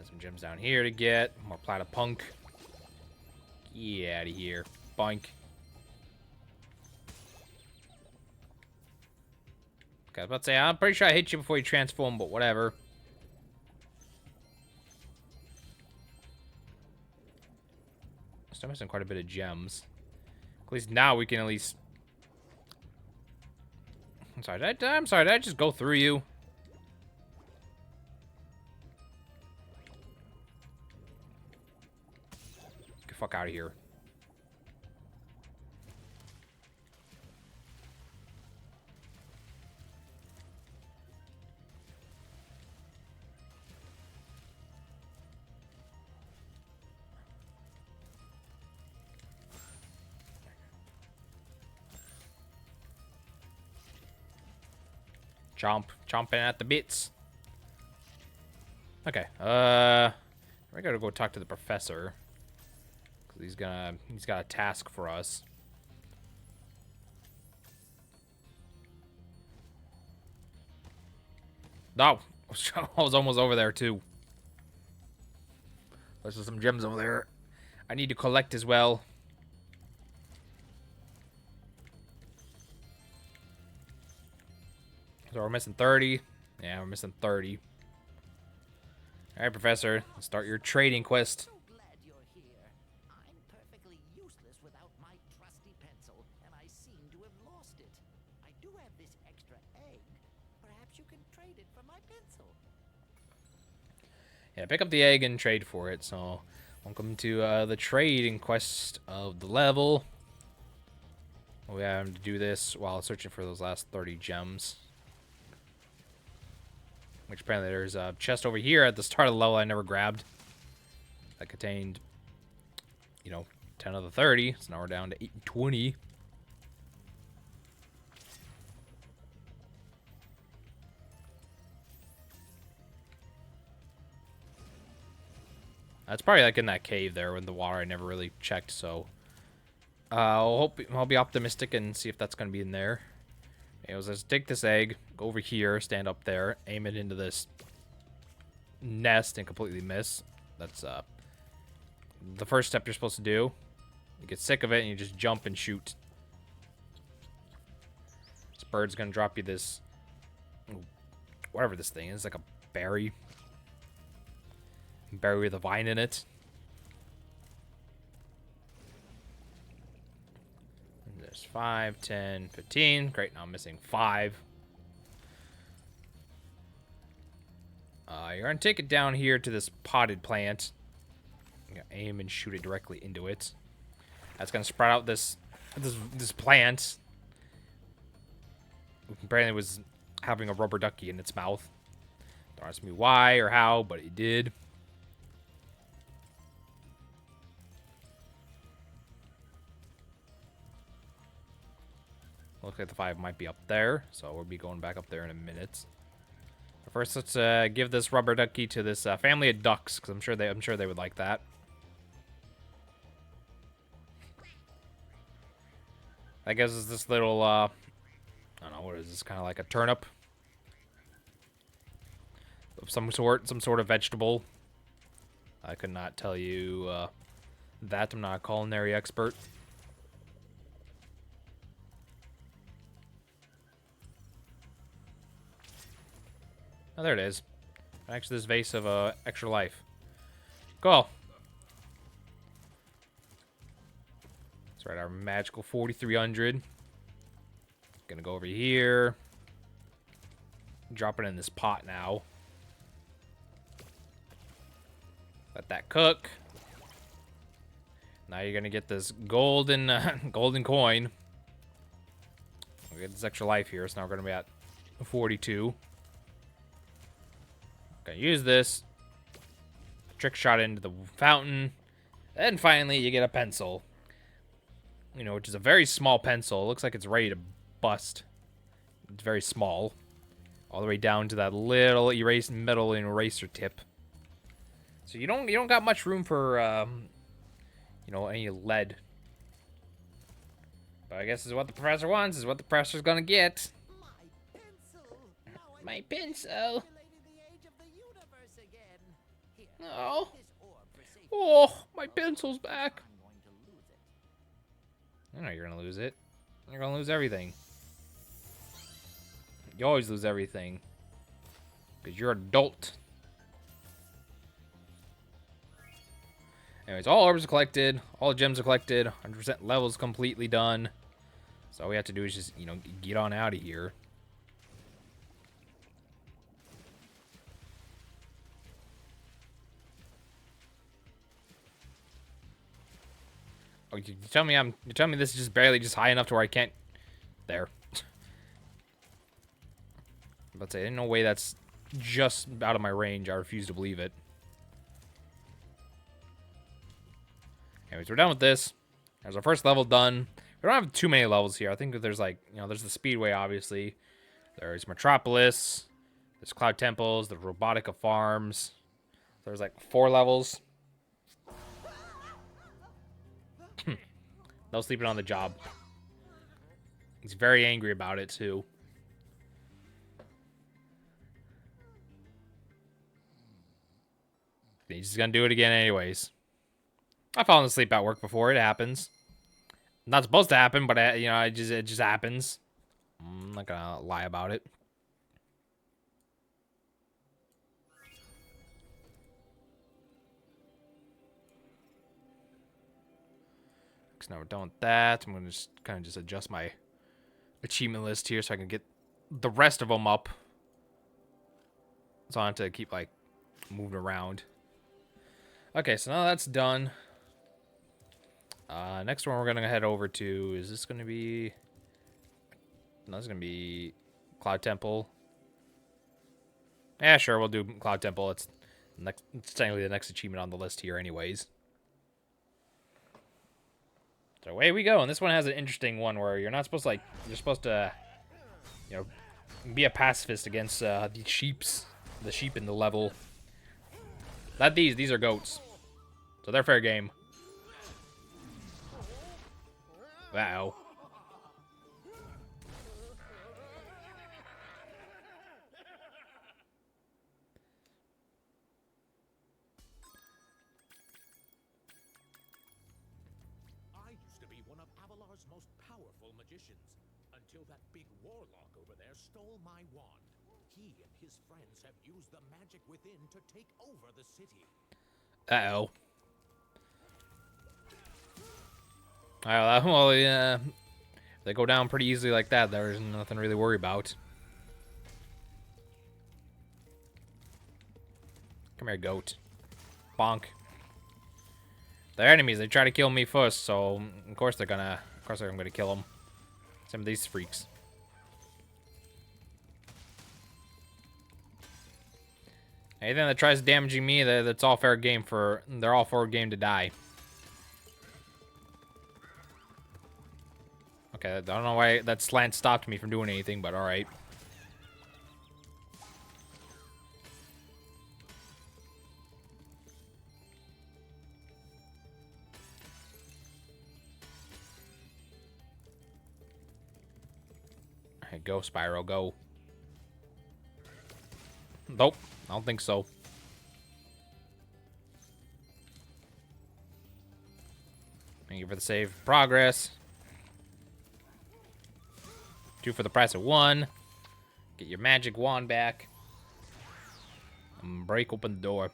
Some gems down here to get. More platypunk. Get out of here. Boink. Okay, I was about to say, I'm pretty sure I hit you before you transform, but whatever. Still missing quite a bit of gems. At least now we can at least... I'm sorry, did I just go through you? Get the fuck out of here. Chomping at the bits. Okay, we gotta go talk to the professor. 'Cause he's got a task for us. No, I was almost over there too. There's some gems over there I need to collect as well. So we're missing 30. Yeah, we're missing 30. All right, Professor. Start your trading quest. So glad you're here. I'm perfectly useless without my trusty pencil, and I seem to have lost it. I do have this extra egg. Perhaps you can trade it for my pencil. Yeah, pick up the egg and trade for it. So, welcome to the trading quest of the level. We have to do this while searching for those last 30 gems. Which apparently there's a chest over here at the start of the level I never grabbed. That contained, 10 of the 30. So now we're down to 8 and 20. That's probably like in that cave there in the water. I never really checked, so I'll be optimistic and see if that's gonna be in there. Anyways, let's take this egg, go over here, stand up there, aim it into this nest, and completely miss. That's the first step you're supposed to do. You get sick of it and you just jump and shoot. This bird's gonna drop you this, whatever this thing is, like a berry. Berry with a vine in it. And there's 5, 10, 15. Great, now I'm missing 5. You're gonna take it down here to this potted plant. You're gonna aim and shoot it directly into it. That's gonna sprout out this plant. Apparently it was having a rubber ducky in its mouth. Don't ask me why or how, but it did. Looks like the 5 might be up there, so we'll be going back up there in a minute. But first, let's give this rubber ducky to this family of ducks, because I'm sure they would like that. I guess it's this little I don't know, what is this, kind of like a turnip of some sort of vegetable. I could not tell you that. I'm not a culinary expert. Oh, there it is. Actually, this vase of extra life. Cool. That's right, our magical 4,300. Gonna go over here. Drop it in this pot now. Let that cook. Now you're gonna get this golden coin. We get this extra life here, so now we're gonna be at 42. Gonna use this. Trick shot into the fountain. And finally, you get a pencil. Which is a very small pencil. It looks like it's ready to bust. It's very small. All the way down to that little metal eraser tip. So you don't got much room for any lead. But I guess this is what the professor wants. This is what the professor's gonna get. My pencil! Now I'm My pencil. calculating the age of the universe again. Here, Oh. this orb for safety. Oh, my pencil's back. I'm going to lose it. I know you're gonna lose it. You're gonna lose everything. You always lose everything. Because you're an adult. Anyways, all orbs are collected. All gems are collected. 100% levels completely done. So all we have to do is just, get on out of here. Oh, you tell me this is just barely high enough to where I can't. There. Let's say, ain't no way that's just out of my range. I refuse to believe it. Anyways, we're done with this. There's our first level done. We don't have too many levels here. I think that there's there's the Speedway, obviously. There's Metropolis. There's Cloud Temples. The Robotica Farms. There's 4 levels. No sleeping on the job. He's very angry about it, too. He's just gonna do it again anyways. I've fallen asleep at work before. It happens. Not supposed to happen, but it just happens. I'm not gonna lie about it. So now we're done with that. I'm going to just kind of just adjust my achievement list here so I can get the rest of them up. So I don't have to keep, like, moving around. Okay, so now that's done. Next one we're going to head over to, is this going to be... No, this is going to be Cloud Temple. Yeah, sure, we'll do Cloud Temple. It's technically the next achievement on the list here anyways. So away we go, and this one has an interesting one where you're not supposed to, like, you're supposed to, you know, be a pacifist against the sheep in the level. Not these are goats. So they're fair game. Uh-oh. I used to be one of Avalar's most powerful magicians, until that big warlock over there stole my wand. He and his friends have used the magic within to take over the city. Uh-oh. Well, yeah. They go down pretty easily like that. There's nothing really to worry about. Come here, goat. Bonk. They're enemies. They try to kill me first, so of course I'm gonna kill them. Some of these freaks. Anything that tries damaging me, that's all fair game for. They're all fair game to die. Okay, I don't know why that slant stopped me from doing anything, but all right. All right, go Spyro, go. Nope, I don't think so. Thank you for the save. Progress. 2 for the price of 1. Get your magic wand back. And break open the door.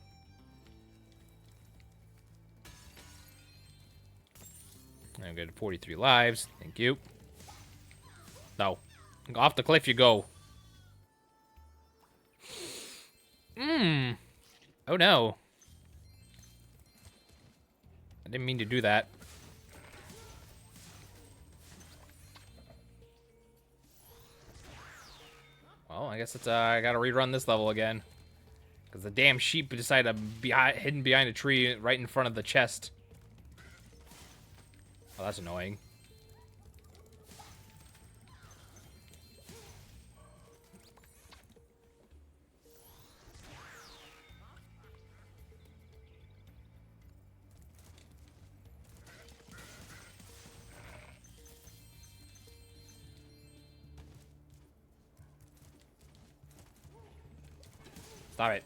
I'm good at 43 lives. Thank you. No. Off the cliff you go. Oh no. I didn't mean to do that. Well, I guess it's I gotta rerun this level again. Because the damn sheep decided to be hidden behind a tree right in front of the chest. Oh, that's annoying. Stop it.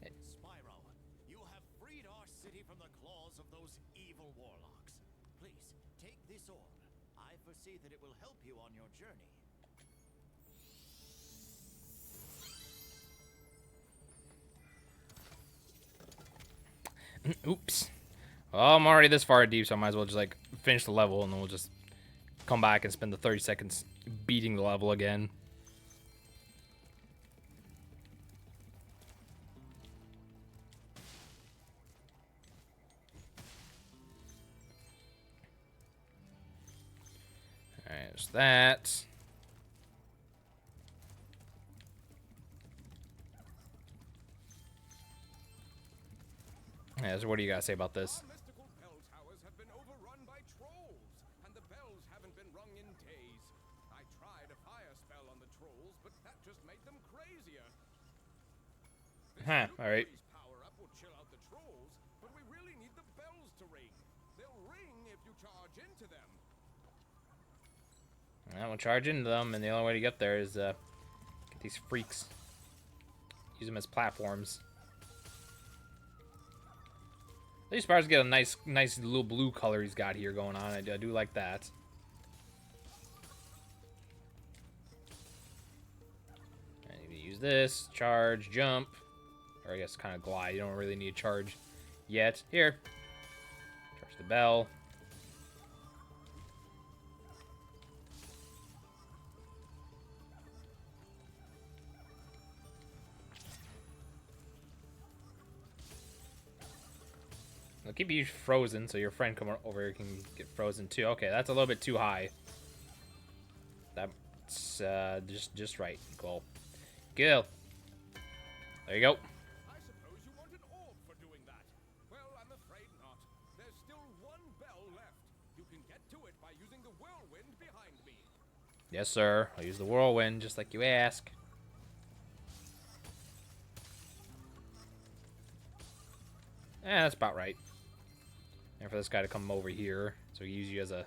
Spyro, you have freed our city from the claws of those evil warlocks. Please, take this orb. I foresee that it will help you on your journey. Oops. Well, I'm already this far deep, so I might as well just, like, finish the level, and then we'll just come back and spend the 30 seconds beating the level again. Alright, there's that. Yeah, so what do you guys say about this? Our mystical bell towers have been overrun by trolls, and the bells haven't been rung in days. I tried a fire spell on the trolls, but that just made them crazier. Huh, alright. Power up will chill out the trolls, but we really need the bells to ring. They'll ring if you charge into them. Well, we'll charge into them, and the only way to get there is get these freaks. Use them as platforms. These Spyros get a nice little blue color he's got here going on. I do like that. I need to use this, charge, jump, or I guess kind of glide. You don't really need to charge yet. Here. Charge the bell. I'll keep you frozen so your friend coming over here can get frozen too. Okay, that's a little bit too high. That's just right. Cool. Cool. There you go. I suppose you want an orb for doing that. Well, I'm afraid not. There's still one bell left. You can get to it by using the whirlwind behind me. Yes, sir. I'll use the whirlwind just like you ask. That's about right. And for this guy to come over here, so we use you as a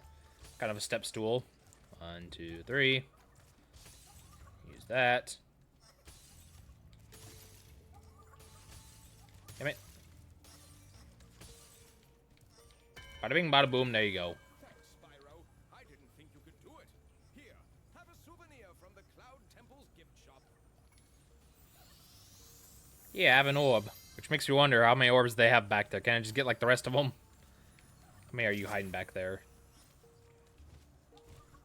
kind of a step stool. 1, 2, 3. Use that. Damn it. Bada bing, bada boom. There you go. Thanks, Spyro. I didn't think you could do it. Here, have a souvenir from the Cloud Temple's gift shop. Yeah, I have an orb, which makes me wonder how many orbs they have back there. Can I just get like the rest of them? How many are you hiding back there?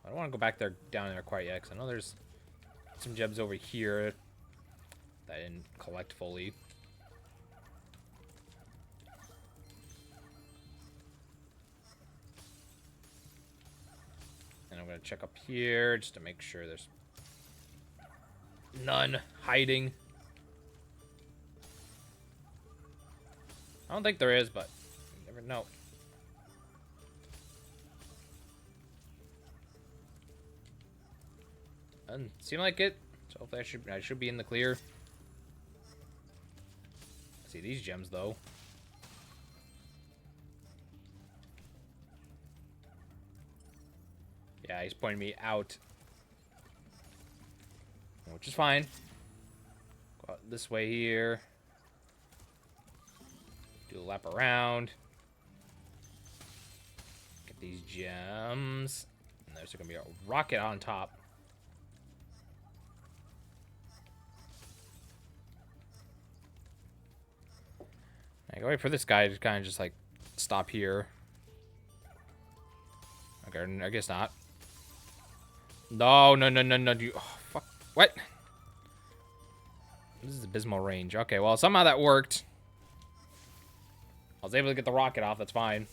I don't want to go back there, down there quite yet, because I know there's some gems over here that I didn't collect fully. And I'm going to check up here just to make sure there's none hiding. I don't think there is, but you never know. Doesn't seem like it, so hopefully I should be in the clear. See these gems though. Yeah, he's pointing me out, which is fine. Go out this way here. Do a lap around. Get these gems. And there's gonna be a rocket on top. I gotta wait for this guy to kind of just like stop here. Okay, I guess not. No, you. Oh, fuck. What? This is abysmal range. Okay, well, somehow that worked. I was able to get the rocket off. That's fine.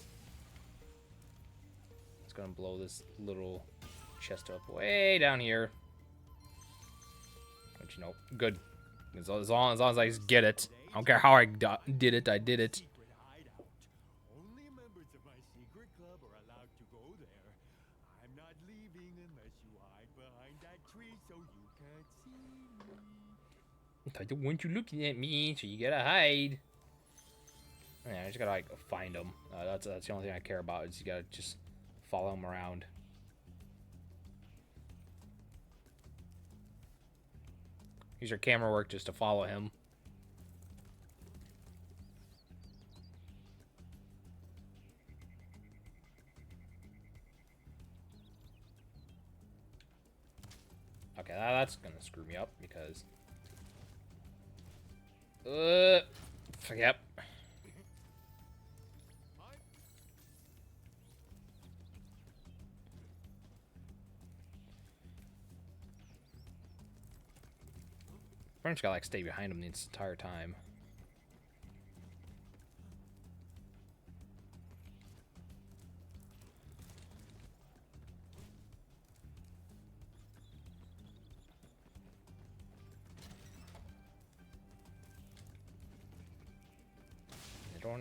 It's gonna blow this little chest up way down here. But you know, good. As long as I just get it. I don't care how I did it. I did it. Secret hideout. Only members of my secret club are allowed to go there. I'm not leaving unless you hide behind that tree so you can't see me. I don't want you looking at me, so you gotta hide. Yeah, I just gotta like find them. That's the only thing I care about. Is you gotta just follow them around. Use your camera work just to follow him. Okay, that's gonna screw me up because. Yep. I'm just gotta like stay behind him the entire time.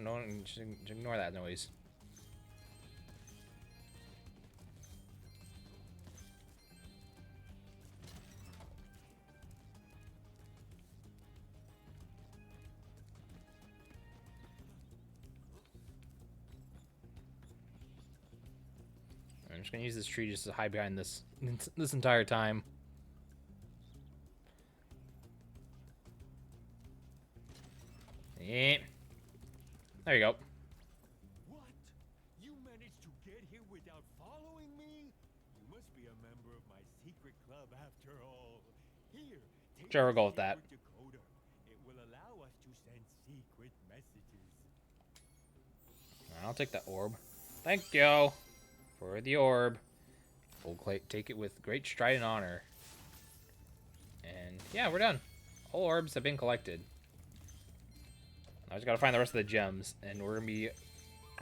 Don't just ignore that noise. I'm just gonna use this tree just to hide behind this entire time. Yeah. There you go. What? You managed to get here without following me? You must be a member of my secret club after all. Here, take Sure, we'll this go with that. secret decoder. It will allow us to send secret messages. I'll take that orb. Thank you for the orb. We'll take it with great stride and honor. And yeah, we're done. All orbs have been collected. I just gotta find the rest of the gems, and we're gonna be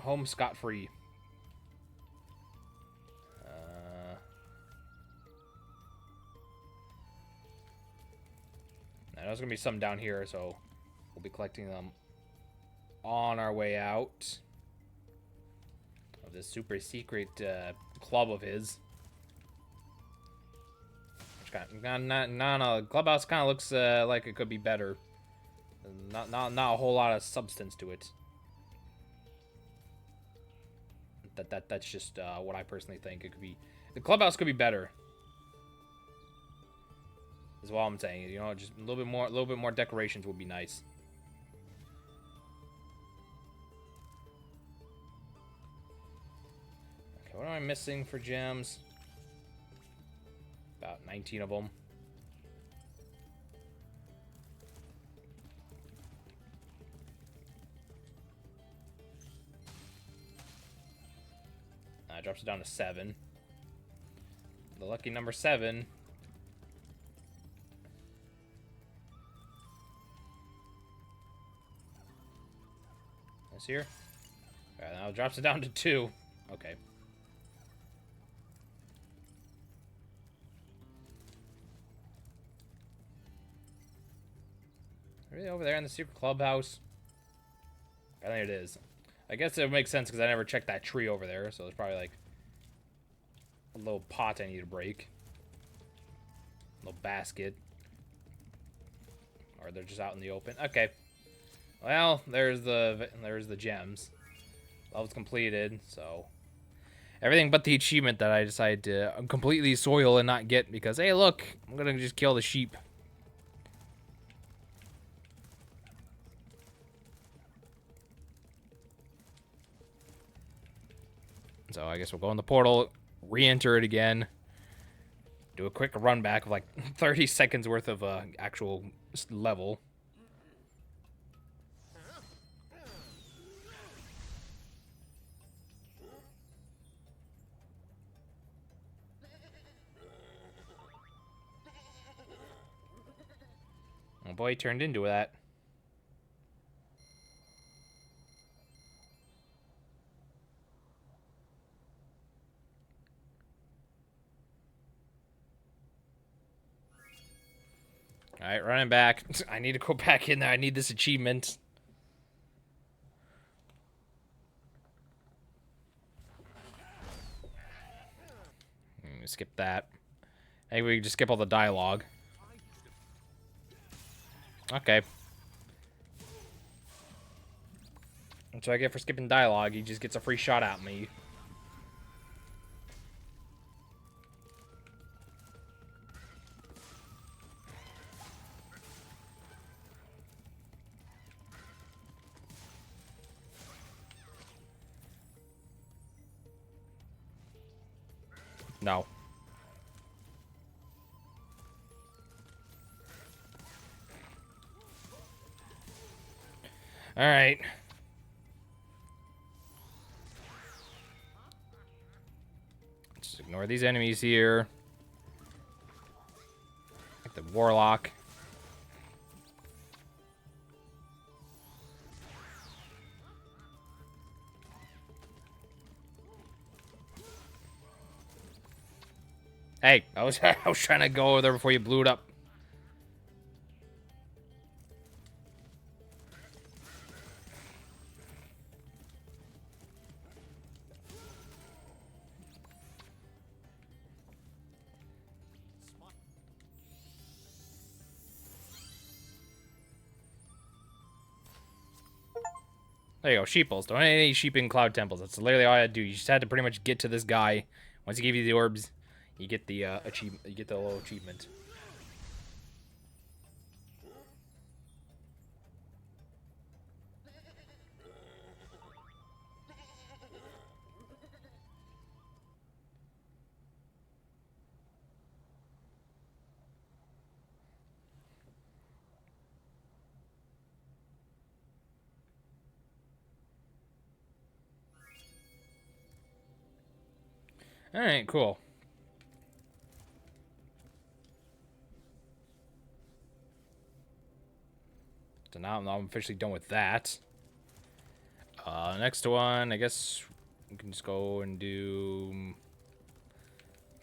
home scot-free. There's gonna be some down here, so we'll be collecting them on our way out of this super secret club of his. Which clubhouse kind of looks like it could be better. Not a whole lot of substance to it. That's just what I personally think. It could be, the clubhouse could be better. Is what I'm saying. You know, just a little bit more decorations would be nice. Okay, what am I missing for gems? About 19 of them. That drops it down to 7. The lucky number 7. This here. Alright, now it drops it down to 2. Okay. Really over there in the secret clubhouse? I think it is. I guess it makes sense because I never checked that tree over there, so there's probably like a little pot I need to break. A little basket. Or they're just out in the open. Okay. Well, there's the gems. Level's completed, so everything but the achievement that I decided to completely soil and not get because, hey, look, I'm gonna just kill the sheep. So I guess we'll go in the portal, re-enter it again, do a quick run back of like 30 seconds worth of actual level. Oh boy, he turned into that. Alright, running back. I need to go back in there. I need this achievement. Skip that. Maybe we can just skip all the dialogue. Okay. That's what I get for skipping dialogue. He just gets a free shot at me. No. Alright. Just ignore these enemies here. Like the warlock. Hey, I was trying to go over there before you blew it up. There you go, sheeples. Don't any sheep in Cloud Temples. That's literally all I had to do. You just had to pretty much get to this guy. Once he gave you the orbs, you get the achievement. You get the little achievement. Alright, cool. So now I'm officially done with that. Next one, I guess we can just go and do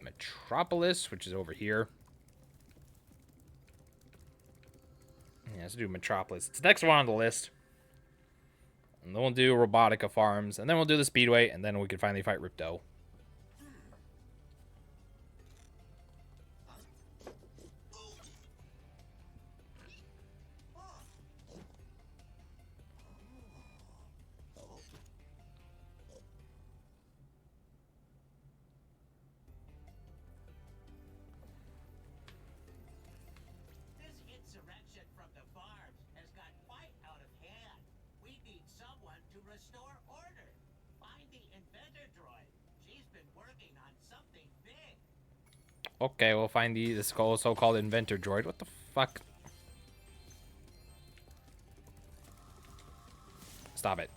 Metropolis, which is over here. Yeah, let's do Metropolis. It's the next one on the list. And then we'll do Robotica Farms, and then we'll do the Speedway, and then we can finally fight Ripto. This insurrection from the farms has got quite out of hand. We need someone to restore order. Find the inventor droid. She's been working on something big. Okay, we'll find the so-called inventor droid. What the fuck? Stop it.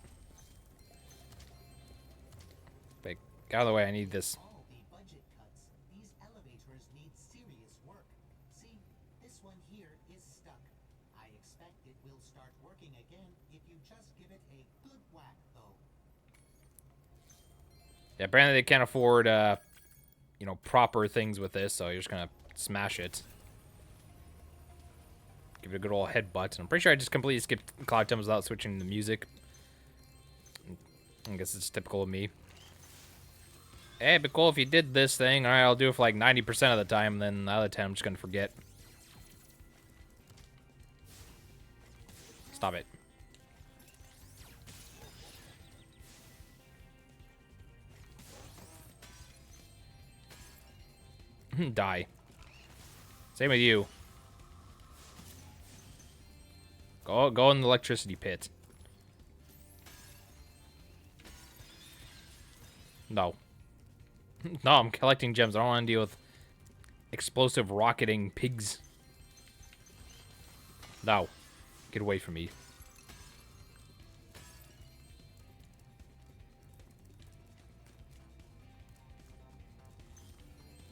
Wait, get out of the way. I need this. All the budget cuts, these elevators need serious work. See, this one here is stuck. I expect it will start working again if you just give it a good whack, though. Yeah, apparently they can't afford, you know, proper things with this, so you're just gonna smash it. Give it a good old headbutt. And I'm pretty sure I just completely skipped Cloud Temples without switching the music. I guess it's typical of me. Hey, it'd be cool if you did this thing. Alright, I'll do it for like 90% of the time, then the other 10 I'm just gonna forget. Stop it. Die. Same with you. Go in the electricity pit. No. No, I'm collecting gems. I don't want to deal with explosive rocketing pigs. No. Get away from me.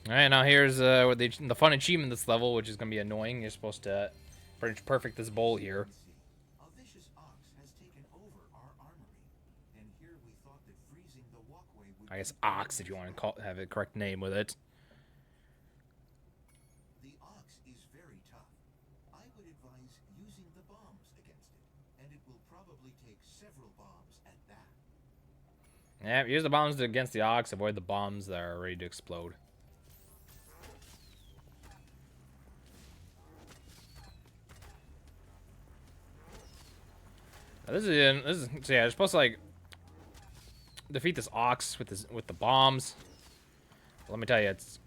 Alright, now here's what the fun achievement this level, which is going to be annoying. You're supposed to pretty much perfect this bowl here. A vicious ox has taken over our armory, and here we thought that freezing the walkway would I guess keep the ox, if you want to have a correct name with it. The ox is very tough. I would advise using the bombs against it, and it will probably take several bombs at that. Yeah, use the bombs against the ox. Avoid the bombs that are ready to explode. Now this is so yeah, you're supposed to like defeat this ox with the bombs. But let me tell you, it's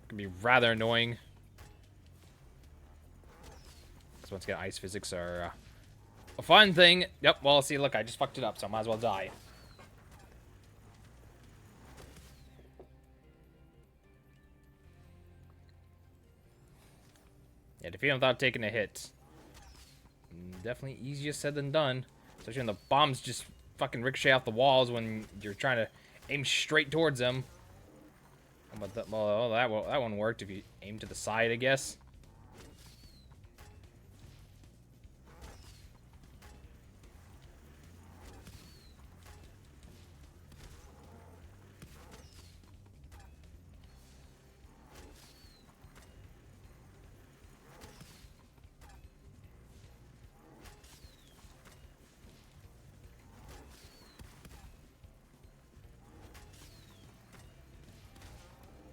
gonna be rather annoying. Because once again, ice physics are a fun thing. Yep. Well, see, look, I just fucked it up, so I might as well die. Yeah, defeat him without taking a hit. Definitely easier said than done. Especially when the bombs just fucking ricochet off the walls when you're trying to aim straight towards them. But that one worked if you aim to the side, I guess.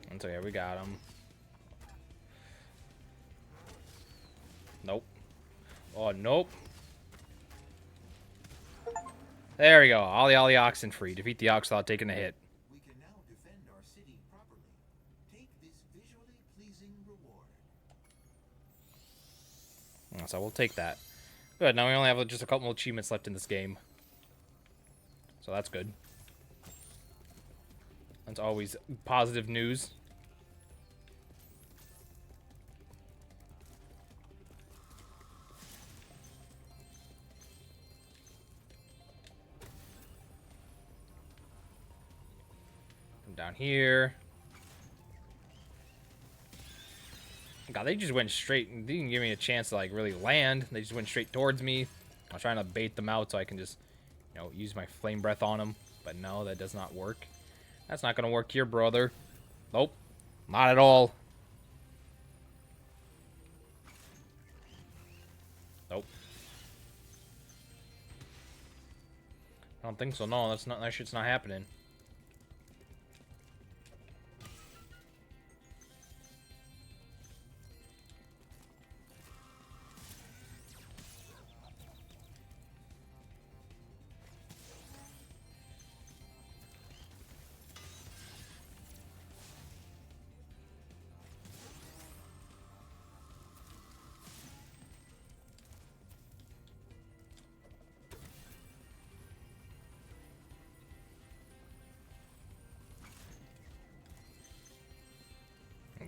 And so yeah, we got him. Nope. Oh, nope. There we go. Ollie Ollie oxen free. Defeat the ox without taking a hit. We can now defend our city properly. Take this visually pleasing reward. So we'll take that. Good. Now we only have just a couple more achievements left in this game. So that's good. That's always positive news. Come down here. God, they just went straight. They didn't give me a chance to like really land. They just went straight towards me. I was trying to bait them out so I can just, you know, use my flame breath on them. But no, that does not work. That's not gonna work here, brother. Nope, not at all. Nope. I don't think so. No, that's not. That shit's not happening.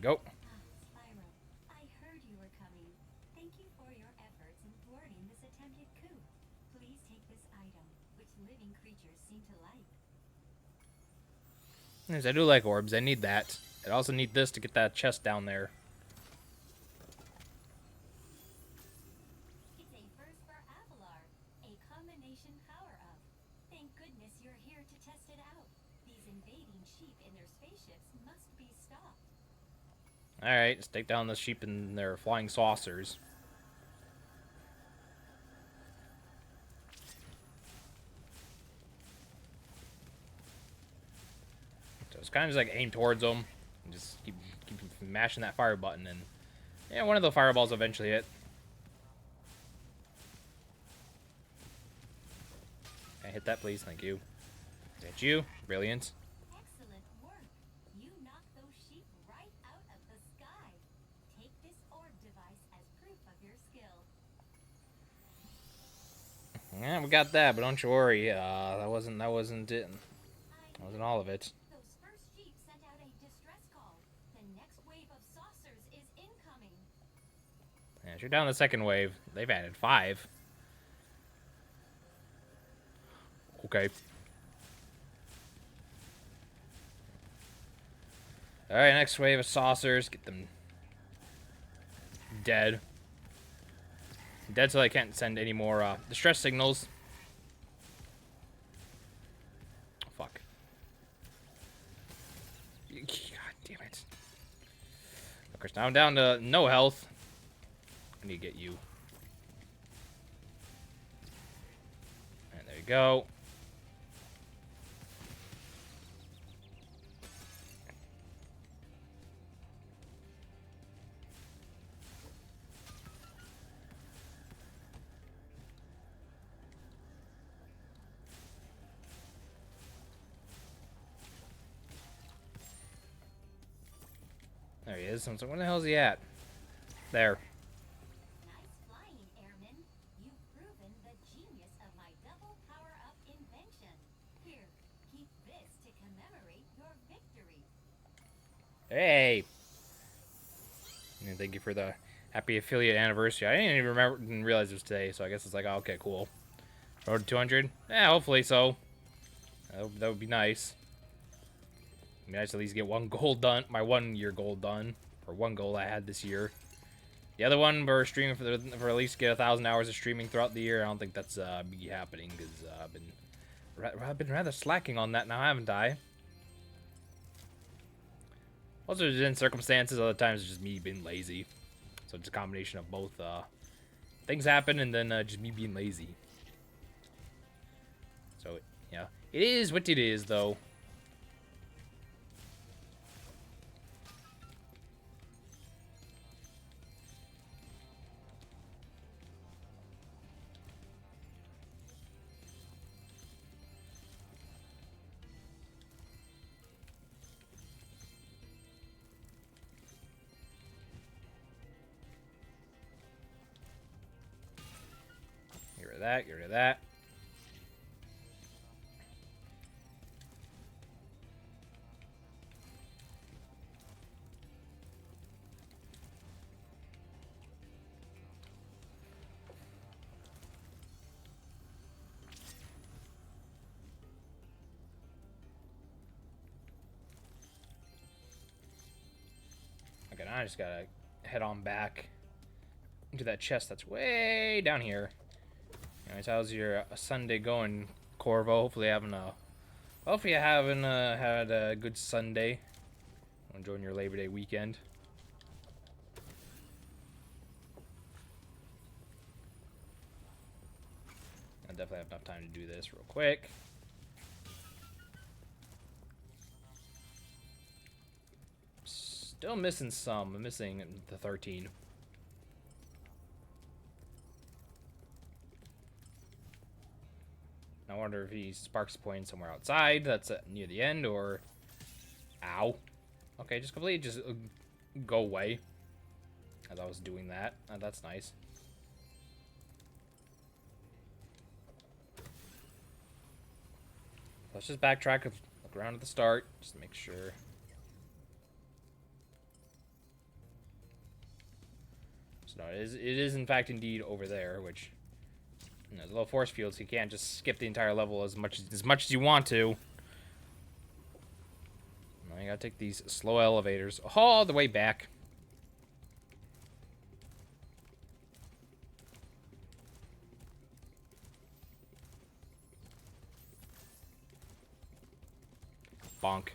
Go. Spyro, I heard you were coming. Thank you for your efforts in thwarting this attempted coup. Please take this item, which living creatures seem to like. Yes, I do like orbs. I need that. I also need this to get that chest down there. It's a first for Avalar, a combination power-up. Thank goodness you're here to test it out. These invading sheep in their spaceships must be stopped. Alright, let's take down the sheep and their flying saucers. So it's kind of just like aim towards them and just keep mashing that fire button, and yeah, one of the fireballs eventually hit. Can I hit that, please? Thank you. Hit you. Brilliant. Excellent work. You knocked those sheep right out of the sky. Take this orb device as proof of your skill. Yeah, we got that, but don't you worry. That wasn't it. That wasn't all of it. Those first sheep sent out a distress call. The next wave of saucers is incoming. Yeah, you're down the second wave. They've added 5. Okay. Alright, next wave of saucers. Get them dead. Dead so I can't send any more distress signals. Oh, fuck. God damn it. Of course, now I'm down to no health. I need to get you. And there you go. There he is. I was like, where the hell is he at? There. Nice flying, airman. You've proven the genius of my double power-up invention. Here, keep this to commemorate your victory. Hey. And thank you for the happy affiliate anniversary. I didn't even didn't realize it was today, so I guess it's like, oh, okay, cool. Road to 200? Yeah, hopefully so. That would be nice. It'd be nice to at least get one goal done, my 1 year goal done, or one goal I had this year. The other one, we're streaming for at least get 1,000 hours of streaming throughout the year. I don't think that's be happening because I've been rather slacking on that now, haven't I? Also, there's in circumstances, other times it's just me being lazy. So it's a combination of both. Things happen and then just me being lazy. So, yeah. It is what it is, though. Get rid of that, get rid of that. Okay, now I just gotta head on back into that chest that's way down here. Anyways, how's your Sunday going, Corvo? Hopefully you haven't had a good Sunday. Enjoying your Labor Day weekend. I definitely have enough time to do this real quick. Still missing some. I'm missing the 13. I wonder if he sparks point somewhere outside. That's near the end, or... Ow. Okay, just completely just go away. As I was doing that. That's nice. Let's just backtrack, look around at the start, just to make sure. So no, it is in fact indeed over there, which, you know, there's a little force field, so you can't just skip the entire level as much as you want to. Now you gotta take these slow elevators all the way back. Bonk.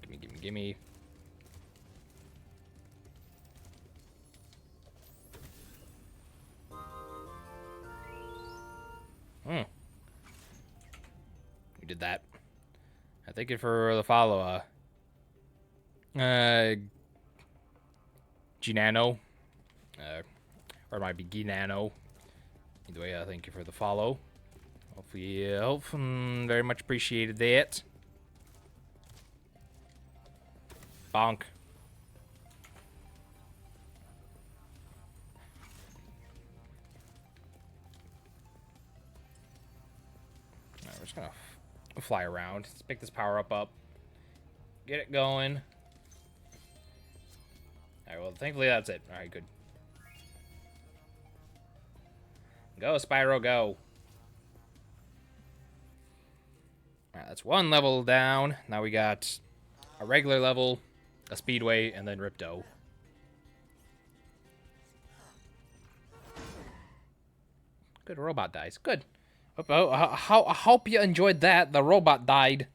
Gimme, gimme, gimme. We did that. I think it for the follow, Ginano. Or it might be Ginano. Either way, I thank you for the follow. Hopefully you help. Very much appreciated that. Bonk. Alright, we're just gonna fly around. Let's pick this power up. Get it going. Alright, well, thankfully that's it. Alright, good. Go, Spyro, go. Alright, that's one level down. Now we got a regular level, a speedway, and then Ripto. Good, robot dies. Good. I hope you enjoyed that. The robot died.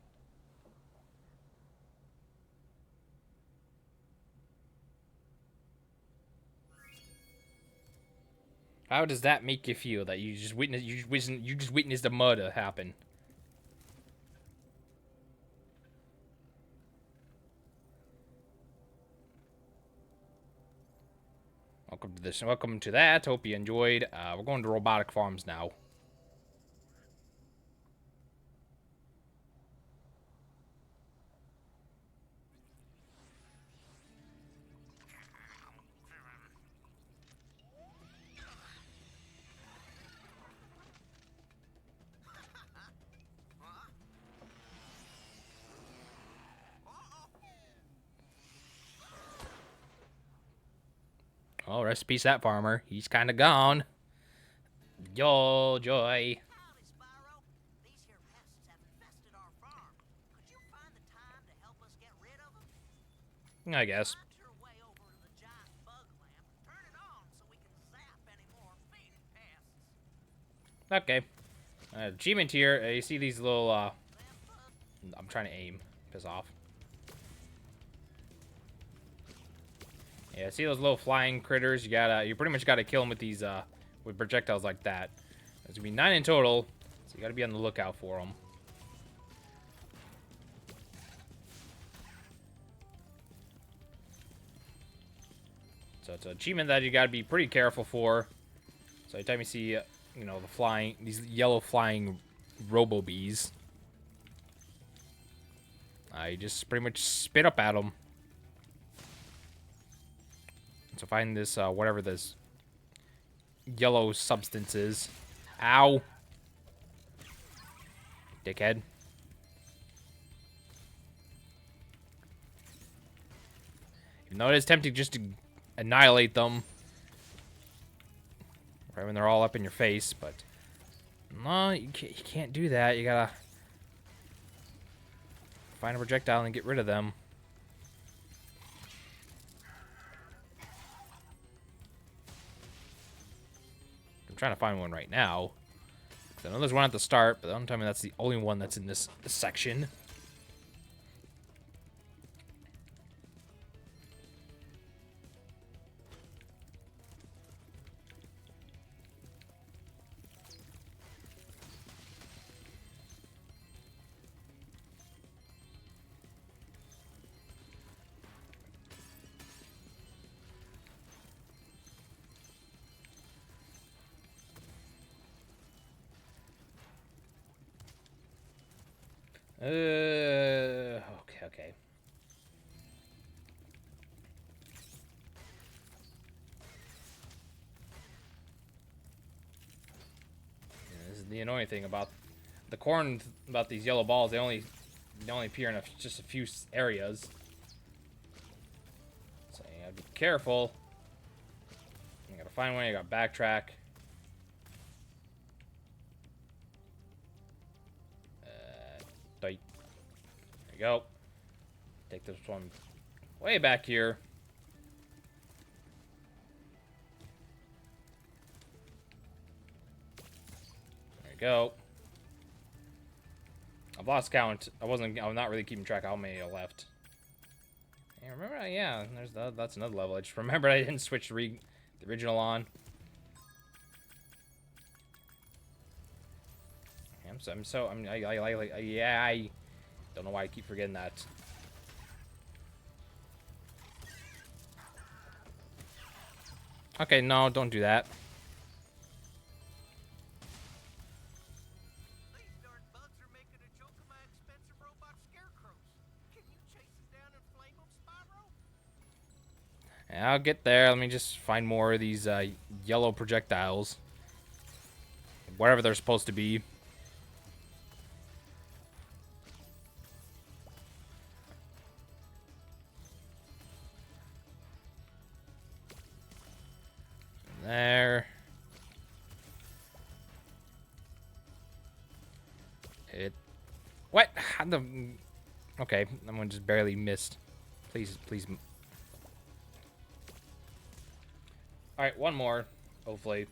How does that make you feel that you just witnessed a murder happen? Welcome to this. Welcome to that. Hope you enjoyed. We're going to robotic farms now. Oh, rest in peace, that farmer. He's kind of gone. Yo, joy. Howdy, Spyro. These here pests have infested our farm. Could you find the time to help us get rid of them? I guess. Find your way over to the giant bug lamp, turn it on so we can zap any more fiend pests. Okay. Achievement here. You see these little, I'm trying to aim. Piss off. Yeah, see those little flying critters? You pretty much gotta kill them with these, with projectiles like that. There's gonna be 9 in total, so you gotta be on the lookout for them. So it's an achievement that you gotta be pretty careful for. So every time you see, you know, these yellow flying robo bees, you just pretty much spit up at them. So find this, whatever this yellow substance is. Ow. Dickhead. Even though it is tempting just to annihilate them right when they're all up in your face, but No, you can't do that. You gotta find a projectile and get rid of them. I'm trying to find one right now. I know there's one at the start, but don't tell me that's the only one that's in this section. Okay. Yeah, this is the annoying thing about the corn, about these yellow balls. They only appear in just a few areas. So you gotta be careful. You gotta find one. You gotta backtrack. There you go. Take this one way back here. There you go. I've lost count. I'm not really keeping track of how many are left. And remember, yeah, that's another level. I just remembered I didn't switch the original on. I don't know why I keep forgetting that. Okay, no, don't do that. These darn bugs are making a joke of my expensive robot scarecrows. Can you chase them down and flame them, Spyro? Yeah, I'll get there. Let me just find more of these yellow projectiles. Wherever they're supposed to be. There. What? How the... Okay, that one just barely missed. Please. Alright, one more. Hopefully.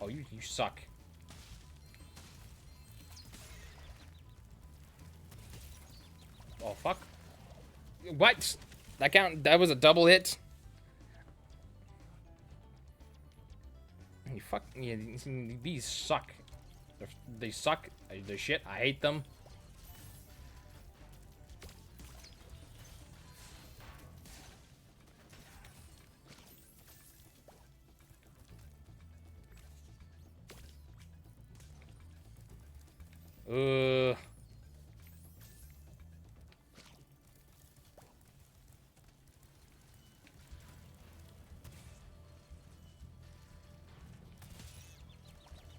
Oh, you suck. Oh, fuck. What? That was a double hit? You fuck. Yeah, these suck. They suck. They're shit. I hate them. Uh.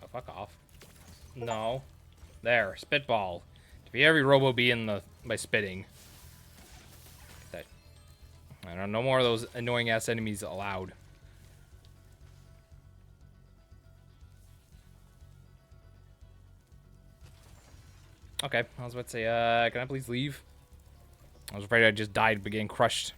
Oh, fuck off. No. There. Spitball. To be every robo bee in by spitting. That. I don't know. No more of those annoying ass enemies allowed. Okay. I was about to say, can I please leave? I was afraid I just died by getting crushed.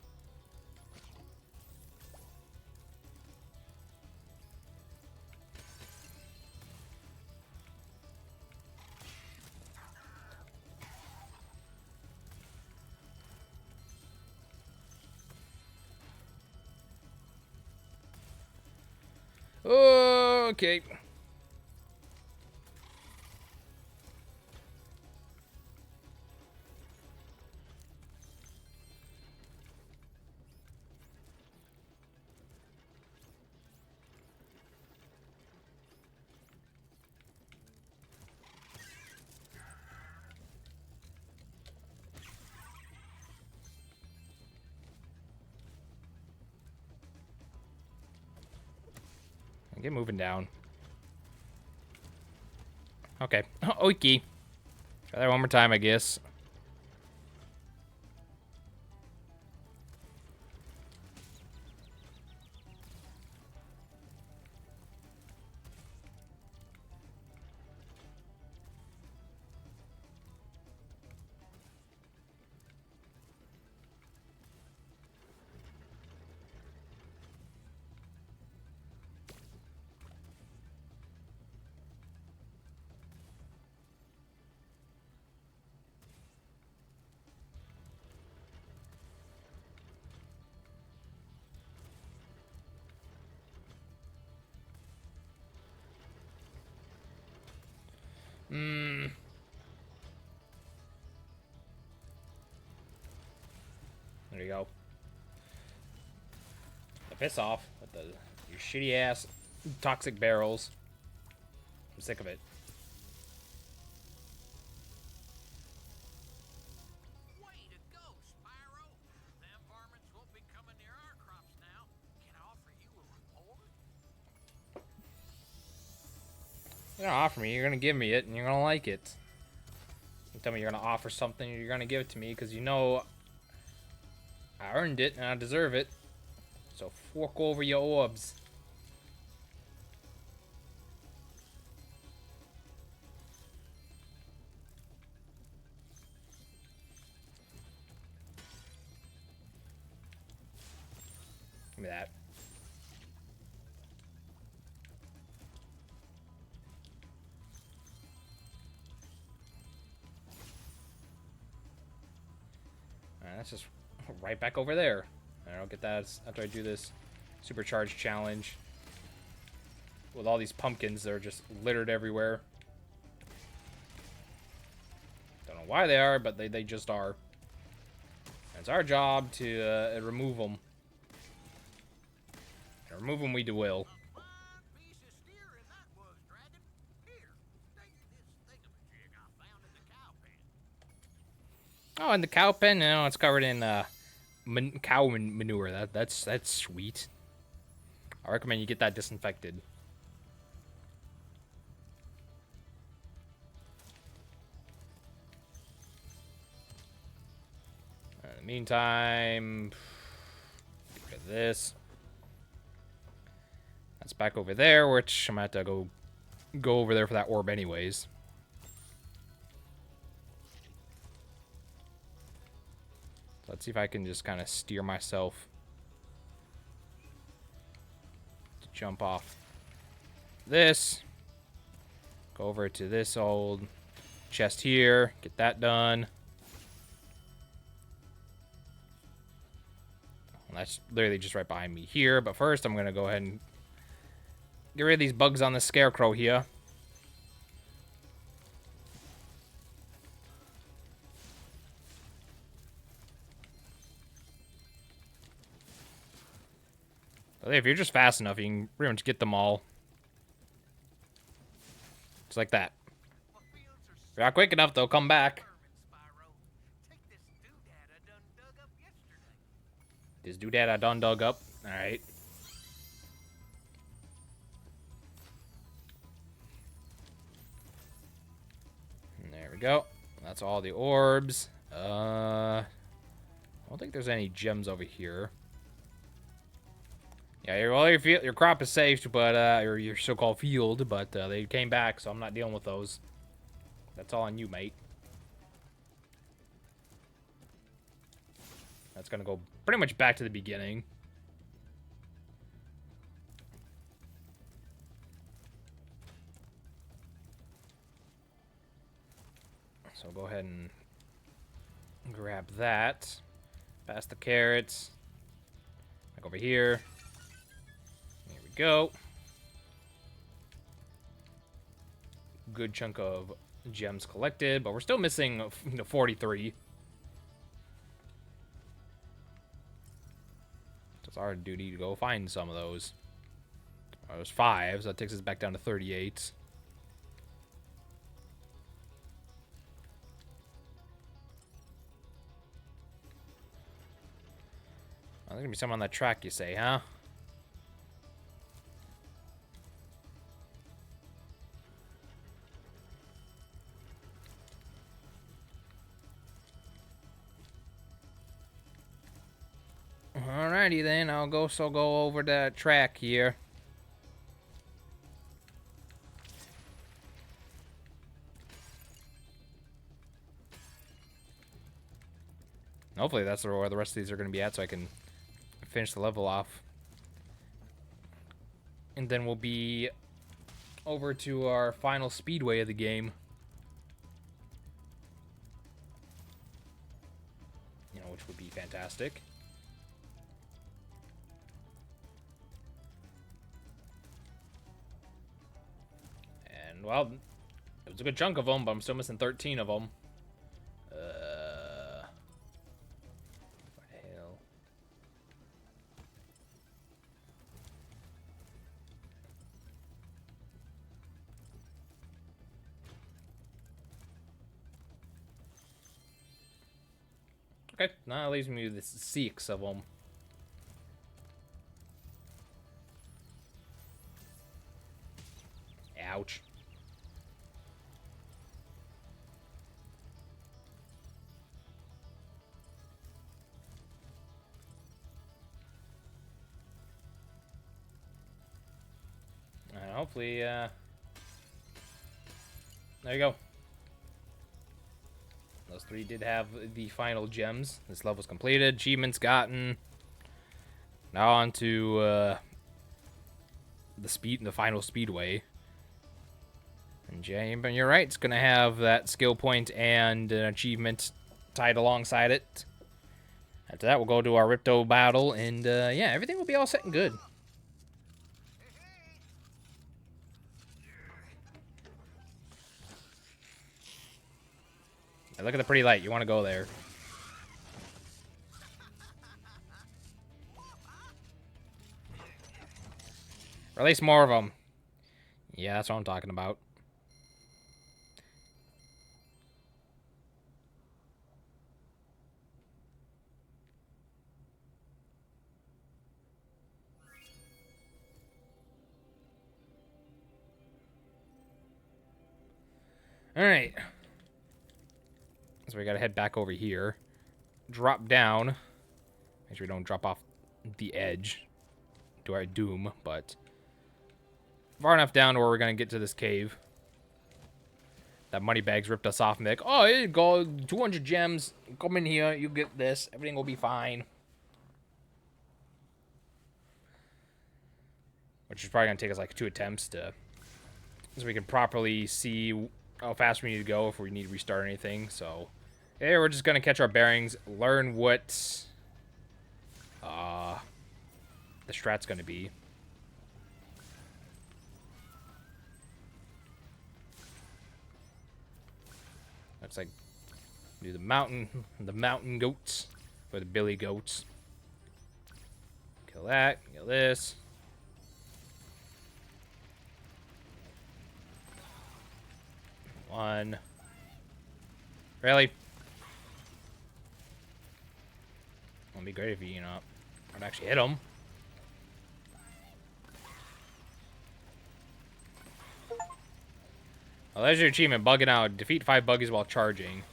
Okay. Get moving down. Okay. Oiki. Try that one more time, I guess. Hmm. There you go. Now piss off with your shitty ass toxic barrels. I'm sick of it. Way to go, Spyro! Them varmints won't be coming near our crops now. Can I offer you a reward? You're gonna offer me, you're gonna give me it, and you're gonna like it. You tell me you're gonna offer something, you're gonna give it to me, because you know I earned it and I deserve it. So fork over your orbs. Give me that. Alright, that's just right back over there. I don't get that after I do this supercharged challenge. With all these pumpkins, they're just littered everywhere. Don't know why they are, but they just are. And it's our job to remove them. And remove them we will. A fine piece of steering that was, Dragon. Here, take this thingamajig I found in the cow pen. Oh, and the cow pen, you know, it's covered in cow manure. That's sweet. I recommend you get that disinfected. In the meantime, get rid of this. That's back over there, which I'm gonna have to go over there for that orb anyways. Let's see if I can just kind of steer myself to jump off this. Go over to this old chest here. Get that done. And that's literally just right behind me here. But first, I'm going to go ahead and get rid of these bugs on the scarecrow here. But if you're just fast enough, you can pretty much get them all. Just like that. My fields are If you're not quick enough, they'll come back. Spyro. Take this doodad I done dug up yesterday. This doodad I done dug up. Alright. There we go. That's all the orbs. I don't think there's any gems over here. Yeah, your crop is safe, but or your so-called field, but they came back, so I'm not dealing with those. That's all on you, mate. That's gonna go pretty much back to the beginning. So go ahead and grab that. Pass the carrots. Back over here. There we go. Good chunk of gems collected, but we're still missing 43. So it's our duty to go find some of those. Oh, there's 5, so that takes us back down to 38. There's gonna be some on that track, you say, huh? Alrighty then, I'll go over that track here. Hopefully that's where the rest of these are going to be at, so I can finish the level off. And then we'll be over to our final speedway of the game. You know, which would be fantastic. And, well, It was a good chunk of them, but I'm still missing 13 of them. What the hell? Okay, now it leaves me with 6 of them. Ouch. Hopefully, there you go. Those 3 did have the final gems. This level's completed. Achievements gotten. Now on to the final speedway. And Jay, but you're right. It's gonna have that skill point and an achievement tied alongside it. After that, we'll go to our Ripto battle, and yeah, everything will be all set and good. Hey, look at the pretty light. You want to go there? Release more of them. Yeah, that's what I'm talking about. Alright. So we gotta head back over here. Drop down. Make sure we don't drop off the edge to our doom, but far enough down where we're gonna get to this cave. That money bag's ripped us off and be like, oh, here you go, 200 gems. Come in here, you get this. Everything will be fine. Which is probably gonna take us like 2 attempts to, so we can properly see how fast we need to go if we need to restart anything. So, yeah, we're just gonna catch our bearings, learn what the strat's gonna be. Looks like do the mountain goats or the billy goats. Kill that. Kill this. One. Really? It'd be great if you know, I'd actually hit him. Well, there's your achievement, bugging out. Defeat 5 buggies while charging.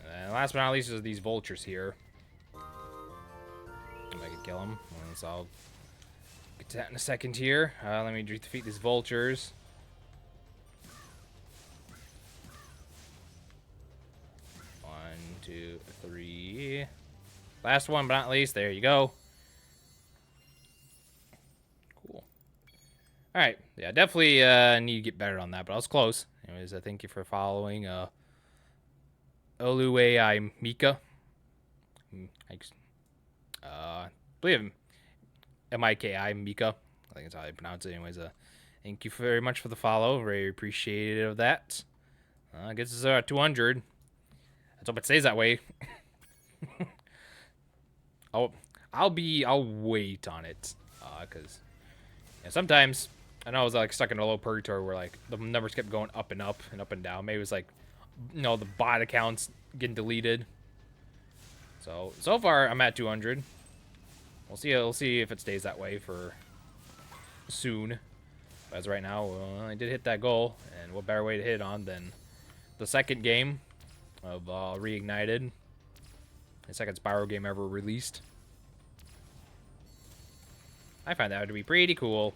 And last but not least is these vultures here. If I can kill them. So I'll get to that in a second here. Let me defeat these vultures. One, two, three. Last one but not least. There you go. Alright, yeah, definitely need to get better on that, but I was close. Anyways, I thank you for following Oluwei Mika. I believe M-I-K-I, Mika. I think that's how I pronounce it. Anyways, thank you very much for the follow. Very appreciative of that. Gets us at 200. Let's hope it stays that way. I'll wait on it. Because sometimes I know I was like stuck in a low purgatory where like the numbers kept going up and up and up and down. Maybe it was like, you know, the bot accounts getting deleted. So far I'm at 200. We'll see if it stays that way for soon. But as right now, I did hit that goal, and what better way to hit it on than the second game of Reignited, the second Spyro game ever released. I find that to be pretty cool.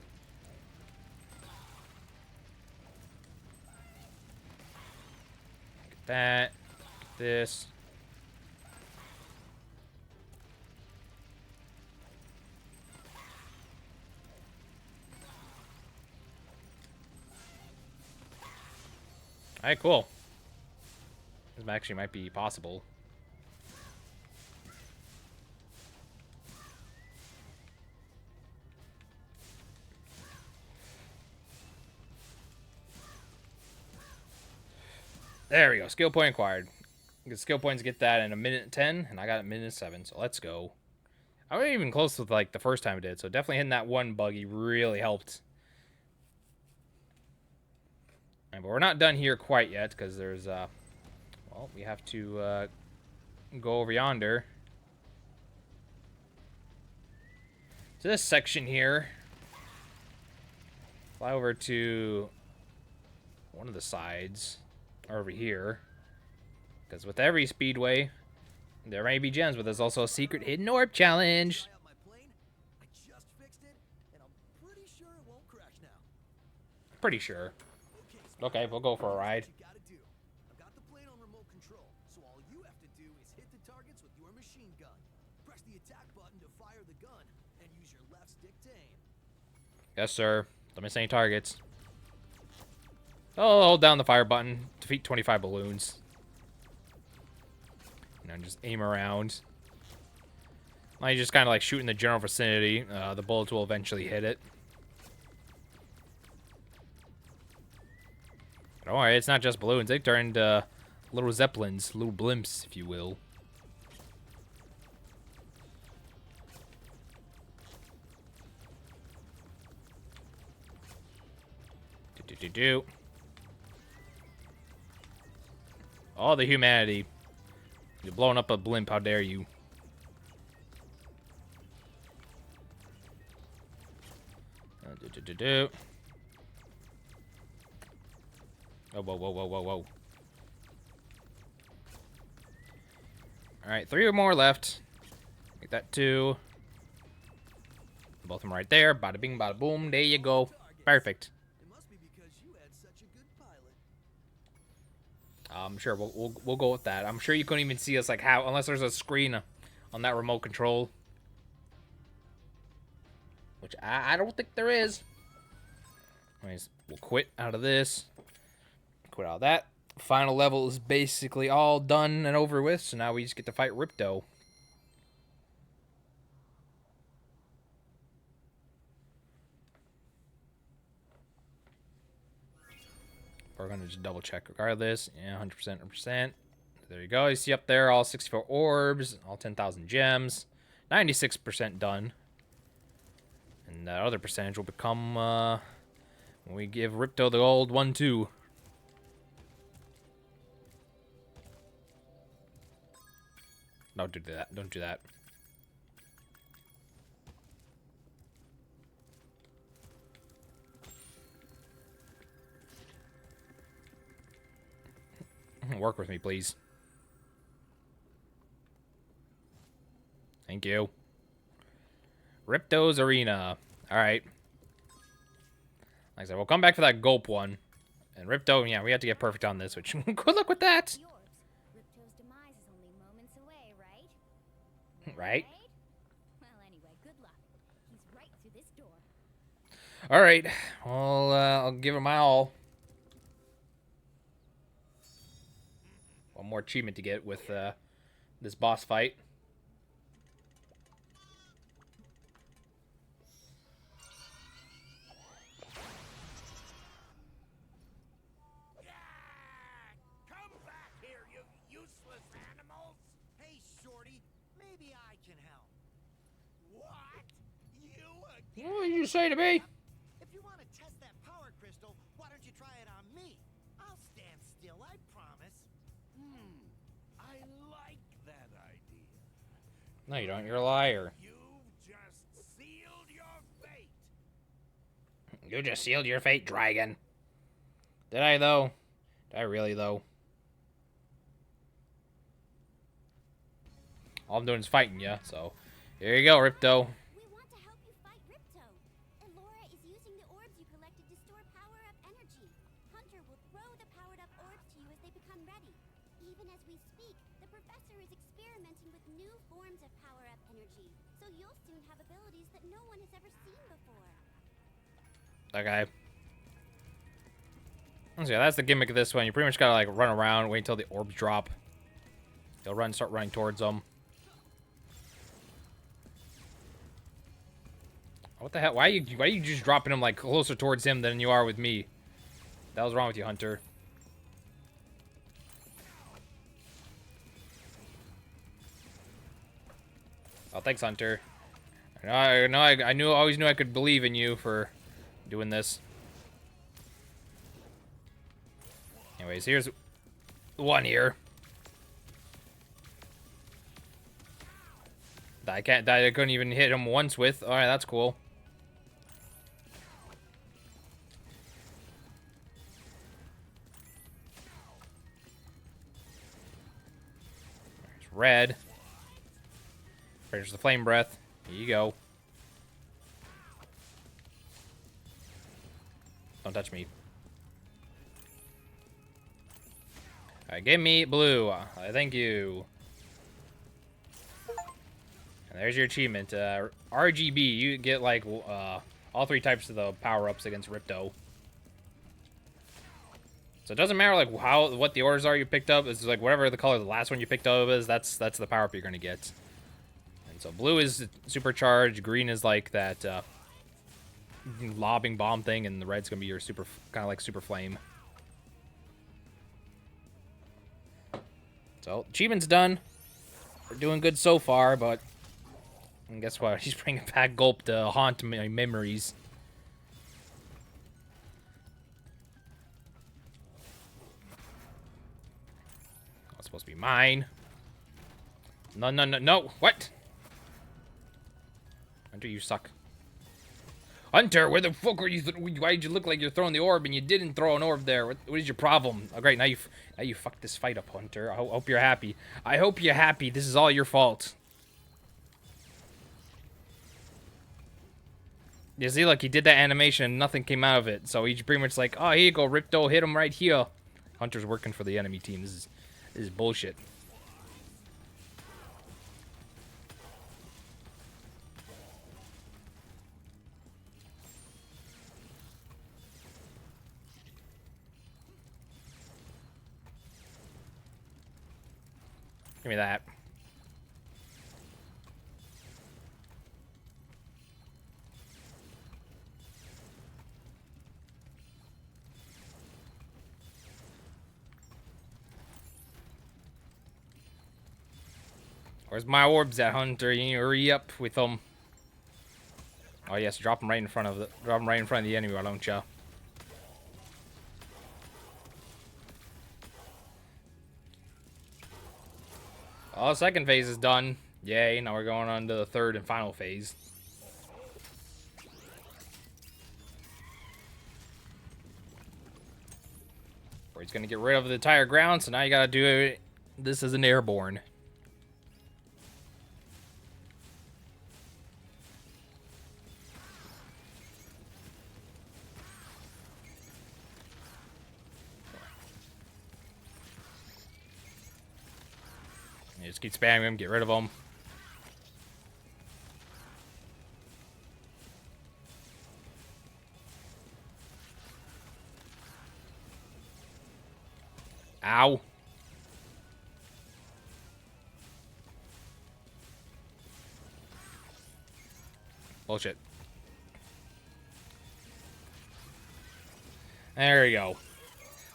Get that. Get this. Alright, cool. This actually might be possible. There we go. Skill point acquired. Get skill points, get that in a minute and 10, and I got a minute and 7, so let's go. I wasn't even close with like the first time I did, so definitely hitting that one buggy really helped. Right, but we're not done here quite yet, because there's, well, we have to go over yonder. So this section here, fly over to one of the sides, or over here. Because with every speedway, there may be gems, but there's also a secret hidden orb challenge. Fly out my plane. I just fixed it, and I'm pretty sure it won't crash now. Pretty sure. Okay, Okay, we'll go for a ride. what you gotta do. I've got the plane on remote control, so all you have to do is hit the targets with your machine gun. Press the attack button to fire the gun, and use your left stick to aim. Yes, sir. Don't miss any targets. Oh, hold down the fire button. Defeat 25 balloons. You know, just aim around. Well, you just kind of like shoot in the general vicinity. The bullets will eventually hit it. But don't worry, it's not just balloons. They turned little zeppelins, little blimps, if you will. Do. All the humanity. You're blowing up a blimp, how dare you. Oh, whoa, whoa, whoa, whoa, whoa. Alright, 3 or more left. Make that 2. Both of them right there. Bada bing, bada boom. There you go. Perfect. It must be because you had such a good pilot. Sure, we'll go with that. I'm sure you couldn't even see us like how, unless there's a screen on that remote control. Which I don't think there is. Anyways, we'll quit out of this. Quit out of that. Final level is basically all done and over with, so now we just get to fight Ripto. We're gonna just double check regardless. Yeah, 100%, 100%. There you go. You see up there all 64 orbs, all 10,000 gems, 96% done. And that other percentage will become when we give Ripto the gold 1-2. Don't do that. Don't do that. Work with me, please. Thank you. Ripto's Arena. Alright. Like I said, we'll come back for that gulp one. And Ripto, yeah, we have to get perfect on this, which good luck with that. Yours. Ripto's demise is only moments away, right? Right? Well, anyway, good luck. He's right through this door. Alright. Well, I'll give it my all. One more achievement to get with this boss fight. Come back here, you useless animals! Hey, Shorty, maybe I can help. What? You again? What did you say to me? If you want to test that power crystal, why don't you try it on me? I'll stand still, I promise. I like that idea. No, you don't. You're a liar. You've just sealed your fate. You just sealed your fate, dragon. Did I, though? Did I really, though? All I'm doing is fighting you, so... Here you go, Ripto. We want to help you fight Ripto. Elora is using the orbs you collected to store power-up energy. Hunter will throw the powered-up orbs to you as they become ready. Even as we speak, the professor is experimenting with new forms of power-up energy. So you'll soon have abilities that no one has ever seen before. Okay. So yeah, that's the gimmick of this one. You pretty much gotta like run around, wait until the orbs drop. You'll start running towards them. What the hell? Why are you just dropping him like closer towards him than you are with me? That was wrong with you, Hunter. thanks, Hunter. I always knew I could believe in you for doing this. Anyways, here's one here. That I couldn't even hit him once with. All right, that's cool. There's red. There's the flame breath. Here you go. Don't touch me. Alright, give me blue. Thank you. And there's your achievement. RGB. You get like all 3 types of the power-ups against Ripto. So it doesn't matter like what the orders are you picked up. It's like whatever the color the last one you picked up is. That's the power-up you're gonna get. And so blue is supercharged. Green is like that lobbing bomb thing, and the red's gonna be your super kind of like super flame. So achievement's done. We're doing good so far, but and guess what? He's bringing back Gulp to haunt my memories. That's supposed to be mine. No, no, no, no. What? Hunter, you suck. Hunter, where the fuck are you? Why did you look like you're throwing the orb and you didn't throw an orb there? What is your problem? Oh, great. Now you fucked this fight up, Hunter. I hope you're happy. I hope you're happy. This is all your fault. You see, look, he did that animation and nothing came out of it. So he's pretty much like, oh, here you go, Ripto, hit him right here. Hunter's working for the enemy team. This is bullshit. Give me that. Where's my orbs at, Hunter? You need to hurry up with them. Oh yes, drop them right in front of the enemy, why don't ya? Oh, the second phase is done. Yay, now we're going on to the third and final phase. Where he's gonna get rid of the entire ground, so now you gotta do this as an airborne. You just keep spamming him, get rid of him. Ow. Bullshit. There we go.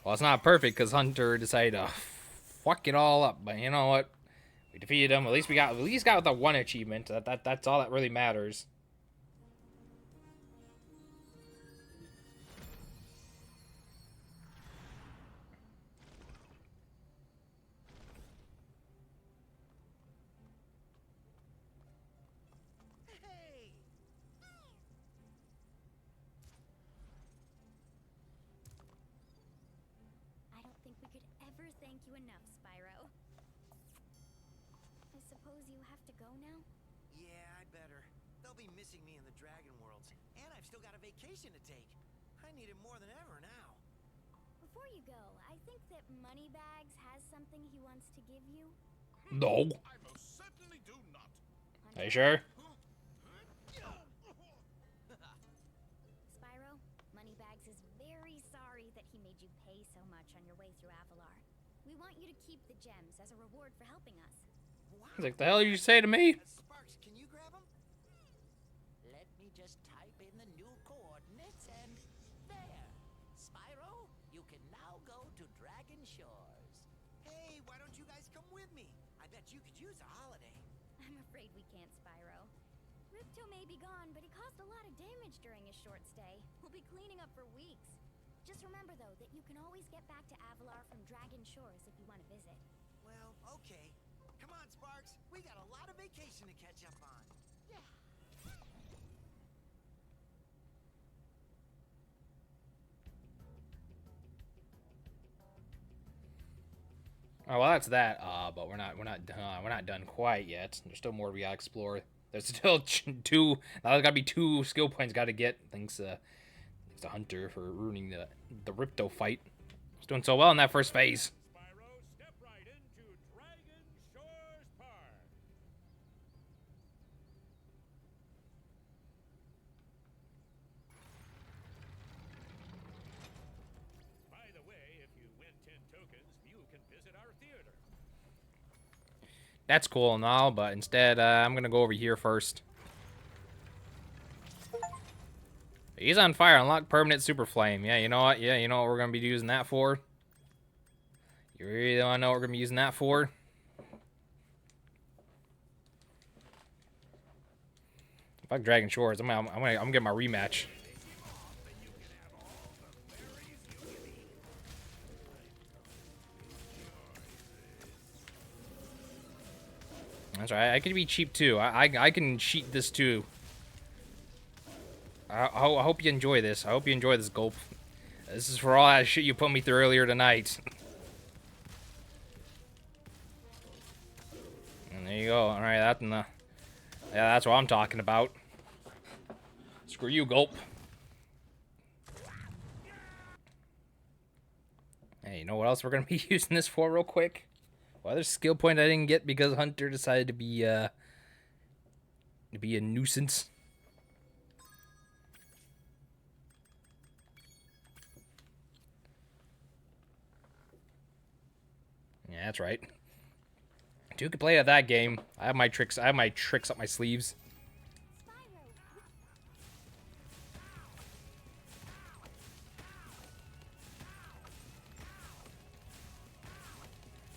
Well, it's not perfect because Hunter decided to fuck it all up, but you know what? We defeated him. At least we got the one achievement. That's all that really matters. Hey! I don't think we could ever thank you enough, Spyro. I suppose you have to go now? Yeah, I'd better. They'll be missing me in the Dragon Worlds, and I've still got a vacation to take. I need it more than ever now. Before you go, I think that Moneybags has something he wants to give you. No. I most certainly do not. Are you sure? Spyro, Moneybags is very sorry that he made you pay so much on your way through Avalar. We want you to keep the gems as a reward for helping us. He's like, the hell did you say to me? Sparks, can you grab them? Let me just type in the new coordinates and there. Spyro, you can now go to Dragon Shores. Hey, why don't you guys come with me? I bet you could use a holiday. I'm afraid we can't, Spyro. Ripto may be gone, but he caused a lot of damage during his short stay. We'll be cleaning up for weeks. Just remember, though, that you can always get back to Avalar from Dragon Shores if you want to visit. Well, okay. Come on, Sparks. We got a lot of vacation to catch up on. Yeah. Oh well, that's that. But we're not done quite yet. There's still more we gotta explore. There's still two. Now there's gotta be 2 skill points gotta get. Thanks to Hunter for ruining the Ripto fight. He's doing so well in that first phase. Spyro, step right into Dragon Shores Park. By the way, if you win 10 tokens, you can visit our theater. That's cool and all, but instead, I'm gonna go over here first. He's on fire. Unlock permanent super flame. Yeah, you know what? Yeah, you know what we're gonna be using that for? You really wanna know what we're gonna be using that for? Fuck Dragon Shores. I'm gonna get my rematch. That's right. I can be cheap too. I can cheat this too. I hope you enjoy this. I hope you enjoy this, Gulp. This is for all that shit you put me through earlier tonight. And there you go. All right, yeah, that's what I'm talking about. Screw you, Gulp. Hey, you know what else we're gonna be using this for, real quick? Well, there's a skill point I didn't get because Hunter decided to be a nuisance. Yeah, that's right. 2 can play at that game. I have my tricks. I have my tricks up my sleeves.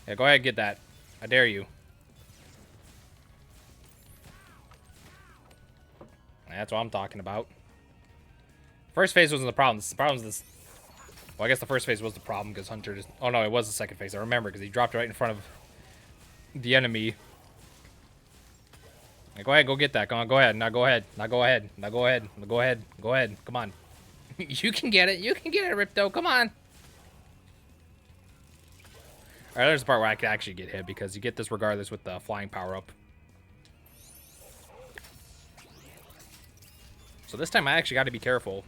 Yeah, go ahead and get that. I dare you. That's what I'm talking about. First phase wasn't the problem. The problem was this. Well, I guess the first phase was the problem because Hunter just... Oh, no, it was the second phase. I remember because he dropped right in front of the enemy. Now, go ahead, go get that. Come on, go ahead. Now go ahead. Now go ahead. Now go ahead. Now go ahead. Go ahead. Come on. You can get it. You can get it, Ripto. Come on. Alright, there's the part where I can actually get hit because you get this regardless with the flying power-up. So this time I actually got to be careful.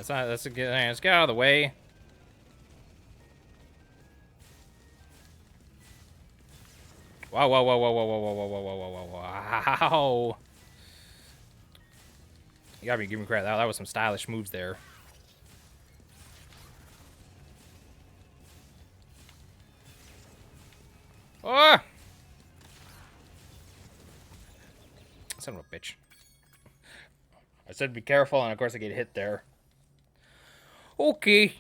That's a good. Let's get out of the way. Whoa, whoa, whoa, whoa, whoa, whoa, whoa, whoa, whoa, whoa, whoa, whoa, wow. You gotta be giving me credit. That was some stylish moves there. Oh! Son of a bitch. I said be careful, and of course I get hit there. Okay.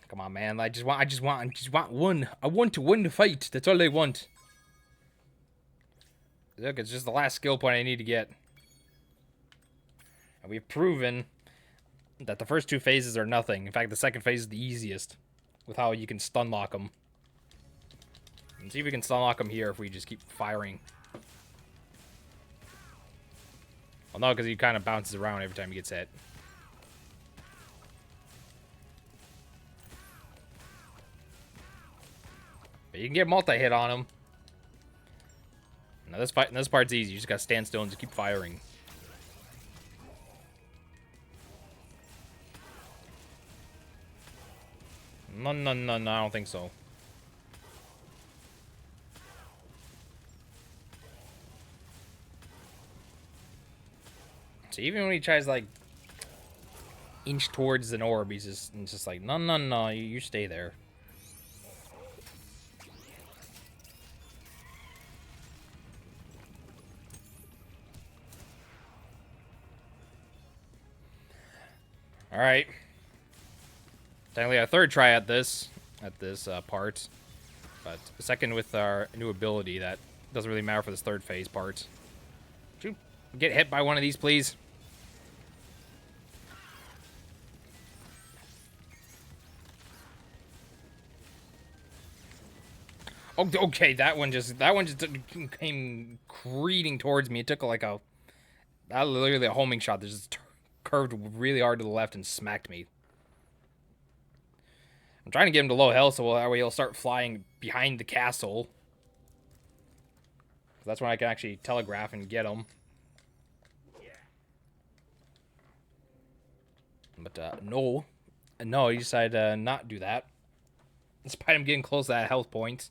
Come on, man. I just want one. I want to win the fight. That's all I want. Look, it's just the last skill point I need to get. And we've proven that the first 2 phases are nothing. In fact, the second phase is the easiest with how you can stun lock them. And see if we can stun lock them here if we just keep firing. Well, no, because he kind of bounces around every time he gets hit. But you can get multi-hit on him. Now this part's easy. You just gotta stand still and just keep firing. No, no, no, no, I don't think so. So even when he tries like inch towards an orb, he's just like, no, no, no, you stay there. All right. Technically, our third try at this part, but second with our new ability that doesn't really matter for this third phase part. Would you get hit by one of these, please? Oh, okay, that one just came creating towards me. It took like literally a homing shot that just curved really hard to the left and smacked me. I'm trying to get him to low health so that way he'll start flying behind the castle. That's when I can actually telegraph and get him. But no, he decided to not do that, despite him getting close to that health point.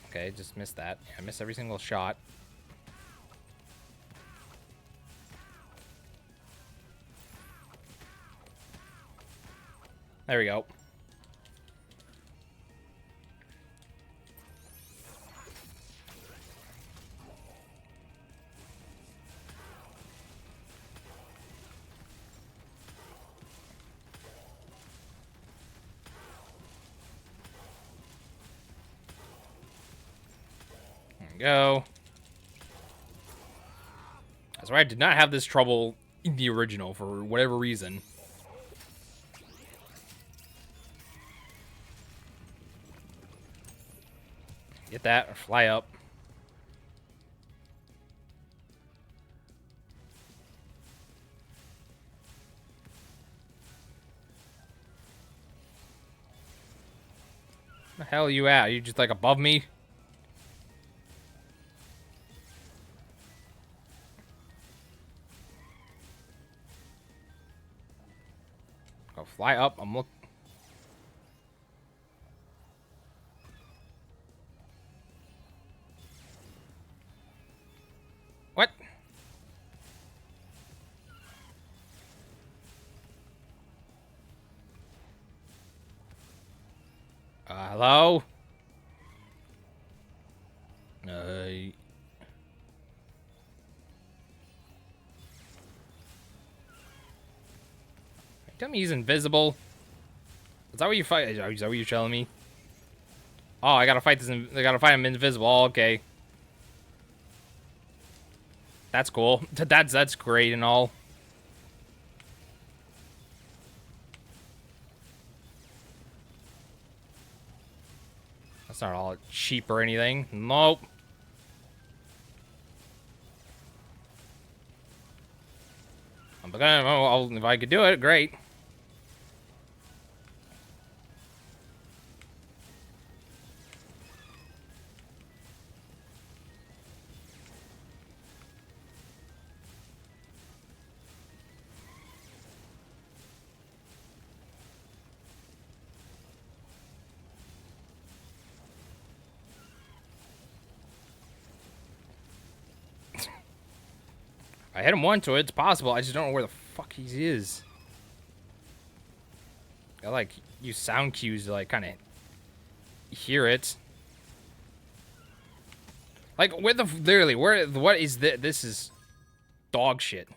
Okay, just missed that. I missed every single shot. There we go. There we go. That's right, I did not have this trouble in the original for whatever reason. Get that, or fly up. Where the hell are you at? Are you just like above me? Go fly up. I'm looking. What? Hello? Tell me he's invisible. Is that what you fight? Is that what you're telling me? Oh, I gotta fight this. I gotta fight him invisible. Oh, okay. That's cool. That's great and all. That's not all cheap or anything. Nope. If I could do it, great. I hit him once, so it's possible. I just don't know where the fuck he is. I like use sound cues to like kind of hear it. Like where the literally where what is this? This is dog shit.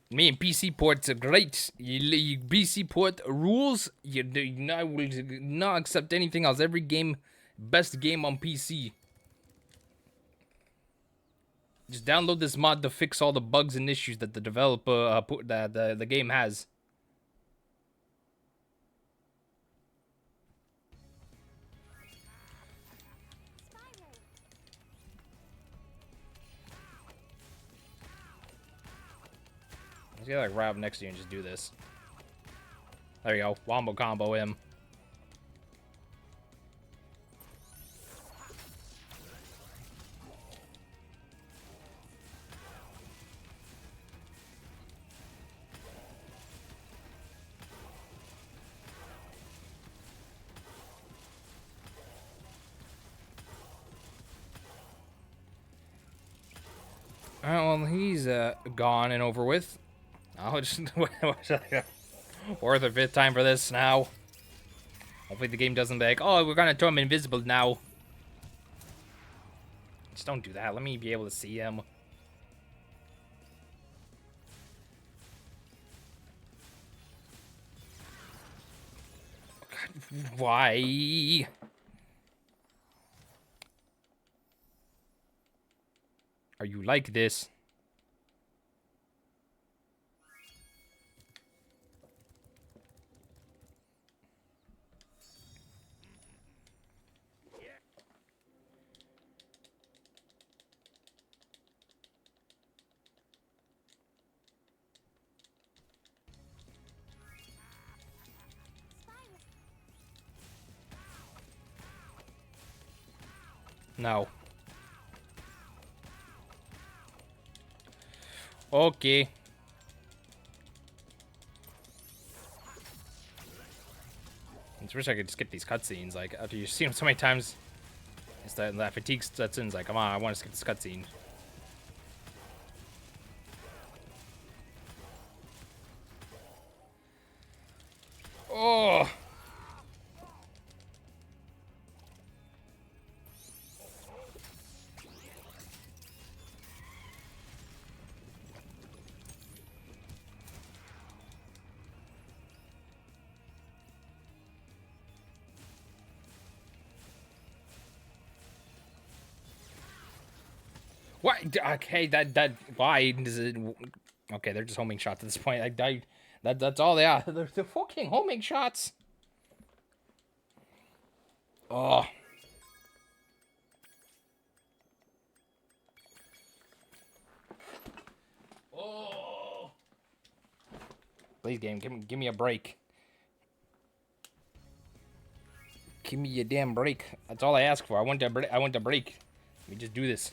Me and PC ports are great. You PC port rules. I will not accept anything else. Every game, best game on PC. Just download this mod to fix all the bugs and issues that the developer the game has. Let's get like right up next to you and just do this. There you go. Wombo combo him. Well, he's gone and over with. I'll just fourth or fifth time for this now. Hopefully the game doesn't be like, oh, we're gonna turn him invisible now. Just don't do that. Let me be able to see him. God, why? Are you like this? No. Okay. I just wish I could skip these cutscenes. Like, after you've seen them so many times, it's that fatigue sets in. It's like, come on, I want to skip this cutscene. Oh! What? Okay, why does it? Okay, they're just homing shots at this point. That's all they are. They're fucking homing shots. Oh. Oh. Please, game, give me a break. Give me a damn break. That's all I ask for. I want a break. I want a break. Let me just do this.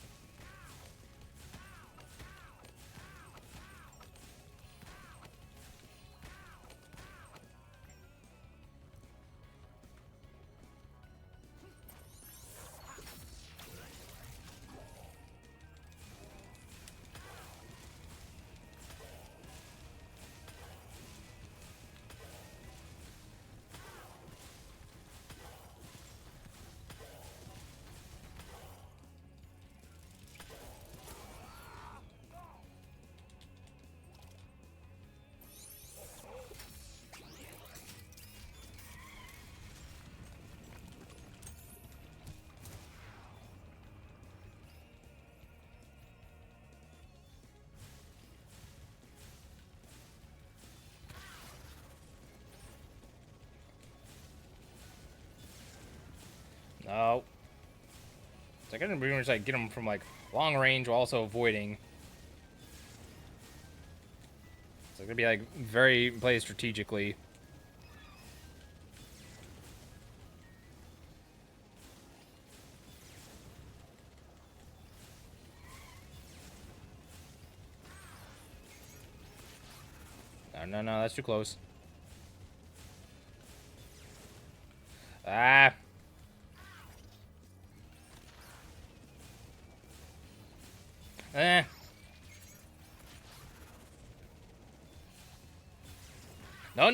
No. So I gotta pretty much like get him from like long range while also avoiding. So it's gonna be like very played strategically. No, that's too close. Ah. Eh. No.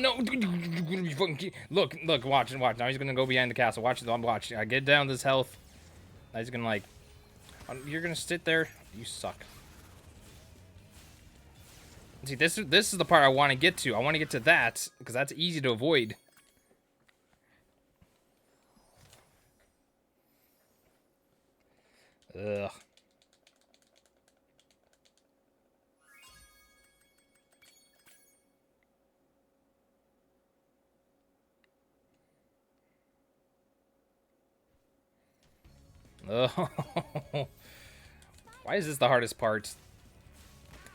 Look, watch. Now he's gonna go behind the castle. Watch. I get down this health. Now he's gonna like. You're gonna sit there. You suck. See, this is the part I want to get to. I want to get to that because that's easy to avoid. Ugh. Oh. Why is this the hardest part?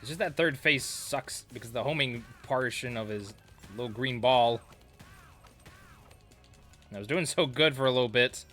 It's just that third phase sucks because the homing portion of his little green ball. I was doing so good for a little bit.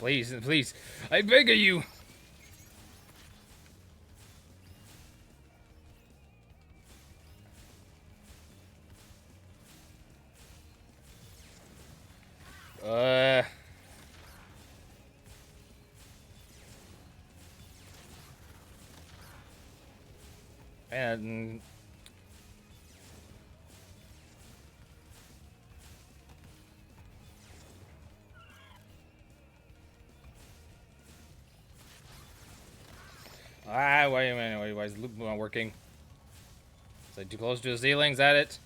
Please, please. I beg of you. Uh... And... Ah, wait a minute. Why is the loop not working? Is I too close to the ceiling? Is that it?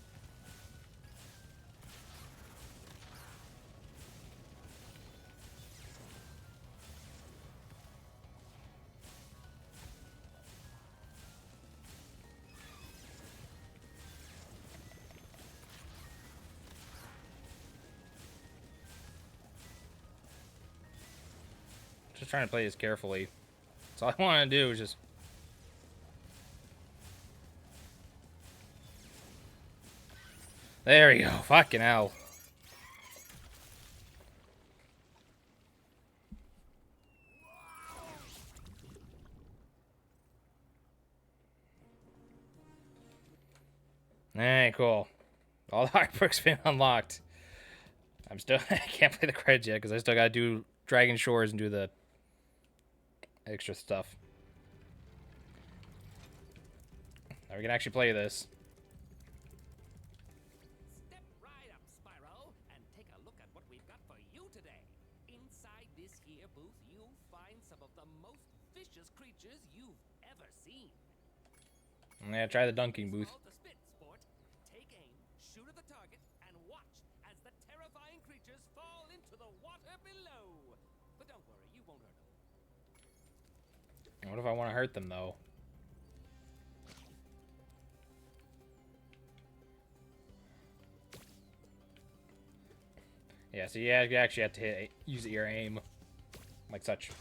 Just trying to play this carefully. That's all I want to do is just... There we go. Fucking hell. Alright, cool. All the hard perks been unlocked. I'm still... I can't play the credits yet because I still gotta do Dragon Shores and do the extra stuff. Now we can actually play this. Step right up, Spyro, and take a look at what we've got for you today. Inside this here booth, you'll find some of the most vicious creatures you've ever seen. Yeah, try the dunking booth. Called the spit sport. Take aim, shoot at the target, and watch as the terrifying creatures fall into the water below. But don't worry, you won't hurt them. What if I want to hurt them, though? Yeah, so yeah, you actually have to use your aim. Like such.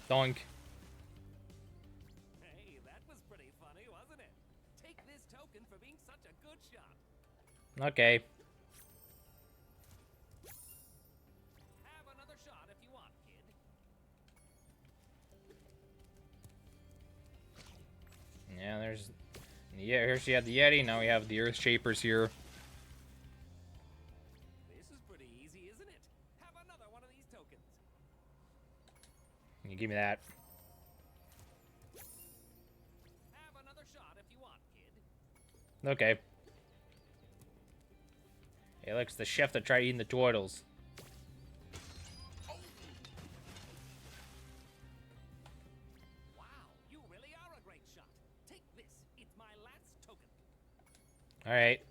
Dunk. Hey, that was pretty funny, wasn't it? Take this token for being such a good shot. Okay. Have another shot if you want, kid. Yeah, there's... Yeah, here she had the Yeti, now we have the Earth Shapers here. This is pretty easy, isn't it? Have another one of these tokens. You give me that. Have another shot if you want, kid. Okay. Hey, look, it's the chef that tried eating the turtles. Wow, you really are a great shot. Take this. It's my last token. Alright.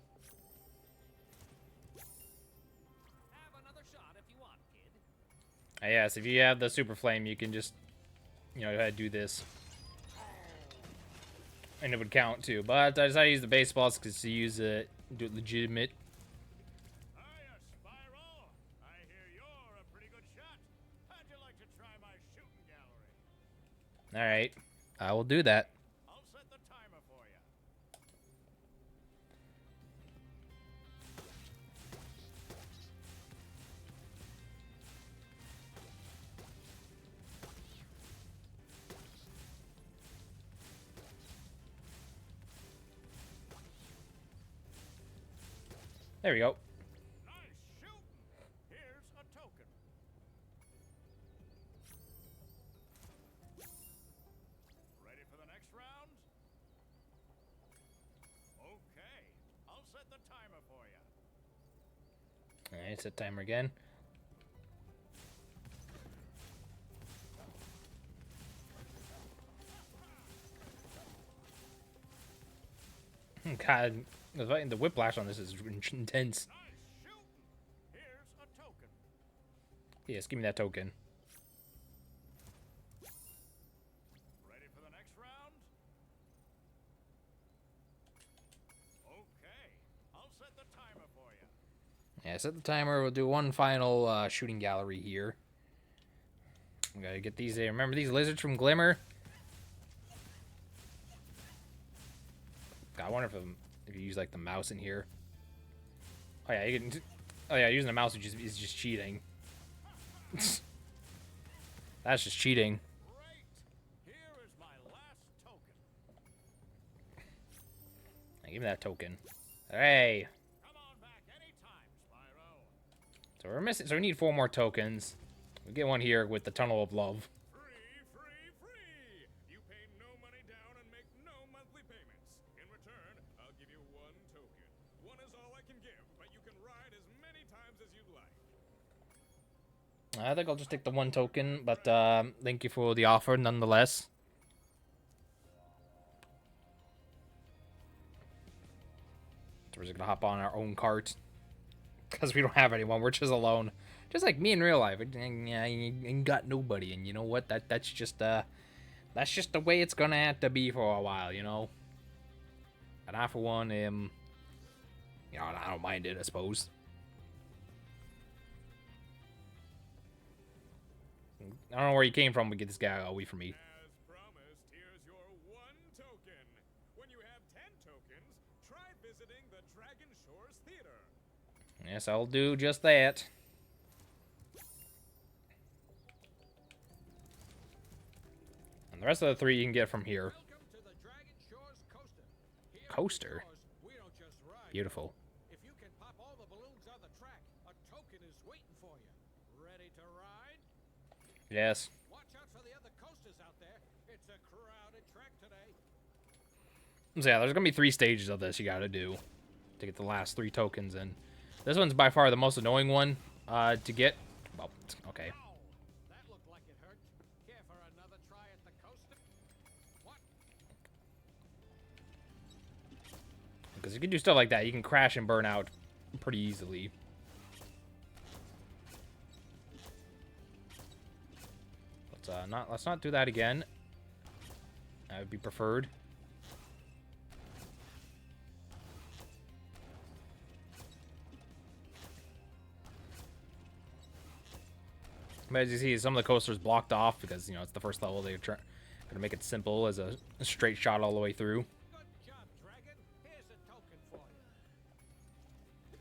Have another shot if you want, kid. Yes, if you have the Super Flame, you can just, you know, go ahead and do this. And it would count, too. But I decided to use the baseballs because to use it, do it legitimate. Hiya, Spyro. I hear you're a pretty good shot. How'd you like to try my shooting gallery? Alright. I will do that. I'll set the timer for you. There we go. Nice shooting. Here's a token. Ready for the next round? Okay. I'll set the timer for you. Alright, set timer again. God, the whiplash on this is intense. Nice shooting. Here's a token. Yes, give me that token. Ready for the next round? Okay. I'll set the timer for you. Yeah, set the timer. We'll do one final shooting gallery here. We gotta get these. Remember these lizards from Glimmer? God, I wonder if you use like the mouse in here. Oh yeah, you can. Oh yeah, using the mouse is just cheating. That's just cheating. Great! Here is my last token. Give me that token. Hey. Come on back anytime, Spyro. So we're missing. So we need 4 more tokens. We get one here with the Tunnel of Love. Free, free, free! You pay no money down and make no monthly payments. In return, I'll give you 1 token. 1 is all I can give, but you can ride as many times as you like. I think I'll just take the 1 token, but thank you for the offer nonetheless. So we're just gonna hop on our own cart because we don't have anyone. We're just alone, just like me in real life. I ain't got nobody, and you know what? That's just the way it's gonna have to be for a while, you know. And I, for one, am, you know, I don't mind it, I suppose. I don't know where you came from, but get this guy away from me. As promised, here's your 1 token. When you have 10 tokens, try visiting the Dragon Shores Theater. Yes, I'll do just that. And the rest of the 3 you can get from here. Welcome to the Dragon Shores Coaster. Here at Coaster? Shores, we don't just ride. Beautiful. If you can pop all the balloons on the track, a token is waiting for you. Ready to ride? Yes. Watch out for the other coasters out there. It's a crowded track today. So yeah, there's gonna be 3 stages of this you gotta do to get the last 3 tokens in. This one's by far the most annoying one to get. Well, okay. Ow! That looked like it hurt. Care for another try at the coaster? What? Because you can do stuff like that. You can crash and burn out pretty easily. Let's not do that again. That would be preferred. But as you see, some of the coasters blocked off because, you know, it's the first level. They're going to make it simple as a straight shot all the way through. Good job, Dragon. Here's a token for you.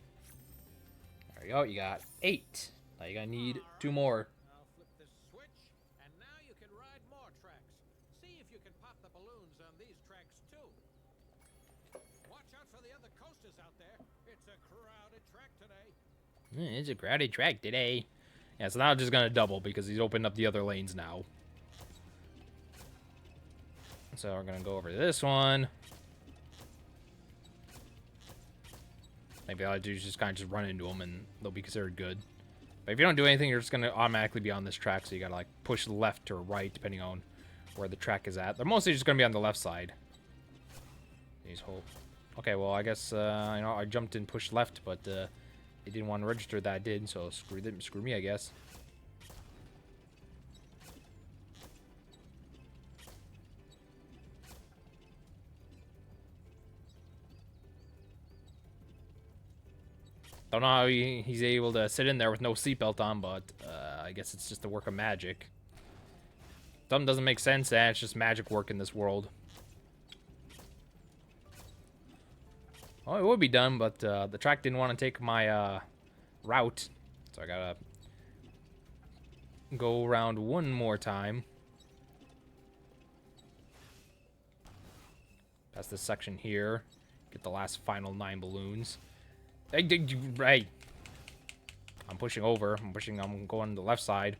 There you go. You got 8. Now you're going to need 2 more. I'll flip this switch, and now you can ride more tracks. See if you can pop the balloons on these tracks, too. Watch out for the other coasters out there. It's a crowded track today. It's a crowded track today. Yeah, so now it's just going to double because he's opened up the other lanes now. So we're going to go over to this one. Maybe all I do is just kind of just run into them and they'll be considered good. But if you don't do anything, you're just going to automatically be on this track. So you got to like push left or right depending on where the track is at. They're mostly just going to be on the left side. These whole... Okay, well, I guess, you know, I jumped and pushed left, but it didn't want to register that I did, so screw me, I guess. Don't know how he's able to sit in there with no seatbelt on, but I guess it's just a work of magic. Something doesn't make sense, and it's just magic work in this world. Oh, it would be done, but the track didn't want to take my route, so I gotta go around one more time. Past this section here, get the last final 9 balloons. Right. I'm pushing over. I'm going to the left side.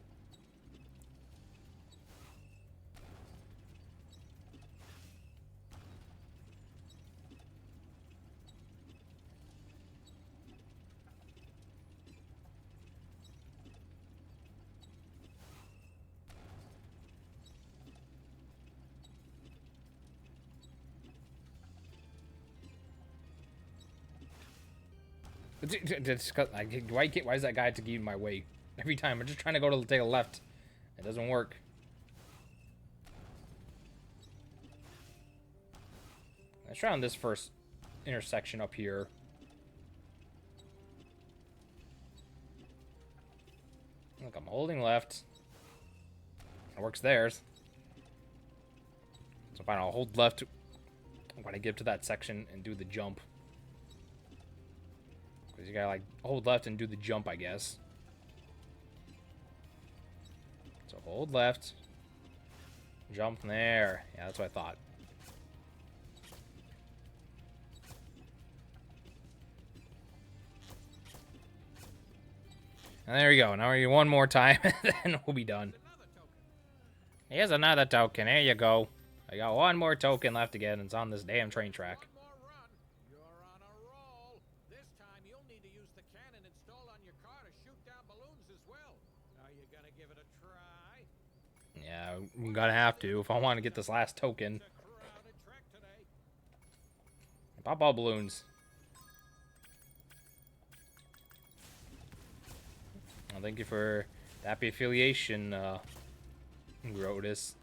Why is that guy to give my way every time? I'm just trying to go to take a left. It doesn't work. Let's try on this first intersection up here. Look, I'm holding left. It works theirs. So fine, I'll hold left when I get to that section and do the jump. Because you gotta like hold left and do the jump, I guess. So hold left. Jump there. Yeah, that's what I thought. And there we go. Now we one more time, and then we'll be done. Here's another token. Here you go. I got one more token left to get, and it's on this damn train track. One more run. You're on a roll. This time you'll need to use the cannon installed on your car to shoot down balloons as well. Are you gonna give it a try? Yeah, I'm gonna have to if I want to get this last token. It's a crowded track today. Pop all balloons. Well, thank you for the happy affiliation, Grotus.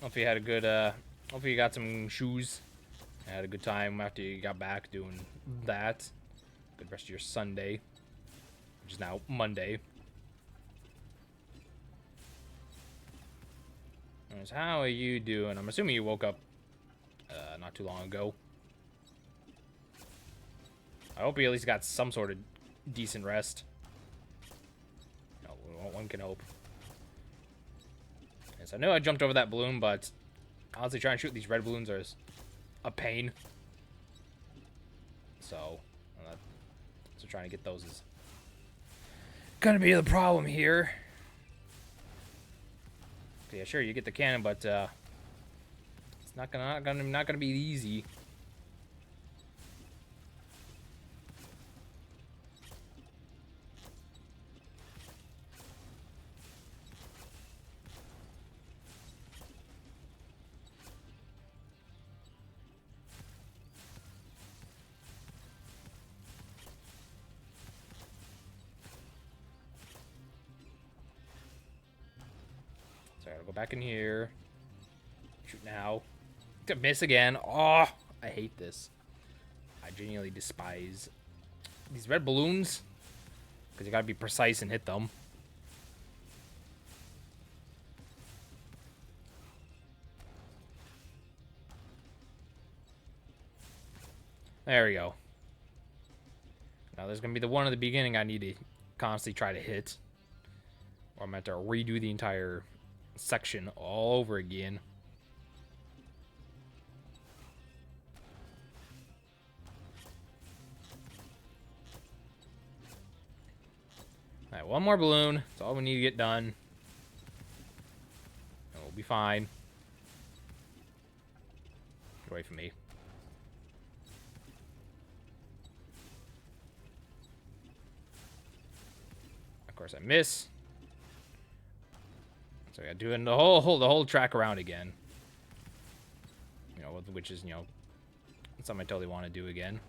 Hope you had a good, hope you got some shoes. I had a good time after you got back doing that. Good rest of your Sunday, which is now Monday. Anyways, how are you doing? I'm assuming you woke up not too long ago. I hope you at least got some sort of decent rest. No, one can hope. Yes, I know I jumped over that balloon, but honestly, trying to shoot these red balloons are a pain. So trying to get those is gonna be the problem here. Okay, yeah, sure, you get the cannon, but it's not gonna be easy. So I gotta go back in here. Shoot now. To miss again. Oh, I hate this. I genuinely despise these red balloons because you gotta be precise and hit them. There we go. Now there's gonna be the one at the beginning I need to constantly try to hit, or I'm meant to redo the entire section all over again. Alright, one more balloon. That's all we need to get done. And we'll be fine. Get away from me. Of course I miss. So yeah, doing the whole track around again. You know, which is, you know, something I totally want to do again.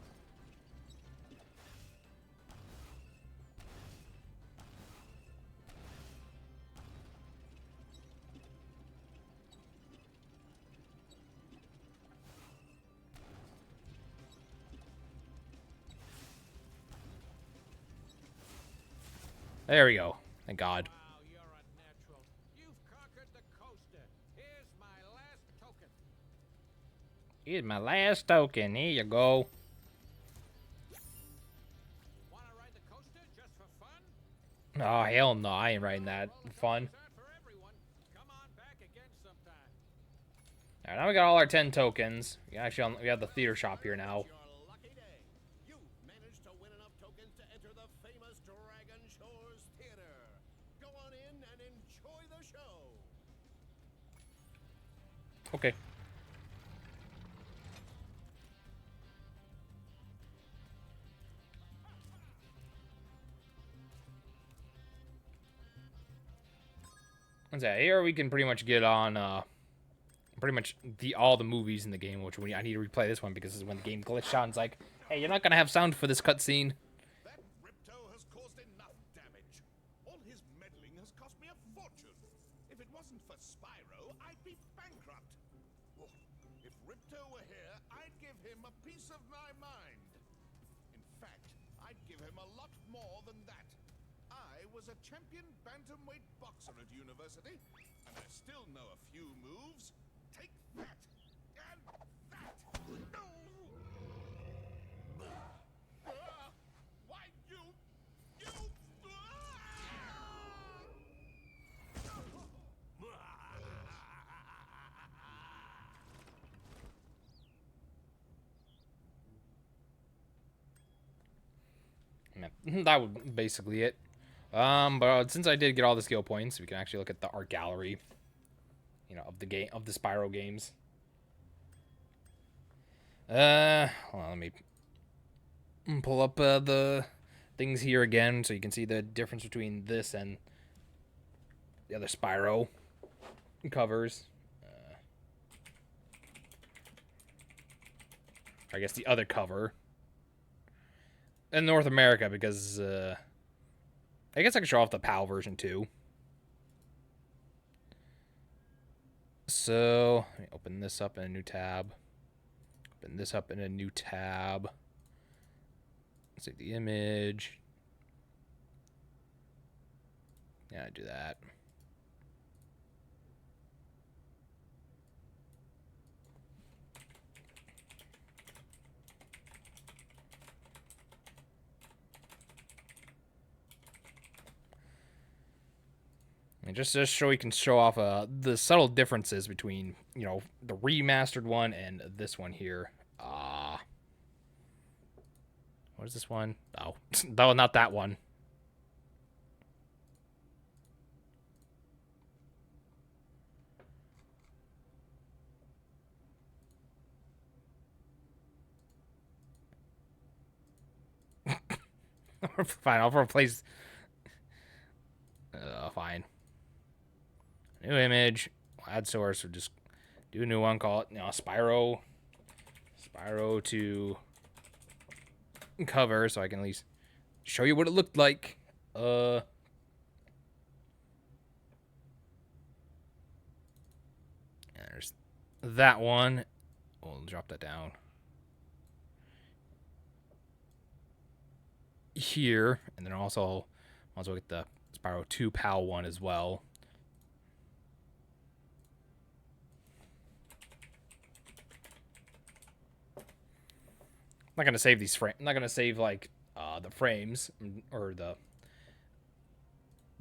There we go. Thank God. Wow, you're a natural. You've conquered the coaster. Here's my last token. Here's my last token. Here you go. Wanna ride the coaster just for fun? Oh, hell no. I ain't riding that. Fun. Tokens aren't for everyone. Come on back again sometime. Alright, now we got all our 10 tokens. We have the theater shop here now. Your lucky day. You've managed to win enough tokens to enter the famous Dragon Shores Theater. Go on in and enjoy the show. Okay. What's that? Here we can pretty much get on pretty much all the movies in the game, which I need to replay this one because this is when the game glitched out and it's like, hey, you're not gonna have sound for this cutscene. That Ripto has caused enough damage. All his meddling has cost me a fortune. If it wasn't for Spyro, I'd be bankrupt. Oh, if Ripto were here, I'd give him a piece of my mind. In fact, I'd give him a lot more than that. I was a champion bantamweight boxer at university, and I still know a few moves. Take that, and that. No! Why you? Ah! that was basically it. But since I did get all the skill points, we can actually look at the art gallery, you know, of the game, of the Spyro games. Hold on, let me pull up the things here again so you can see the difference between this and the other Spyro covers. I guess the other cover in North America, because I guess I can show off the PAL version too. So let me open this up in a new tab. Open this up in a new tab. Save the image. Yeah, I do that. And just so we can show off the subtle differences between, you know, the remastered one and this one here. What is this one? Oh, no, not that one. Fine, I'll replace. Fine. New image. Add source. Or just do a new one. Call it, you know, Spyro. Spyro to cover, so I can at least show you what it looked like. There's that one. We'll drop that down here, and then also get the Spyro 2 PAL one as well. I'm not gonna save these frames. I'm not gonna save like the frames or the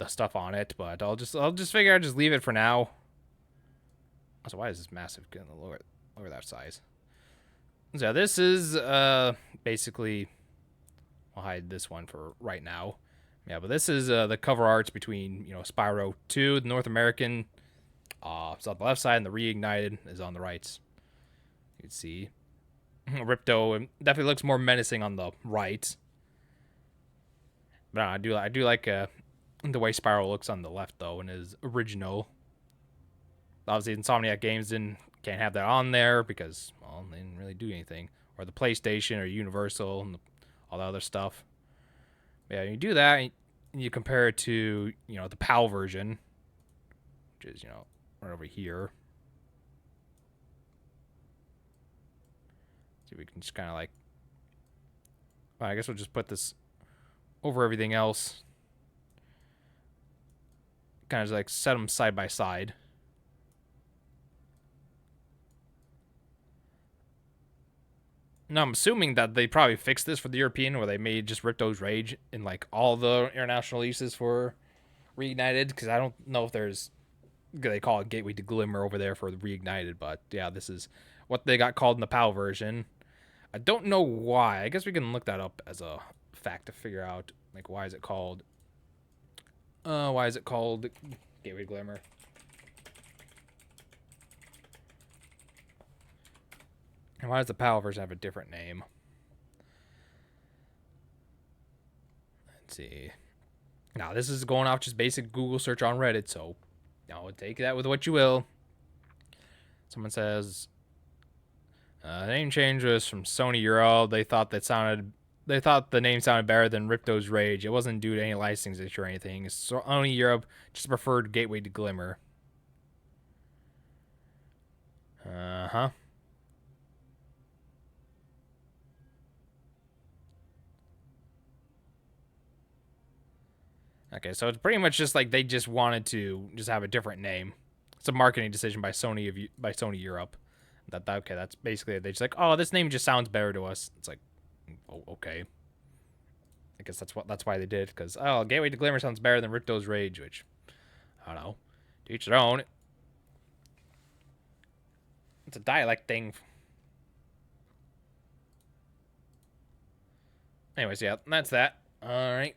stuff on it, but I'll just figure I'll just leave it for now. So why is this massive? Gonna lower that size. So this is basically, I'll hide this one for right now. Yeah, but this is the cover arts between, you know, Spyro 2, the North American, it's on the left side, and the Reignited is on the right. You can see Ripto definitely looks more menacing on the right. But I do like the way Spyro looks on the left though in his original. Obviously, Insomniac Games can't have that on there because, well, they didn't really do anything. Or the PlayStation or Universal and all that other stuff. But yeah, you do that and you compare it to, you know, the PAL version, which is, you know, right over here. So we can just kind of like, well, I guess we'll just put this over everything else. Kind of like set them side by side. Now, I'm assuming that they probably fixed this for the European, where they made just Ripto's Rage in like all the international releases for Reignited, because I don't know if there's, they call it Gateway to Glimmer over there for the Reignited, but yeah, this is what they got called in the PAL version. I don't know why. I guess we can look that up as a fact to figure out, like, why is it called Gateway to Glimmer? And why does the PAL version have a different name? Let's see. Now, this is going off just basic Google search on Reddit, so, you know, take that with what you will. Someone says, the name change was from Sony Europe. They thought the name sounded better than Ripto's Rage. It wasn't due to any licensing issue or anything. Sony Europe just preferred Gateway to Glimmer. Uh-huh. Okay, so it's pretty much just like they just wanted to just have a different name. It's a marketing decision by Sony Europe. Okay, that's basically it. They just like, oh, this name just sounds better to us. It's like, oh, okay. I guess that's why they did, because, oh, Gateway to Glimmer sounds better than Ripto's Rage, which, I don't know. To each their own. It's a dialect thing. Anyways, yeah, that's that. Alright.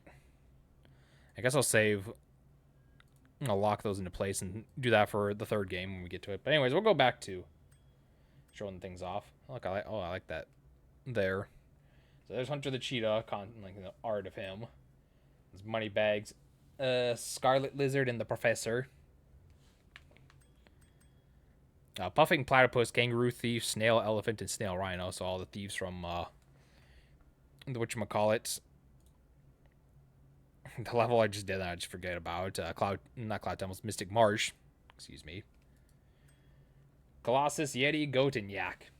I guess I'll save. I'll lock those into place and do that for the third game when we get to it. But anyways, we'll go back to showing things off. Look, I like that there. So there's Hunter the Cheetah, like the art of him. His money bags. Scarlet Lizard and the Professor. Puffing Platypus, Kangaroo Thief, Snail Elephant, and Snail Rhino. So all the thieves from the whatchamacallit. The level I just did that I just forget about. Not Cloud Temples, Mystic Marsh. Excuse me. Colossus, Yeti, Goat, and Yak.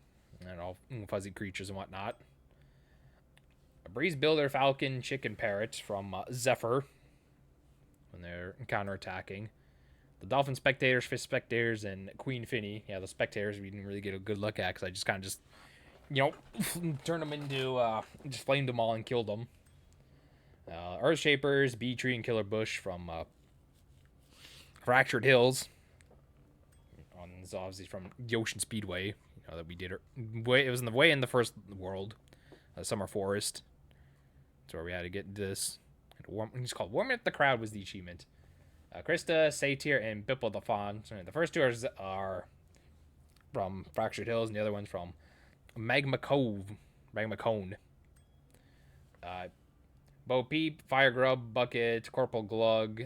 And all fuzzy creatures and whatnot. A Breeze Builder, Falcon, Chicken Parrot from Zephyr. When they're counterattacking. The Dolphin Spectators, Fish Spectators, and Queen Finny. Yeah, the Spectators we didn't really get a good look at because I just kind of just, turned them into, just flamed them all and killed them. Earth Shapers, Bee Tree, and Killer Bush from Fractured Hills. It's obviously from the Ocean Speedway, that we did. It was in the first world, Summer Forest. That's where we had to get this. It's called Warming Up the Crowd was the achievement. Krista, Satyr, and Bipple the Fawn. So the first two are from Fractured Hills, and the other one's from Magma Cone. Bo Peep, Fire Grub, Bucket, Corporal Glug,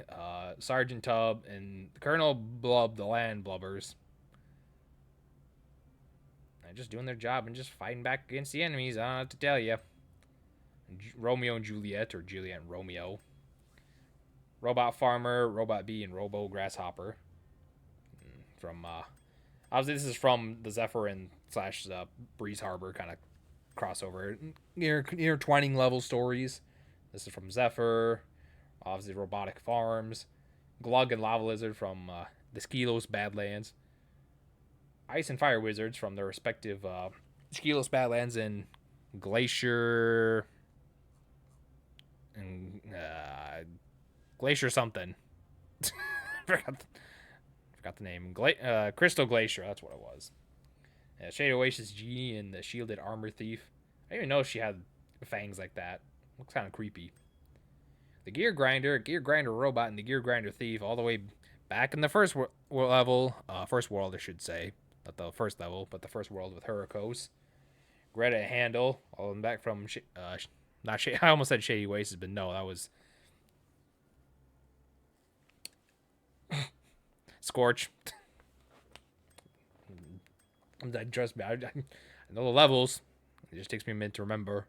Sergeant Tub, and Colonel Blub, the Land Blubbers. They're just doing their job and just fighting back against the enemies, I don't know what to tell you. Romeo and Juliet, or Juliet and Romeo. Robot Farmer, Robot Bee, and Robo Grasshopper. From, obviously this is from the Zephyr and / Breeze Harbor kind of crossover. Intertwining level stories. This is from Zephyr. Obviously Robotic Farms. Glug and Lava Lizard from the Skelos Badlands. Ice and Fire Wizards from their respective Skelos Badlands and Glacier... and Glacier something. forgot the name. Crystal Glacier, that's what it was. Shade Oasis Genie and the Shielded Armor Thief. I didn't even know she had fangs like that. Looks kind of creepy. The Gear Grinder Robot, and the Gear Grinder Thief, all the way back in the first level. First world, I should say. Not the first level, but the first world with Hurricos. Greta Handle, all the way back from... I almost said Shady Oasis, but no, that was... Scorch. Trust me, I know the levels. It just takes me a minute to remember.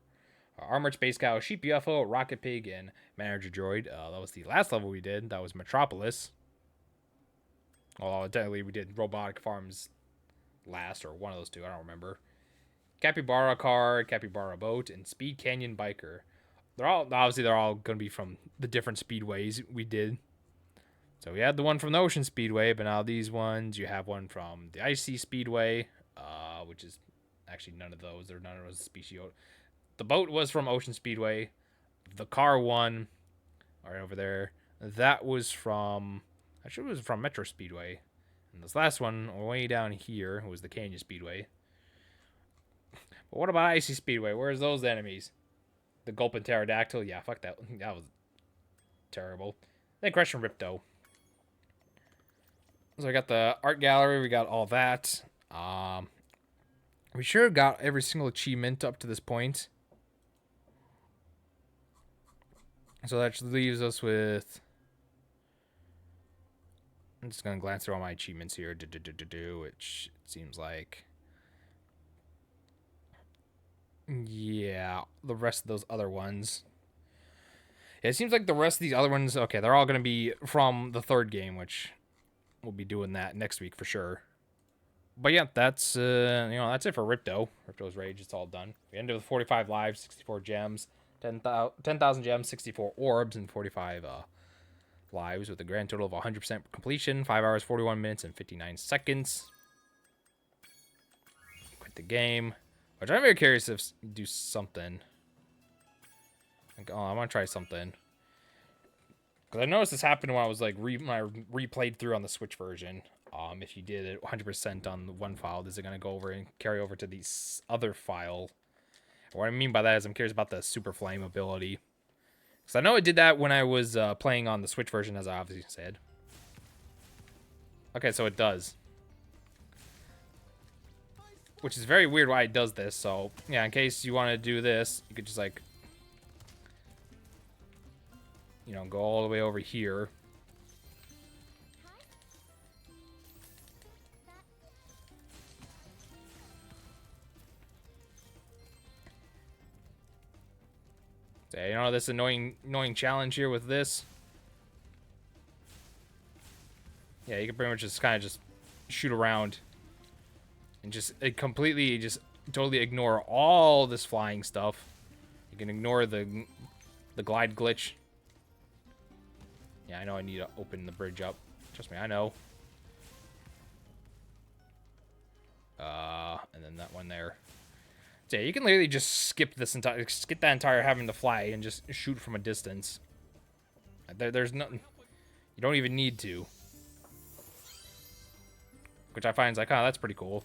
Armored Space Cow, Sheep UFO, Rocket Pig, and Manager Droid. That was the last level we did. That was Metropolis. Although technically we did Robotic Farms last, or one of those two. I don't remember. Capybara Car, Capybara Boat, and Speed Canyon Biker. They're all going to be from the different speedways we did. So we had the one from the Ocean Speedway, but now these ones, you have one from the Icy Speedway, which is actually none of those. None of those species. The boat was from Ocean Speedway. The car one, right over there, that was from, actually it was from Metro Speedway. And this last one, way down here, was the Canyon Speedway. But what about Icy Speedway? Where's those enemies? The Gulp and Pterodactyl? Yeah, fuck that. That was terrible. Then Crush and Ripto. So we got the art gallery. We got all that. We sure have got every single achievement up to this point. So that leaves us with... I'm just going to glance through all my achievements here. Which it seems like... Yeah, the rest of those other ones. Yeah, it seems like the rest of these other ones... Okay, they're all going to be from the third game, which... We'll be doing that next week for sure. But yeah, that's that's it for Ripto. Ripto's Rage, it's all done. We ended with 45 lives, 64 gems, 10,000 gems, 64 orbs, and 45 lives with a grand total of 100% completion, 5 hours, 41 minutes, and 59 seconds. Quit the game. Which I'm very curious if do something. I want to try something. Because I noticed this happened when I was like when I replayed through on the Switch version. If you did it 100% on the one file, is it going to go over and carry over to the other file? What I mean by that is I'm curious about the Super Flame ability. So I know it did that when I was playing on the Switch version, as I obviously said. Okay, so it does. Which is very weird why it does this. So, yeah, in case you want to do this, you could just, like, you know, go all the way over here. So, you know, this annoying challenge here with this. Yeah, you can pretty much just kind of just shoot around. And just completely, just totally ignore all this flying stuff. You can ignore the glide glitch. Yeah, I know I need to open the bridge up. Trust me, I know. And then that one there. So yeah, you can literally just skip that entire having to fly and just shoot from a distance. There's nothing. You don't even need to. Which I find is like, oh, that's pretty cool.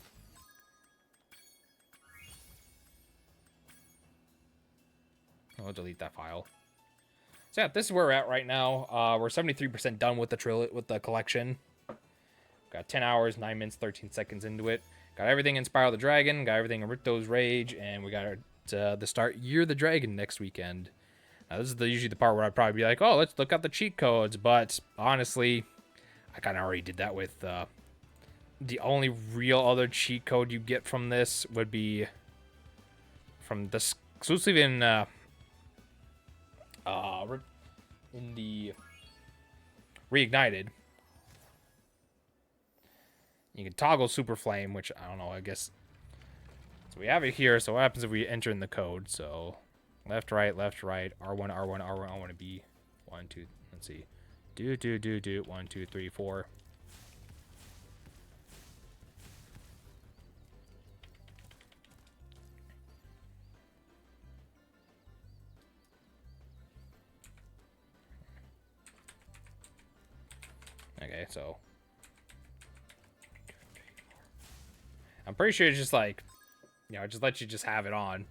I'll delete that file. So yeah, this is where we're at right now. We're 73% done with the collection. Got 10 hours, 9 minutes, 13 seconds into it. Got everything in Spyro the Dragon. Got everything in Ripto's Rage, and we got the start Year the Dragon next weekend. Now this is usually the part where I'd probably be like, oh, let's look up the cheat codes. But honestly, I kind of already did that with the only real other cheat code you get from this would be from this exclusive in the Reignited. You can toggle Super Flame, which I don't know, I guess. So we have it here. So what happens if we enter in the code? So left, right, R1, R1, R1. I want to be 1, 2. Let's see. Do 1, 2, 3, 4. Okay, so I'm pretty sure it's just like, you know, it just lets you just have it on.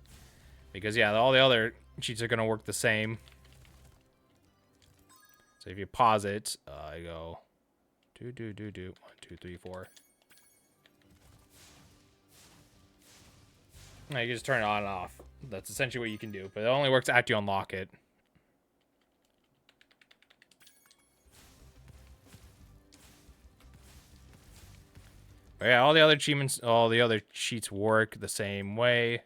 Because, yeah, all the other cheats are going to work the same. So if you pause it, I go, do, 1, 2, 3, 4. Now you can just turn it on and off. That's essentially what you can do. But it only works after you unlock it. But yeah, all the other achievements, all the other cheats work the same way.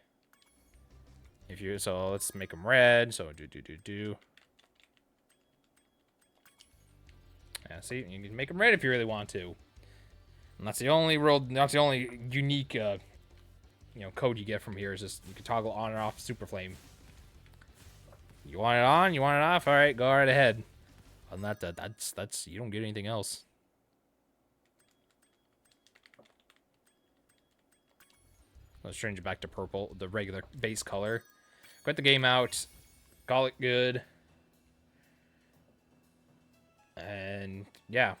If you, so let's make them red. So do. Yeah, see, you can make them red if you really want to. And that's the only unique, you know, code you get from here is just you can toggle on and off Super Flame. You want it on, you want it off. All right, go right ahead. Other than that, that's you don't get anything else. Let's change it back to purple, the regular base color. Quit the game out. Call it good. And yeah.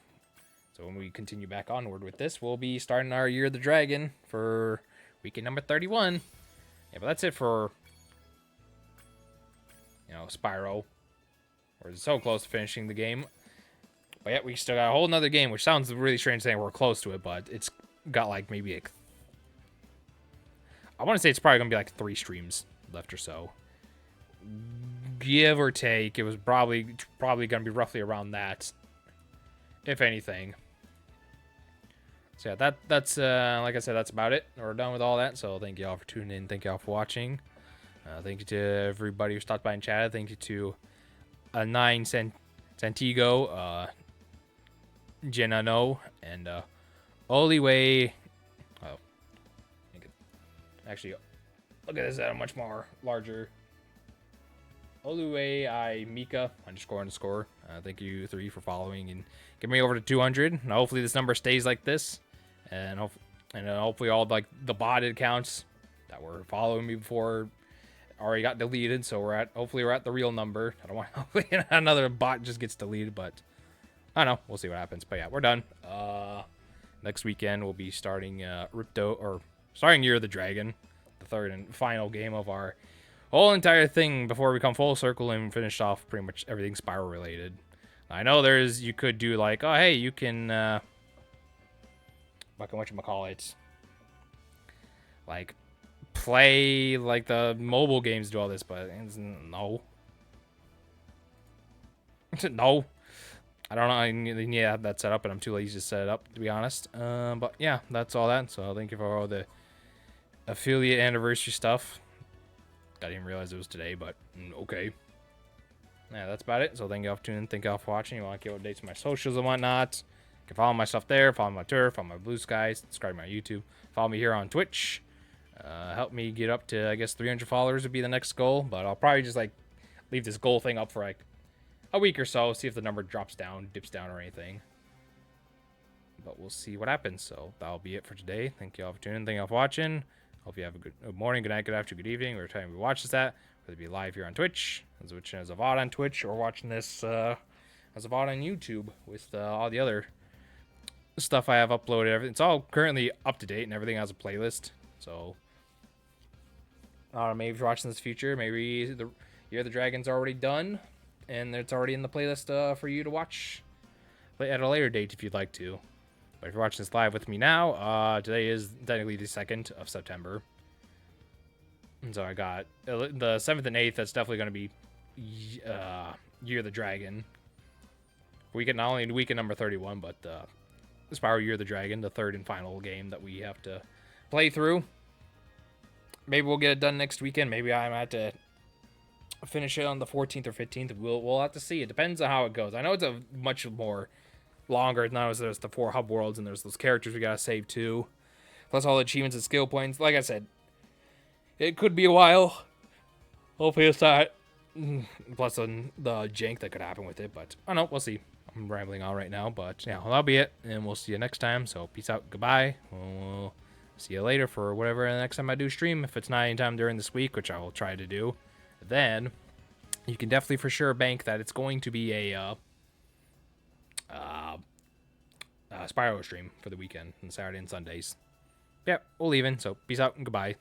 So when we continue back onward with this, we'll be starting our Year of the Dragon for weekend number 31. Yeah, but that's it for, you know, Spyro. We're so close to finishing the game. But yeah, we still got a whole nother game, which sounds really strange saying we're close to it, but it's got like maybe like, I want to say it's probably going to be like 3 streams left or so. Give or take, it was probably going to be roughly around that, if anything. So yeah, that's like I said, that's about it. We're done with all that. So thank you all for tuning in. Thank you all for watching. Thank you to everybody who stopped by and chatted. Thank you to 9 Santiago, Jenano, and Oliway. Oh, actually, look at this at a much more larger. Oluway I Mika __. Thank you 3 for following and get me over to 200. And hopefully this number stays like this, and hopefully all like the botted accounts that were following me before already got deleted. So hopefully we're at the real number. I don't want hopefully another bot just gets deleted, but I don't know. We'll see what happens. But yeah, we're done. Next weekend we'll be starting Ripto, or starting Year of the Dragon, the third and final game of our whole entire thing before we come full circle and finish off pretty much everything Spyro related. I know you could do like, oh hey, you can whatchamacallit, like play like the mobile games do all this, but no. No. I don't know. I need to have that set up, and I'm too lazy to set it up, to be honest. But yeah, that's all that. So thank you for all the affiliate anniversary stuff. I didn't realize it was today, but okay. Yeah, that's about it. So thank you all for tuning in. Thank you all for watching. You want to get updates on my socials and whatnot, you can follow my stuff there. Follow my Twitter. Follow my Blue Sky. Subscribe to my YouTube. Follow me here on Twitch. Help me get up to, I guess, 300 followers would be the next goal. But I'll probably just like leave this goal thing up for like a week or so, see if the number drops down, dips down, or anything. But we'll see what happens. So that'll be it for today. Thank you all for tuning in. Thank you all for watching. Hope you have a good morning, good night, good afternoon, good evening, whatever time you watch this at. Whether it be live here on Twitch, watching as a VOD on Twitch, or watching this as a VOD on YouTube with all the other stuff I have uploaded. It's all currently up to date, and everything has a playlist. So maybe if you're watching this future, maybe the Year of the Dragon's already done, and it's already in the playlist for you to watch at a later date if you'd like to. But if you're watching this live with me now, today is technically the 2nd of September. And so I got the 7th and 8th. That's definitely going to be Year of the Dragon. Weekend, not only weekend number 31, but Spyro Year of the Dragon, the third and final game that we have to play through. Maybe we'll get it done next weekend. Maybe I might have to finish it on the 14th or 15th. We'll have to see. It depends on how it goes. I know it's a much more longer. Now there's the 4 hub worlds, and there's those characters we gotta save too. Plus all the achievements and skill points. Like I said, it could be a while. Hopefully it's not. Plus the jank that could happen with it. But I don't know. We'll see. I'm rambling on right now. But yeah, well, that'll be it. And we'll see you next time. So peace out. Goodbye. We'll see you later for whatever the next time I do stream. If it's not anytime during this week, which I will try to do, then you can definitely for sure bank that it's going to be a Spyro stream for the weekend on Saturday and Sundays. Yep, we'll leave in. So peace out and goodbye.